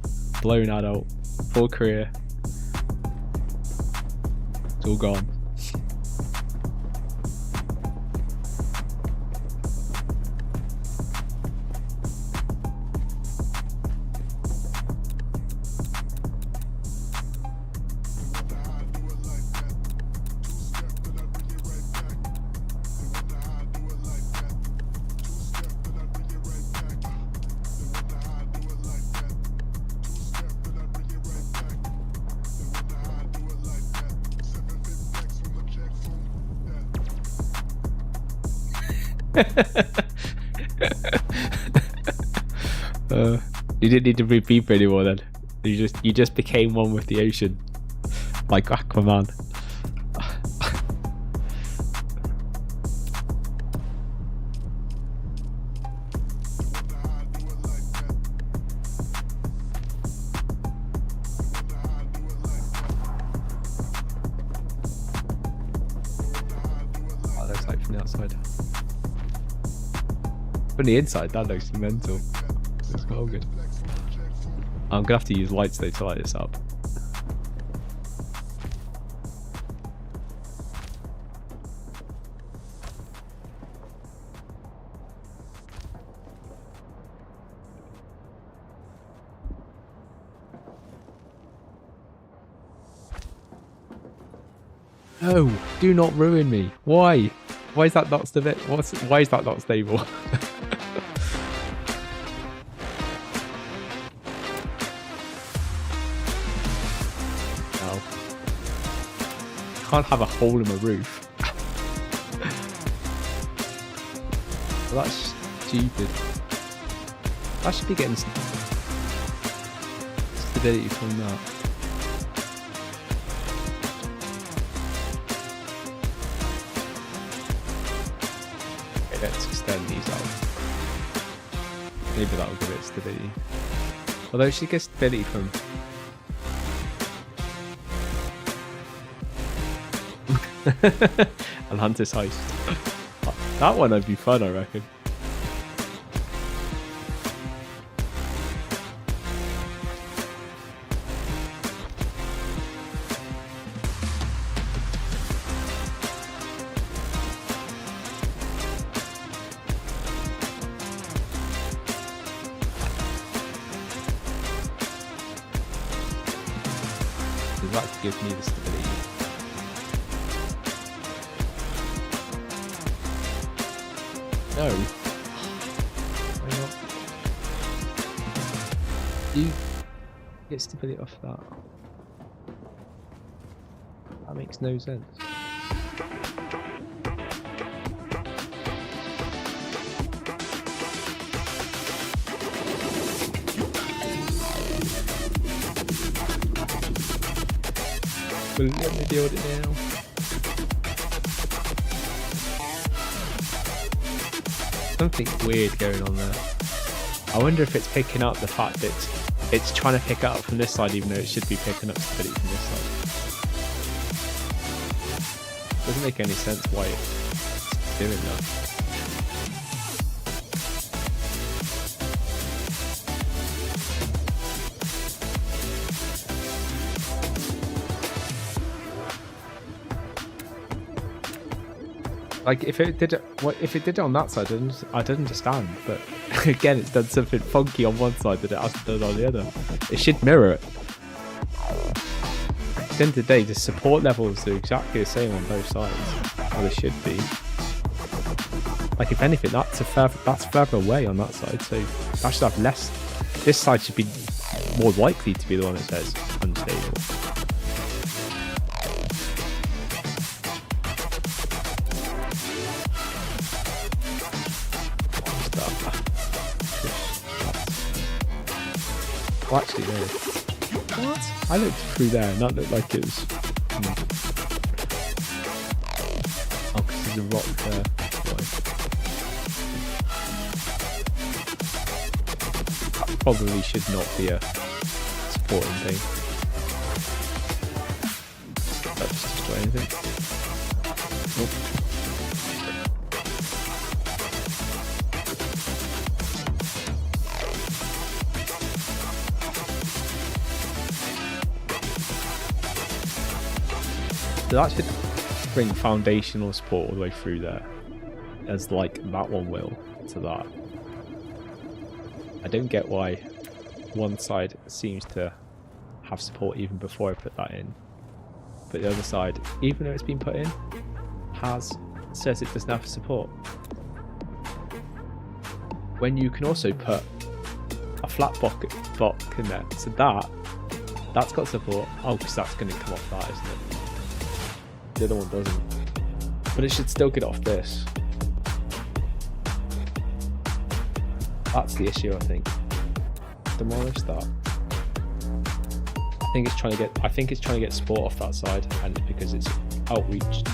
blown adult. Full career. It's all gone. You didn't need to breathe deeper anymore then. You just became one with the ocean. Like Aquaman. That looks like from the outside. From the inside, that looks mental. It's all good. I'm gonna have to use lights though to light this up. No, do not ruin me. Why? Why is that not stable? Why is that not stable? Can't have a hole in my roof. Well, that's stupid. I should be getting stability from that. Okay, let's extend these out. Maybe that'll give it stability. Although she gets stability from and Hunter's Heist. That one would be fun, I reckon. Does that give me the stability? No. Why not? You get stability off that. That makes no sense. Well, let me build it now. Something weird going on there. I wonder if it's picking up the fact that it's trying to pick it up from this side even though it should be picking up stability from this side. Doesn't make any sense why it's doing that. Like if it did it, if it did it on that side, I'd understand. But again, it's done something funky on one side that it hasn't done on the other. It should mirror it. At the end of the day, the support levels are exactly the same on both sides, or they should be. Like if anything, that's further away on that side, so that should have less. This side should be more likely to be the one that says unstable. Well, actually, no. What? I looked through there and that looked like it was. Oh, because there's a rock there. That probably should not be a supporting thing. Did that just destroy anything? Nope. So that should bring foundational support all the way through there, as like that one will to that. I don't get why one side seems to have support even before I put that in, but the other side, even though it's been put in, says it doesn't have support. When you can also put a flat block in there, so that's got support. Oh, because that's going to come off that, isn't it? The other one doesn't, but it should still get off this. That's the issue, I think. Demolish that. I think it's trying to get support off that side, and because it's outreached.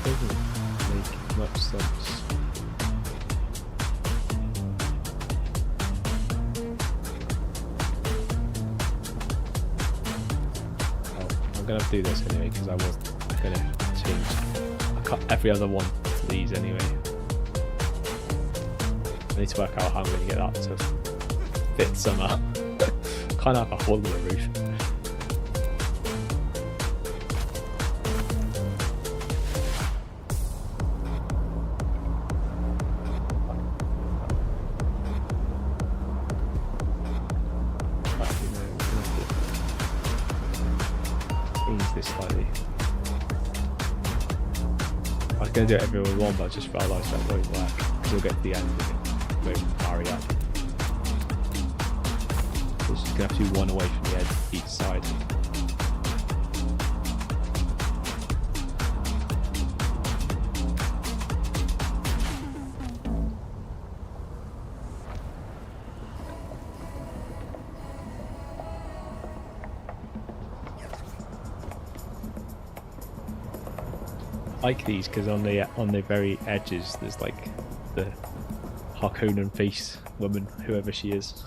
Doesn't make much sense. Oh, I'm gonna have to do this anyway because I was gonna change. I cut every other one to these anyway. I need to work out how I'm gonna get that to fit somehow. Kind of have a hole in the roof. This slightly. I was going to do it every one, but I just realised that won't work. We'll get to the end and it won't marry up. So it's just going to have to do one away from the edge each side. Like these because on the very edges there's like the Harkonnen face woman, whoever she is.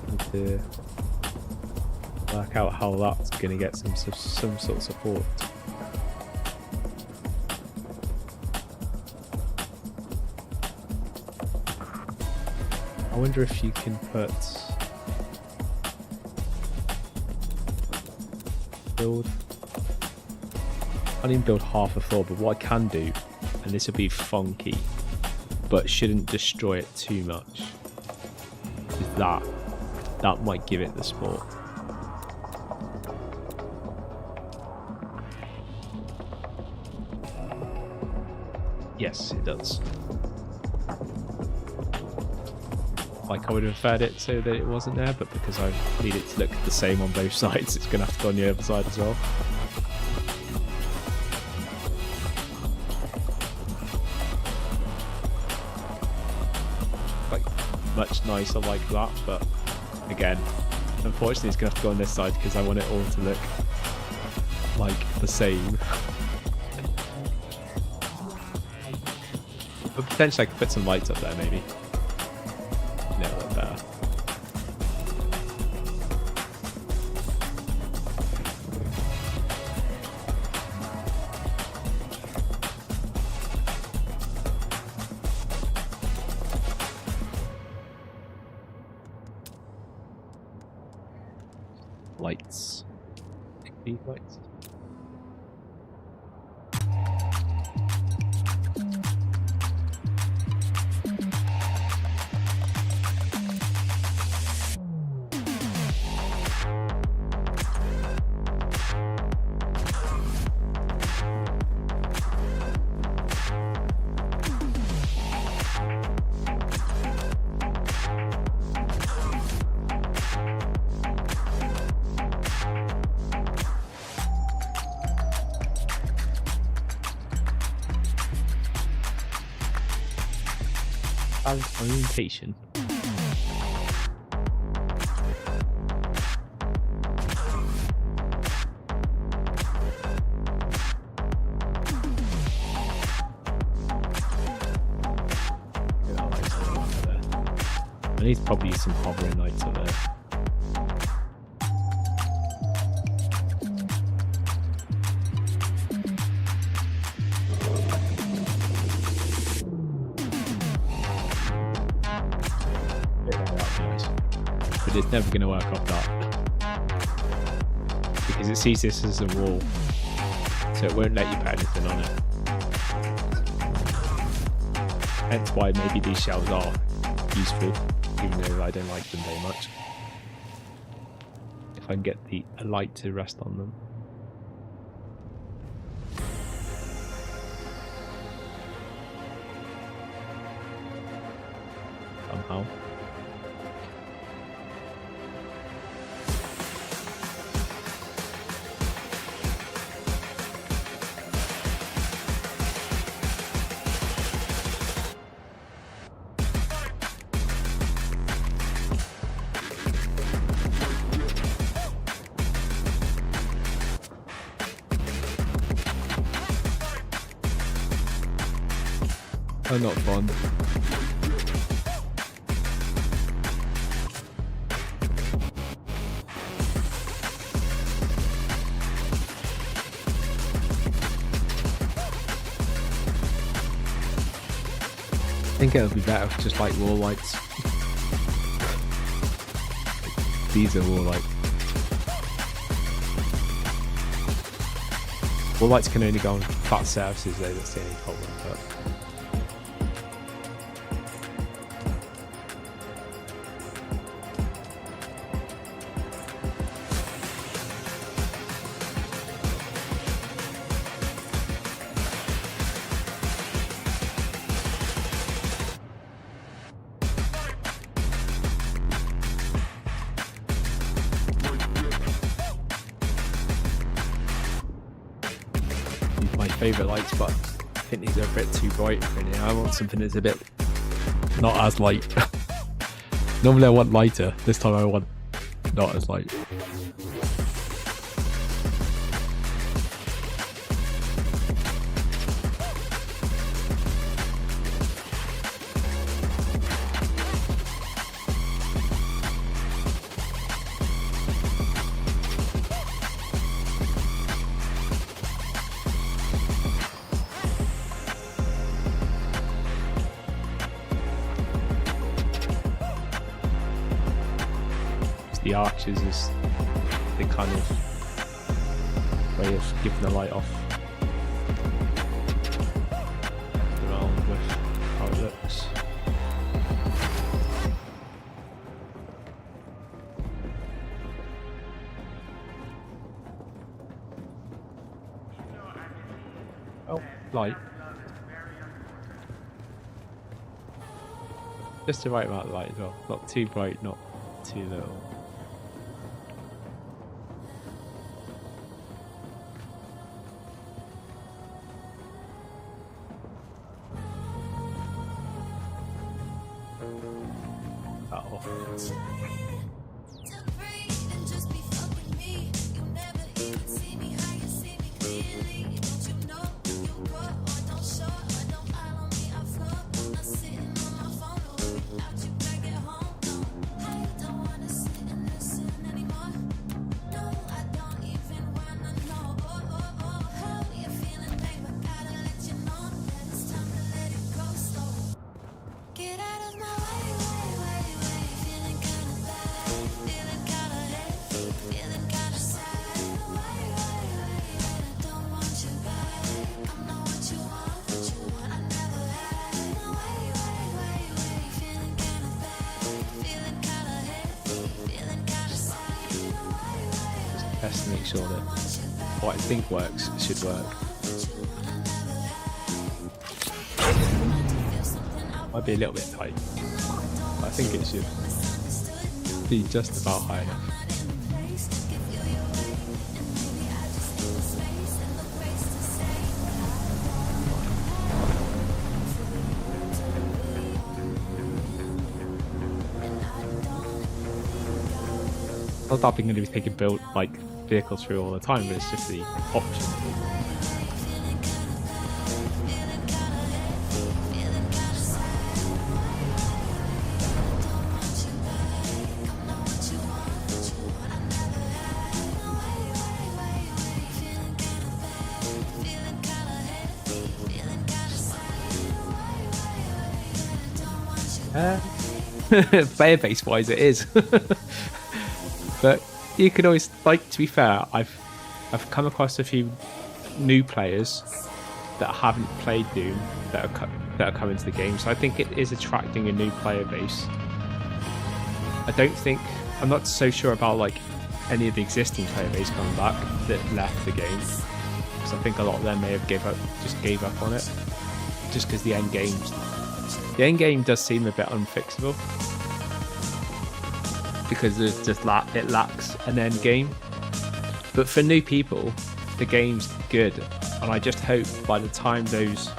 Need to work out how that's going to get some sort of support. I wonder if you can put build. I can't even build half a floor, but what I can do, and this will be funky, but shouldn't destroy it too much, is that might give it the support. Yes, it does. Like I would have inferred it so that it wasn't there, but because I need it to look the same on both sides, it's going to have to go on the other side as well. Like, much nicer like that, but again. Unfortunately, it's going to have to go on this side because I want it all to look like the same. But potentially I could put some lights up there, maybe. A little bit better. Lights. These lights. Orientation. I need to probably use some hovering lights up there. But it's never going to work off that because it sees this as a wall, so it won't let you put anything on it. Hence why maybe these shells are useful, even though I don't like them very much. If I can get a light to rest on them. Somehow. Oh, not fun. I think it would be better if just like wall lights. These are wall lights. Wall lights can only go on flat surfaces though, that's the only problem. But my favourite lights, but I think these are a bit too bright for me. I want something that's a bit not as light. Normally I want lighter, this time I want not as light. The arches is the kind of way of giving the light off around with how it looks. Oh, light. Just the right amount of light as well. Not too bright, not too little.
Best to make sure that what I think works should work. Might be a little bit tight, but I think it should be just about high enough. Not that I'm going to be taking build like vehicles through all the time, but it's just the option. Player base wise it is. But you could always, like, to be fair, I've come across a few new players that haven't played Doom that are coming to the game, so I think it is attracting a new player base. I'm not so sure about like any of the existing player base coming back that left the game, because I think a lot of them may have gave up on it, just because the end game does seem a bit unfixable. Because there's just it lacks an end game. But for new people, the game's good, and I just hope by the time those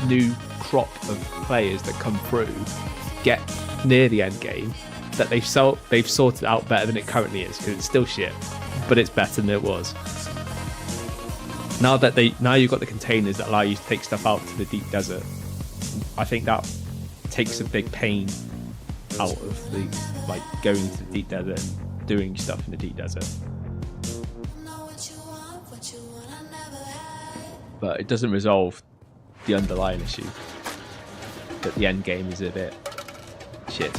new crop of players that come through get near the end game, that they've sorted it out better than it currently is, because it's still shit, but it's better than it was. Now you've got the containers that allow you to take stuff out to the deep desert, I think that takes a big pain out of the going to the deep desert and doing stuff in the deep desert. But it doesn't resolve the underlying issue that the end game is a bit shit.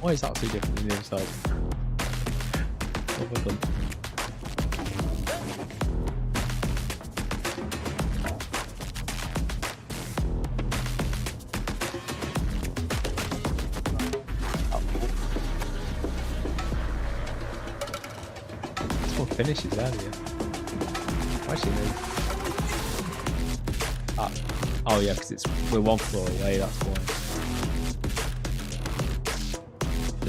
Why is that so different than the other side? What have I done? This one finishes earlier. Actually, no. Oh yeah, because we're one floor away, that's why.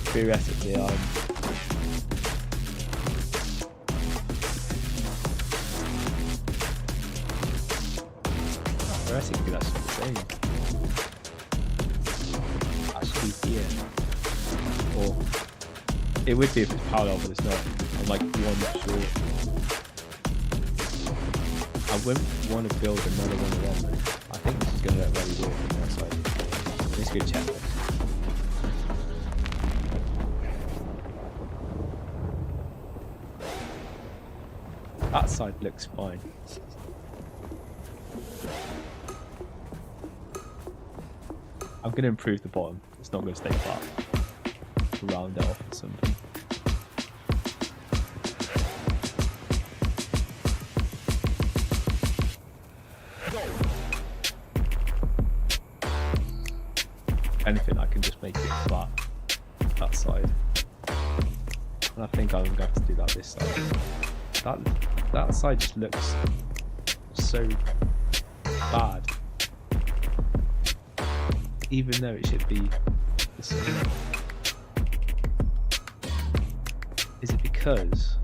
Theoretically, theoretically that's the same. Actually, here, or it would be if it's parallel, but it's not. I'm like one short. I wouldn't want to build another one of them. I think this is going to get really weird from that side. Let's go check this. That side looks fine. I'm going to improve the bottom. It's not going to stay flat. Round it off or something. Anything, I can just make it flat. That side. And I think I'm going to have to do that this side. That side just looks so bad, even though it should be the same. Is it because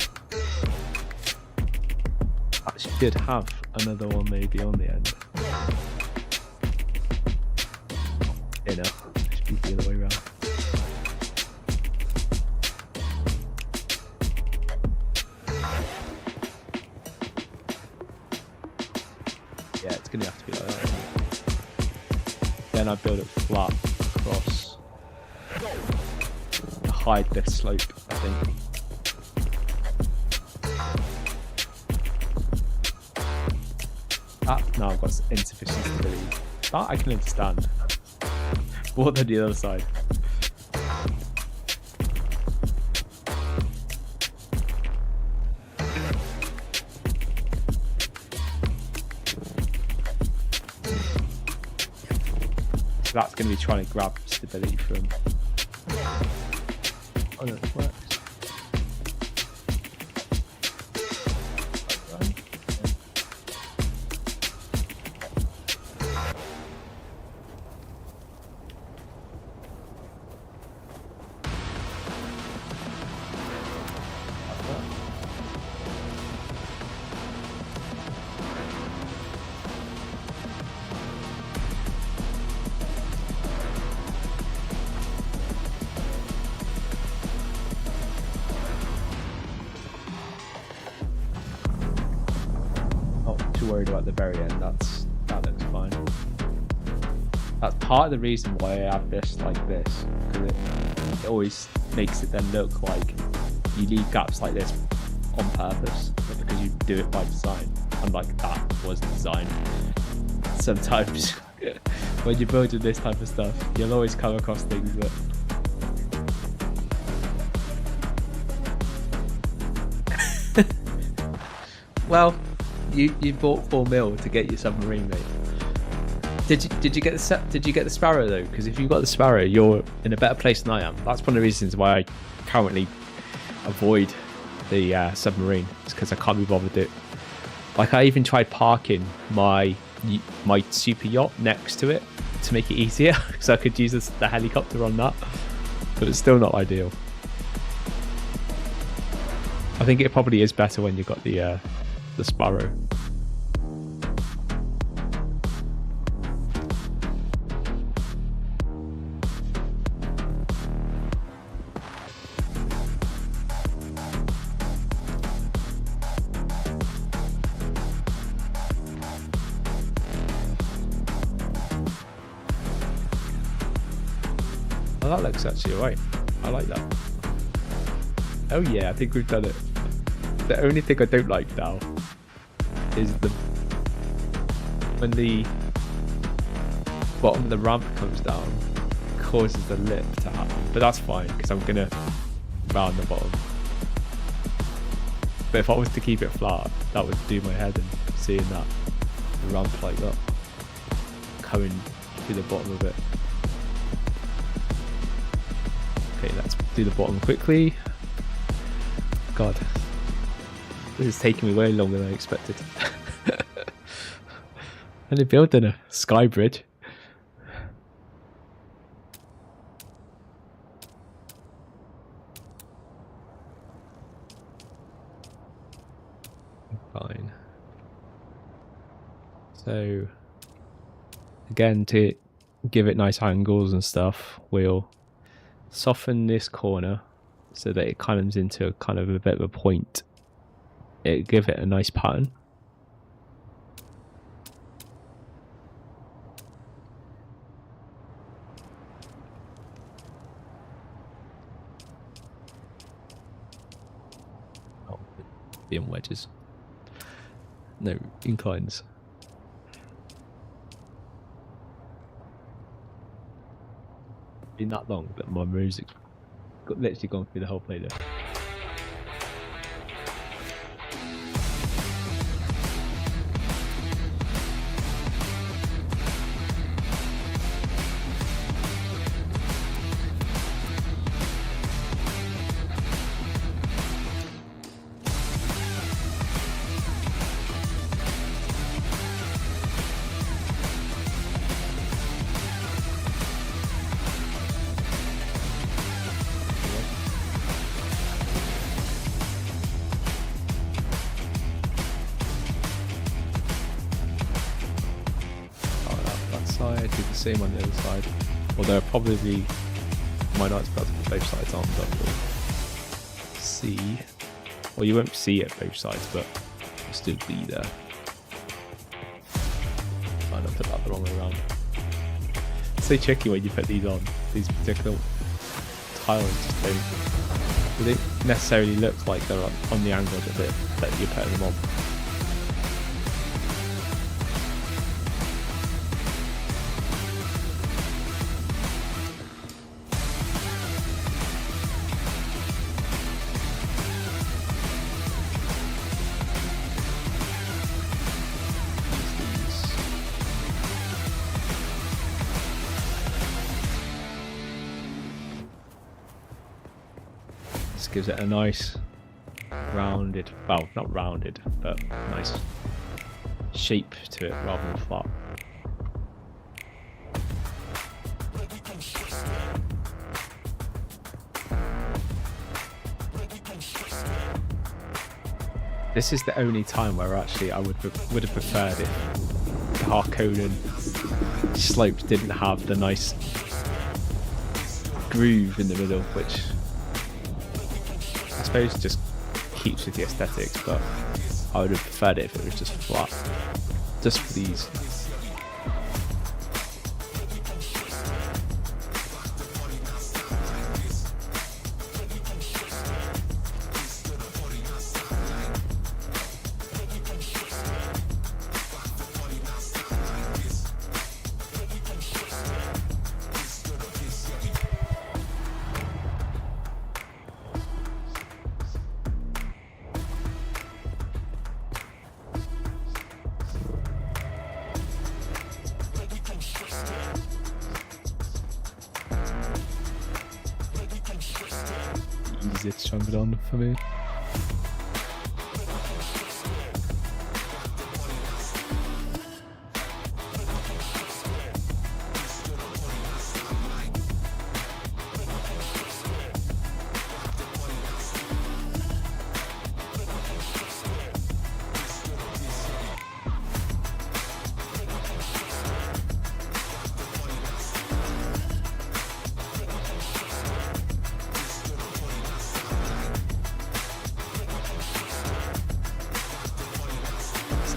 I should have another one maybe on the end? You know, it should be the other way around. Yeah, it's gonna have to be like that. Then I build it flat across, hide the slope, I think. Now I've got insufficient stability.
That I can understand. More than the other side. So that's going to be trying to grab stability from. Oh no, it works. Worried about the very end. That looks fine. That's part of the reason why I have this like this, because it always makes it then look like you leave gaps like this on purpose, not because you do it by design. And like that wasn't designed. Sometimes when you're building this type of stuff, you'll always come across things that well, you bought 4 mil to get your submarine, mate. Did you get the Sparrow though? Because if you got the Sparrow, you're in a better place than I am. That's one of the reasons why I currently avoid the submarine. It's because I can't be bothered to do it. Like I even tried parking my super yacht next to it to make it easier, so I could use the helicopter on that. But it's still not ideal. I think it probably is better when you've got the Sparrow. Oh, that looks actually alright. I like that. Oh yeah, I think we've done it. The only thing I don't like now is when the bottom of the ramp comes down, causes the lip to happen. But that's fine because I'm gonna round the bottom. But if I was to keep it flat, that would do my head in seeing that the ramp like that coming through the bottom of it. Okay, let's do the bottom quickly. God, this is taking me way longer than I expected. And they're building a sky bridge. Fine. So, again, to give it nice angles and stuff, we'll soften this corner so that it comes into kind of a bit of a point. It give it a nice pattern. Oh, being wedges. No, inclines. Been that long that my music's literally gone through the whole playlist. Side, do the same on the other side. Although probably might not be able to put both sides on, but we'll see. Well, you won't see it both sides, but it'll still be there. I don't put that the wrong way around. It's so tricky when you put these on. These particular tiles just don't. They don't necessarily look like they're on the angle that you're putting them on. gives it a nice rounded, well, not rounded, but nice shape to it rather than flat. This is the only time where actually I would have preferred if the Harkonnen slopes didn't have the nice groove in the middle, which I suppose just keeps with the aesthetics, but I would have preferred it if it was just flat, just for these. Easier to chunk it on for me.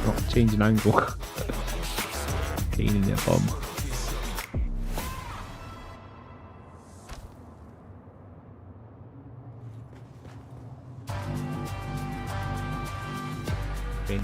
Not changing angle. Pain in the bum. Binge.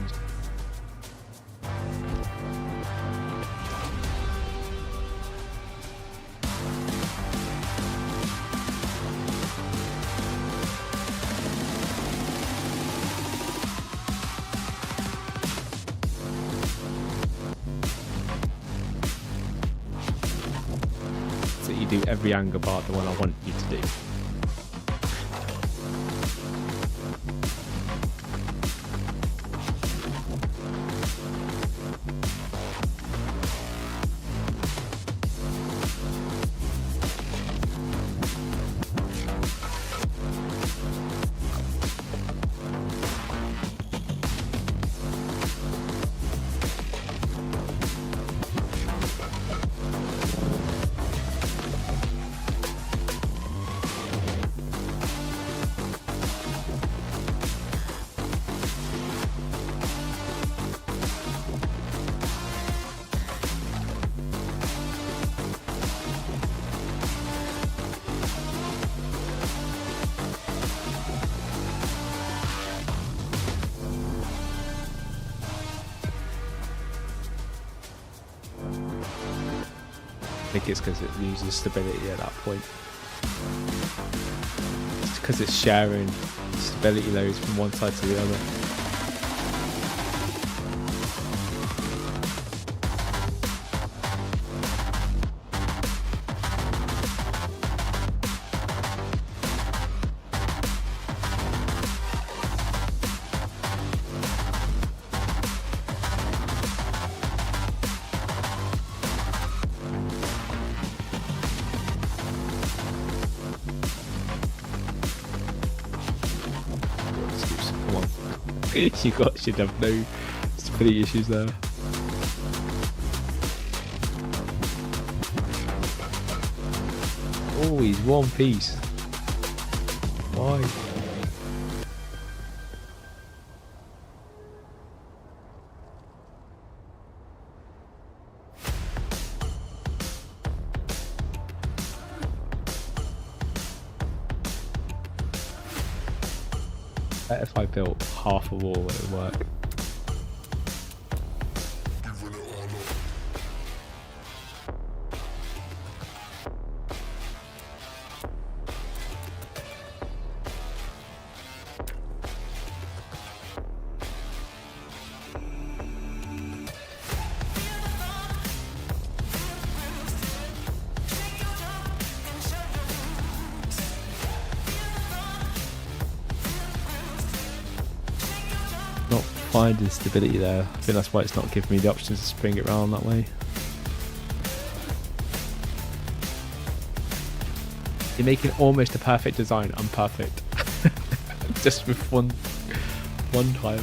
So you do every angle bar the one I want you to do. I think it's because it loses stability at that point. It's because it's sharing stability loads from one side to the other. You should have no stability issues there. Oh, he's one piece. Why? Bet if I built half a wall, it would work. finding stability there. I think that's why it's not giving me the option to spring it around that way. You're making almost a perfect design unperfect. Just with one tile.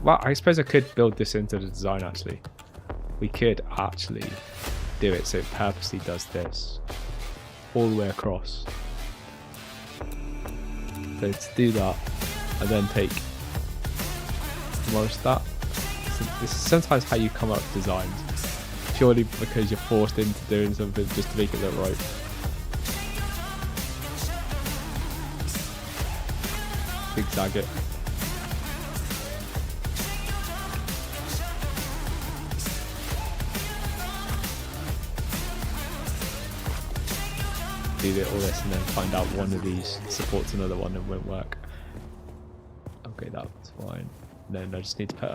Well, I suppose I could build this into the design actually. We could actually do it so it purposely does this all the way across. So to do that, I then take demolish that. So this is sometimes how you come up with designs, purely because you're forced into doing something just to make it look right. Zigzag it. Do all this and then find out one of these supports another one and won't work. Okay, that's fine. Then I just need to put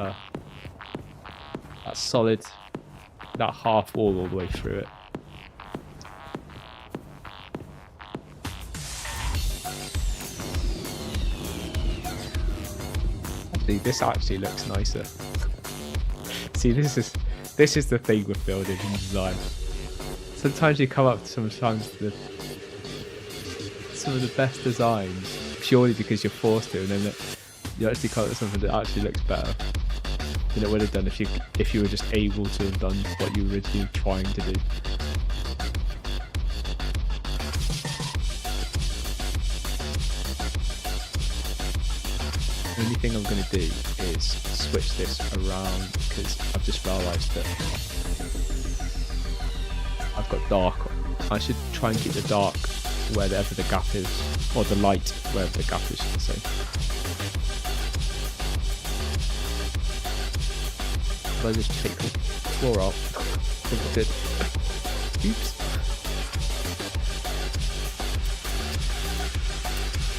that solid, that half wall all the way through it. Actually, this actually looks nicer. See, this is the thing with building and design. Sometimes you come up to some of the best designs purely because you're forced to, and then you actually come up with something that actually looks better than it would have done if you were just able to have done what you were originally trying to do. The only thing I'm going to do is switch this around because I've just realised that I've got dark. I should try and keep the dark wherever the gap is, or the light wherever the gap is, should I say. If I just take the floor out, I think I did. Oops.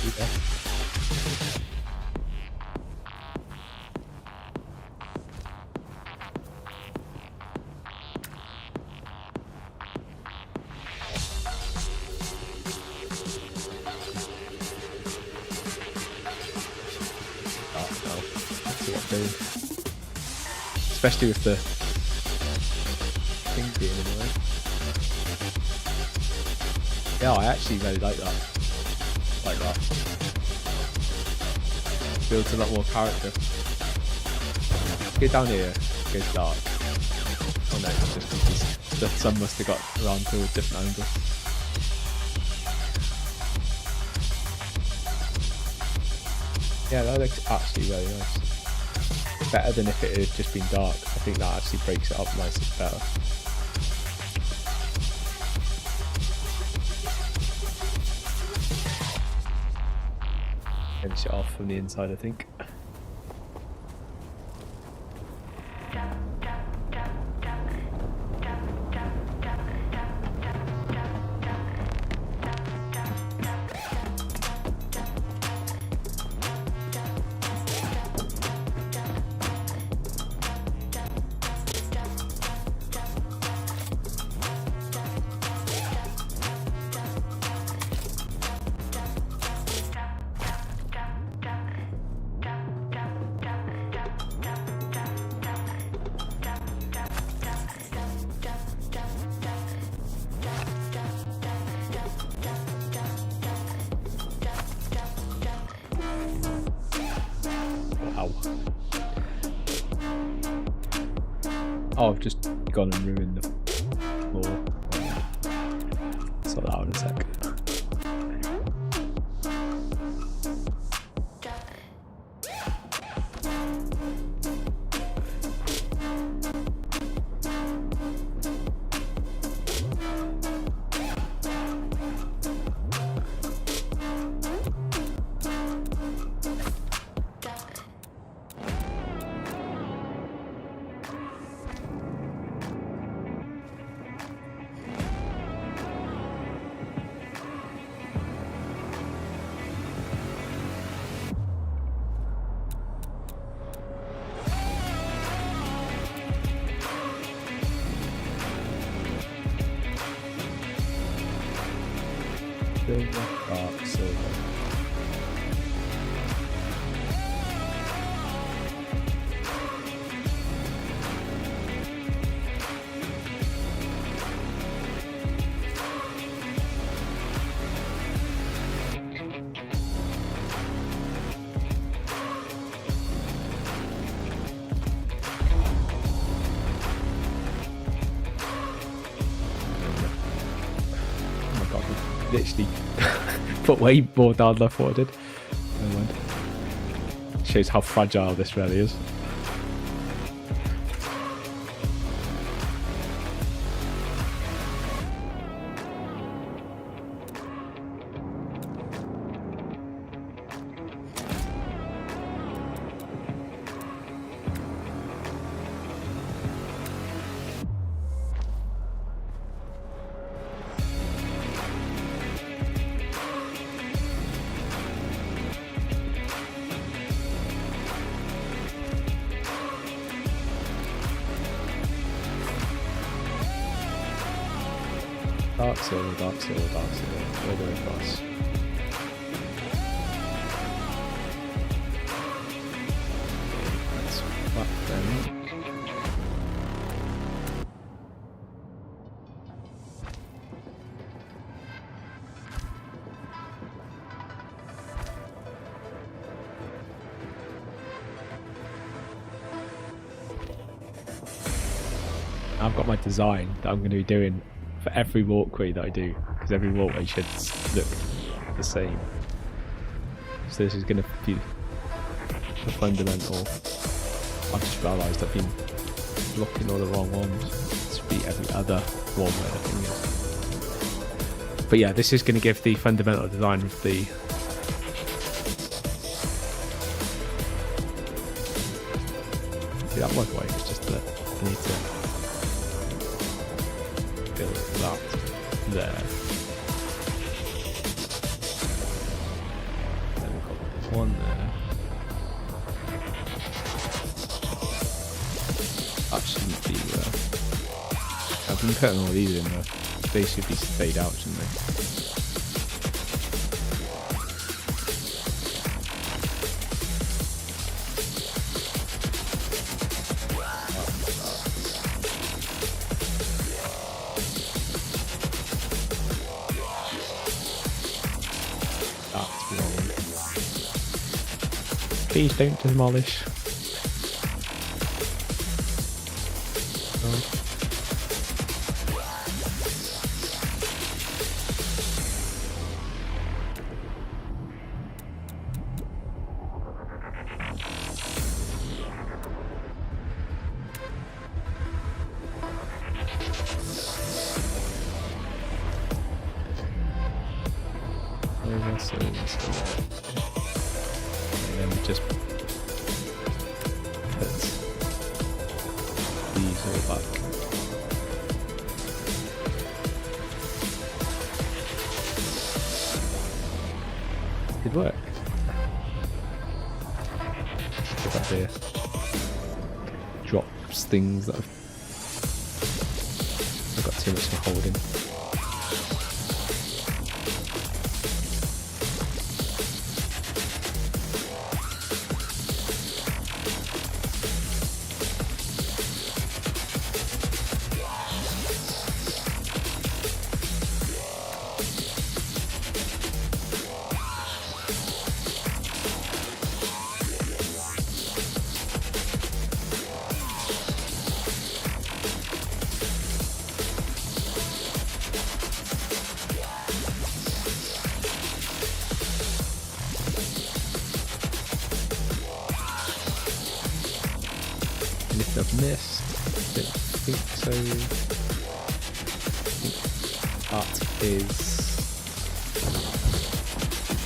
Okay. Especially with the things being in the way. Yeah, I actually really like that. Like that. Builds a lot more character. Go down here, it goes dark. Oh no, it's just because the sun must have got around to a different angle. Yeah, that looks actually really nice. Better than if it had just been dark. I think that actually breaks it up nice and better. Finish it off from the inside, I think. Oh, I've just gone and ruined the floor. Sort that out in a sec. Silver, dark silver. literally put way more down than I thought I did. Never mind. Shows how fragile this really is. Dark silver, dark silver, dark silver, all the way across. Let's whack them. I've got my design that I'm going to be doing for every walkway that I do, because every walkway should look the same. So this is going to be the fundamental. I've just realised I've been blocking all the wrong ones. This should be every other walkway, I think. But yeah, this is going to give the fundamental design of the that walkway. It's just that I need to build that there. Then we've got one there. That shouldn't be I've been putting all these in there. They should be stayed out, shouldn't they? Please don't demolish. And then we just put these all back. Good work. Put that there. Drops things that I've got too much to hold in. If I've missed, I don't think so. I think that is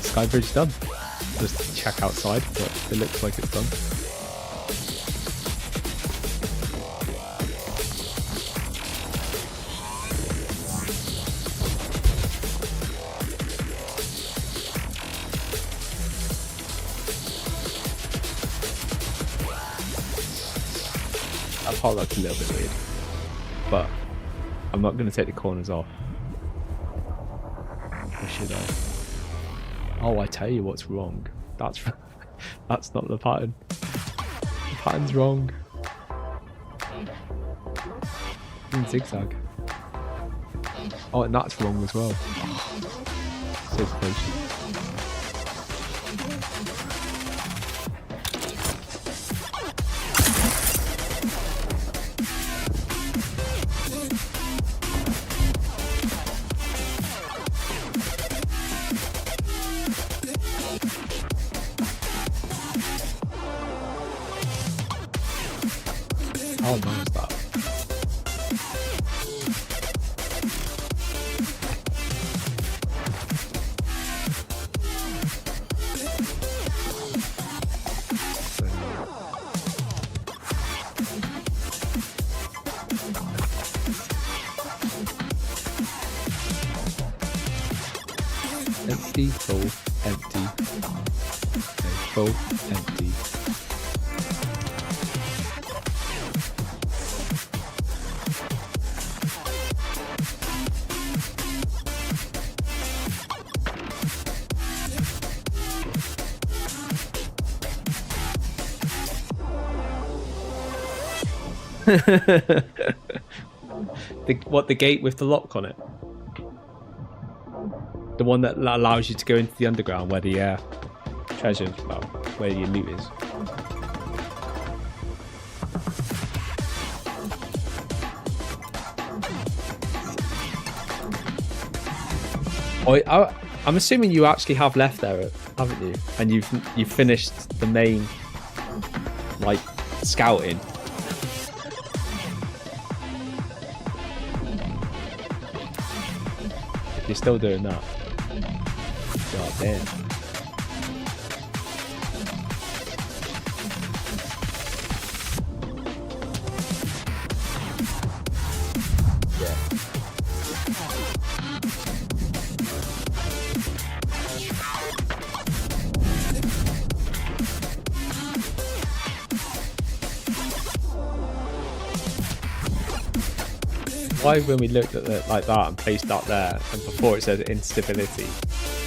Skybridge done. Just check outside, but it looks like it's done. That part looks a little bit weird, but I'm not going to take the corners off. Or should I? Oh, I tell you what's wrong. That's not the pattern. The pattern's wrong. In zigzag. Oh, and that's wrong as well. So close. Oh, nice that. Empty, full, empty. Okay, full, empty. The gate with the lock on it? The one that allows you to go into the underground where the treasure, well, where your loot is. Oh, I'm assuming you actually have left there, haven't you? And you've finished the main, like, scouting. You're still doing that. God damn. Yeah. Why, when we looked at it like that and placed that there, and before it says instability,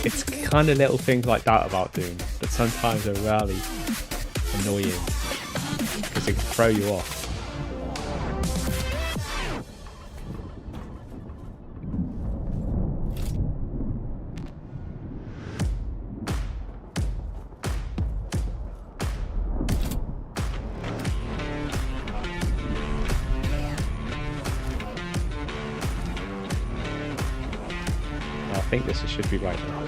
it's kind of little things like that about Doom, but sometimes they're really annoying because it can throw you off. I think this should be right now. I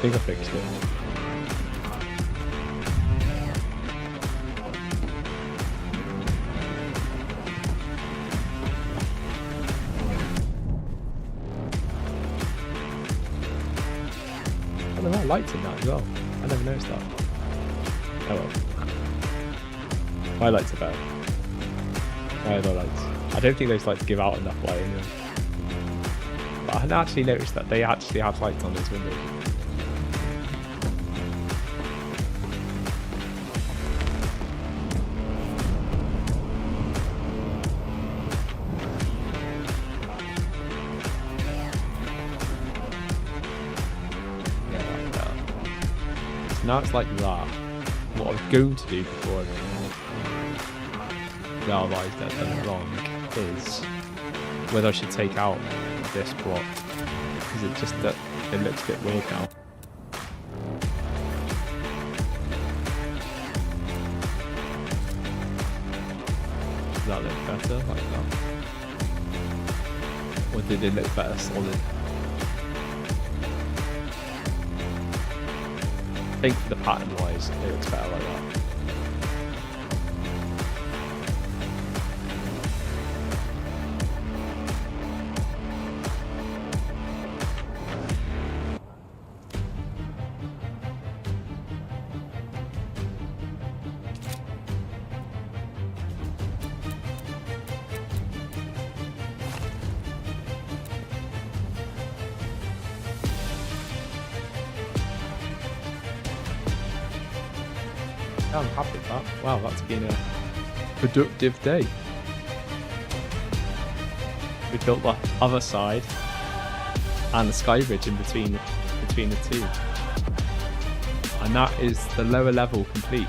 think I fixed it. I don't know, lights in that as well. I never noticed that. Oh well. My lights are better. My other lights. I don't think those lights give out enough light anyway. But I actually noticed that they actually have lights on those windows. Yeah, like that. So now it's like that. What I was going to do before I realised that I'd done it wrong is whether I should take out this block, because it just it looks a bit weird now. Does that look better like that? Or did it look better solid? I think for the pattern wise it looks better like that. I'm happy with that. Wow, that's been a productive day. We built the other side and the sky bridge in between the two. And that is the lower level complete.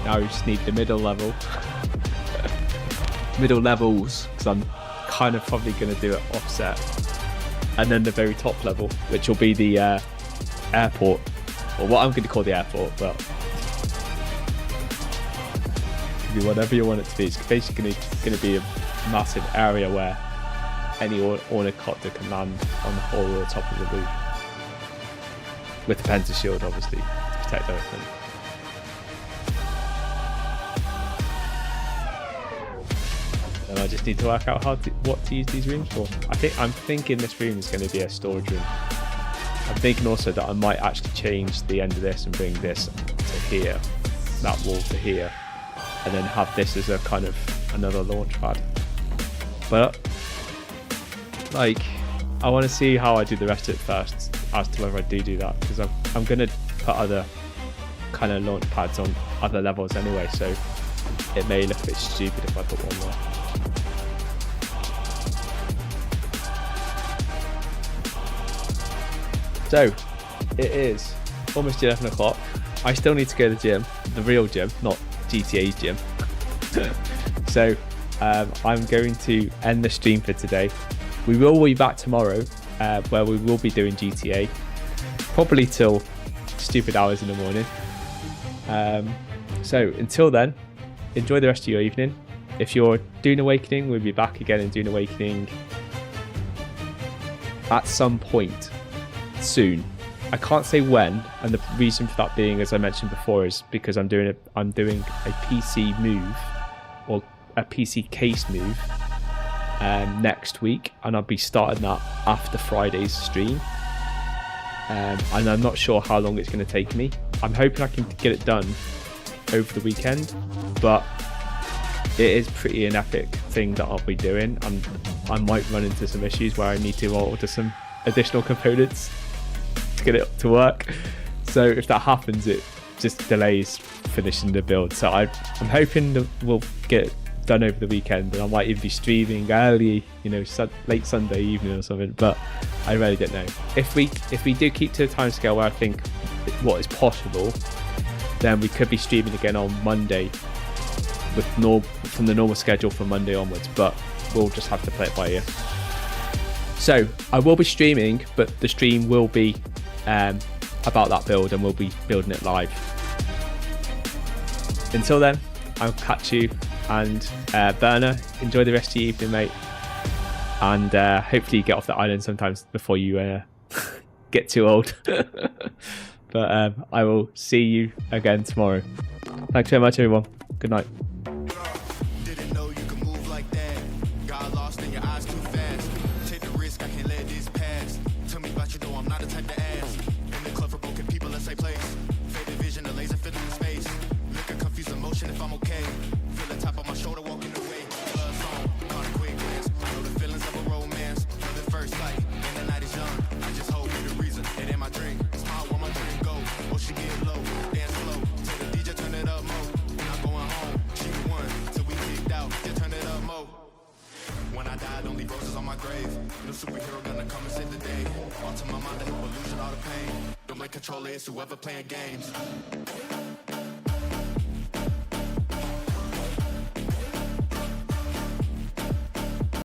Now we just need the middle level. Middle levels, because I'm kind of probably going to do it offset. And then the very top level, which will be the airport. Or what I'm going to call the airport, but it could be whatever you want it to be. It's basically going to be a massive area where any ornithopter can land on the whole or the top of the roof. With the Penta shield, obviously, to protect everything. and I just need to work out what to use these rooms for. I'm thinking this room is going to be a storage room. I'm thinking also that I might actually change the end of this and bring this to here, that wall to here, and then have this as a kind of another launch pad. But like, I want to see how I do the rest of it first as to whether I do that, because I'm going to put other kind of launch pads on other levels anyway, so it may look a bit stupid if I put one there. So it is almost 11 o'clock. I still need to go to the gym, the real gym, not GTA's gym. So I'm going to end the stream for today. We will be back tomorrow, where we will be doing GTA, probably till stupid hours in the morning. So until then, enjoy the rest of your evening. If you're doing Awakening, we'll be back again and doing Awakening at some point soon. I can't say when, and the reason for that being, as I mentioned before, is because I'm doing a PC move, or a PC case move, next week, and I'll be starting that after Friday's stream. And I'm not sure how long it's going to take me. I'm hoping I can get it done over the weekend, but it is pretty an epic thing that I'll be doing, and I might run into some issues where I need to order some additional components to get it to work. So if that happens, it just delays finishing the build. So I'm hoping that we'll get it done over the weekend, and I might even be streaming early, late Sunday evening or something, but I really don't know. If we do keep to the timescale where I think what is possible, then we could be streaming again on Monday from the normal schedule from Monday onwards, but we'll just have to play it by ear. So I will be streaming, but the stream will be about that build, and we'll be building it live. Until then, I'll catch you, and Berner, enjoy the rest of your evening, mate, and hopefully you get off the island sometimes before you get too old. But I will see you again tomorrow. Thanks very much, everyone. Good night.
Didn't know you could move like that. Got lost in your eyes too fast. Take the risk, I can't let this pass. Tell me about you, know I'm not the type to ask. In the club for broken people, let's say place. Faded vision, a laser fit in space. Look at confused emotion if I'm okay. Feel the top of my shoulder walking away. Blood song, caught a quick glance. Know the feelings of a romance. Love at first sight, and the night is young. I just hope you the reason. It ain't my drink. Smile where my dream go. Or she get low, dance slow. Tell the DJ turn it up more. Not going home. She the one till we kicked out. Just turn it up more. When I die, don't leave roses on my grave. No superhero gonna come and save the day. All to my mind, the help illusion, all the pain. Don't blame controller, it's whoever playing games.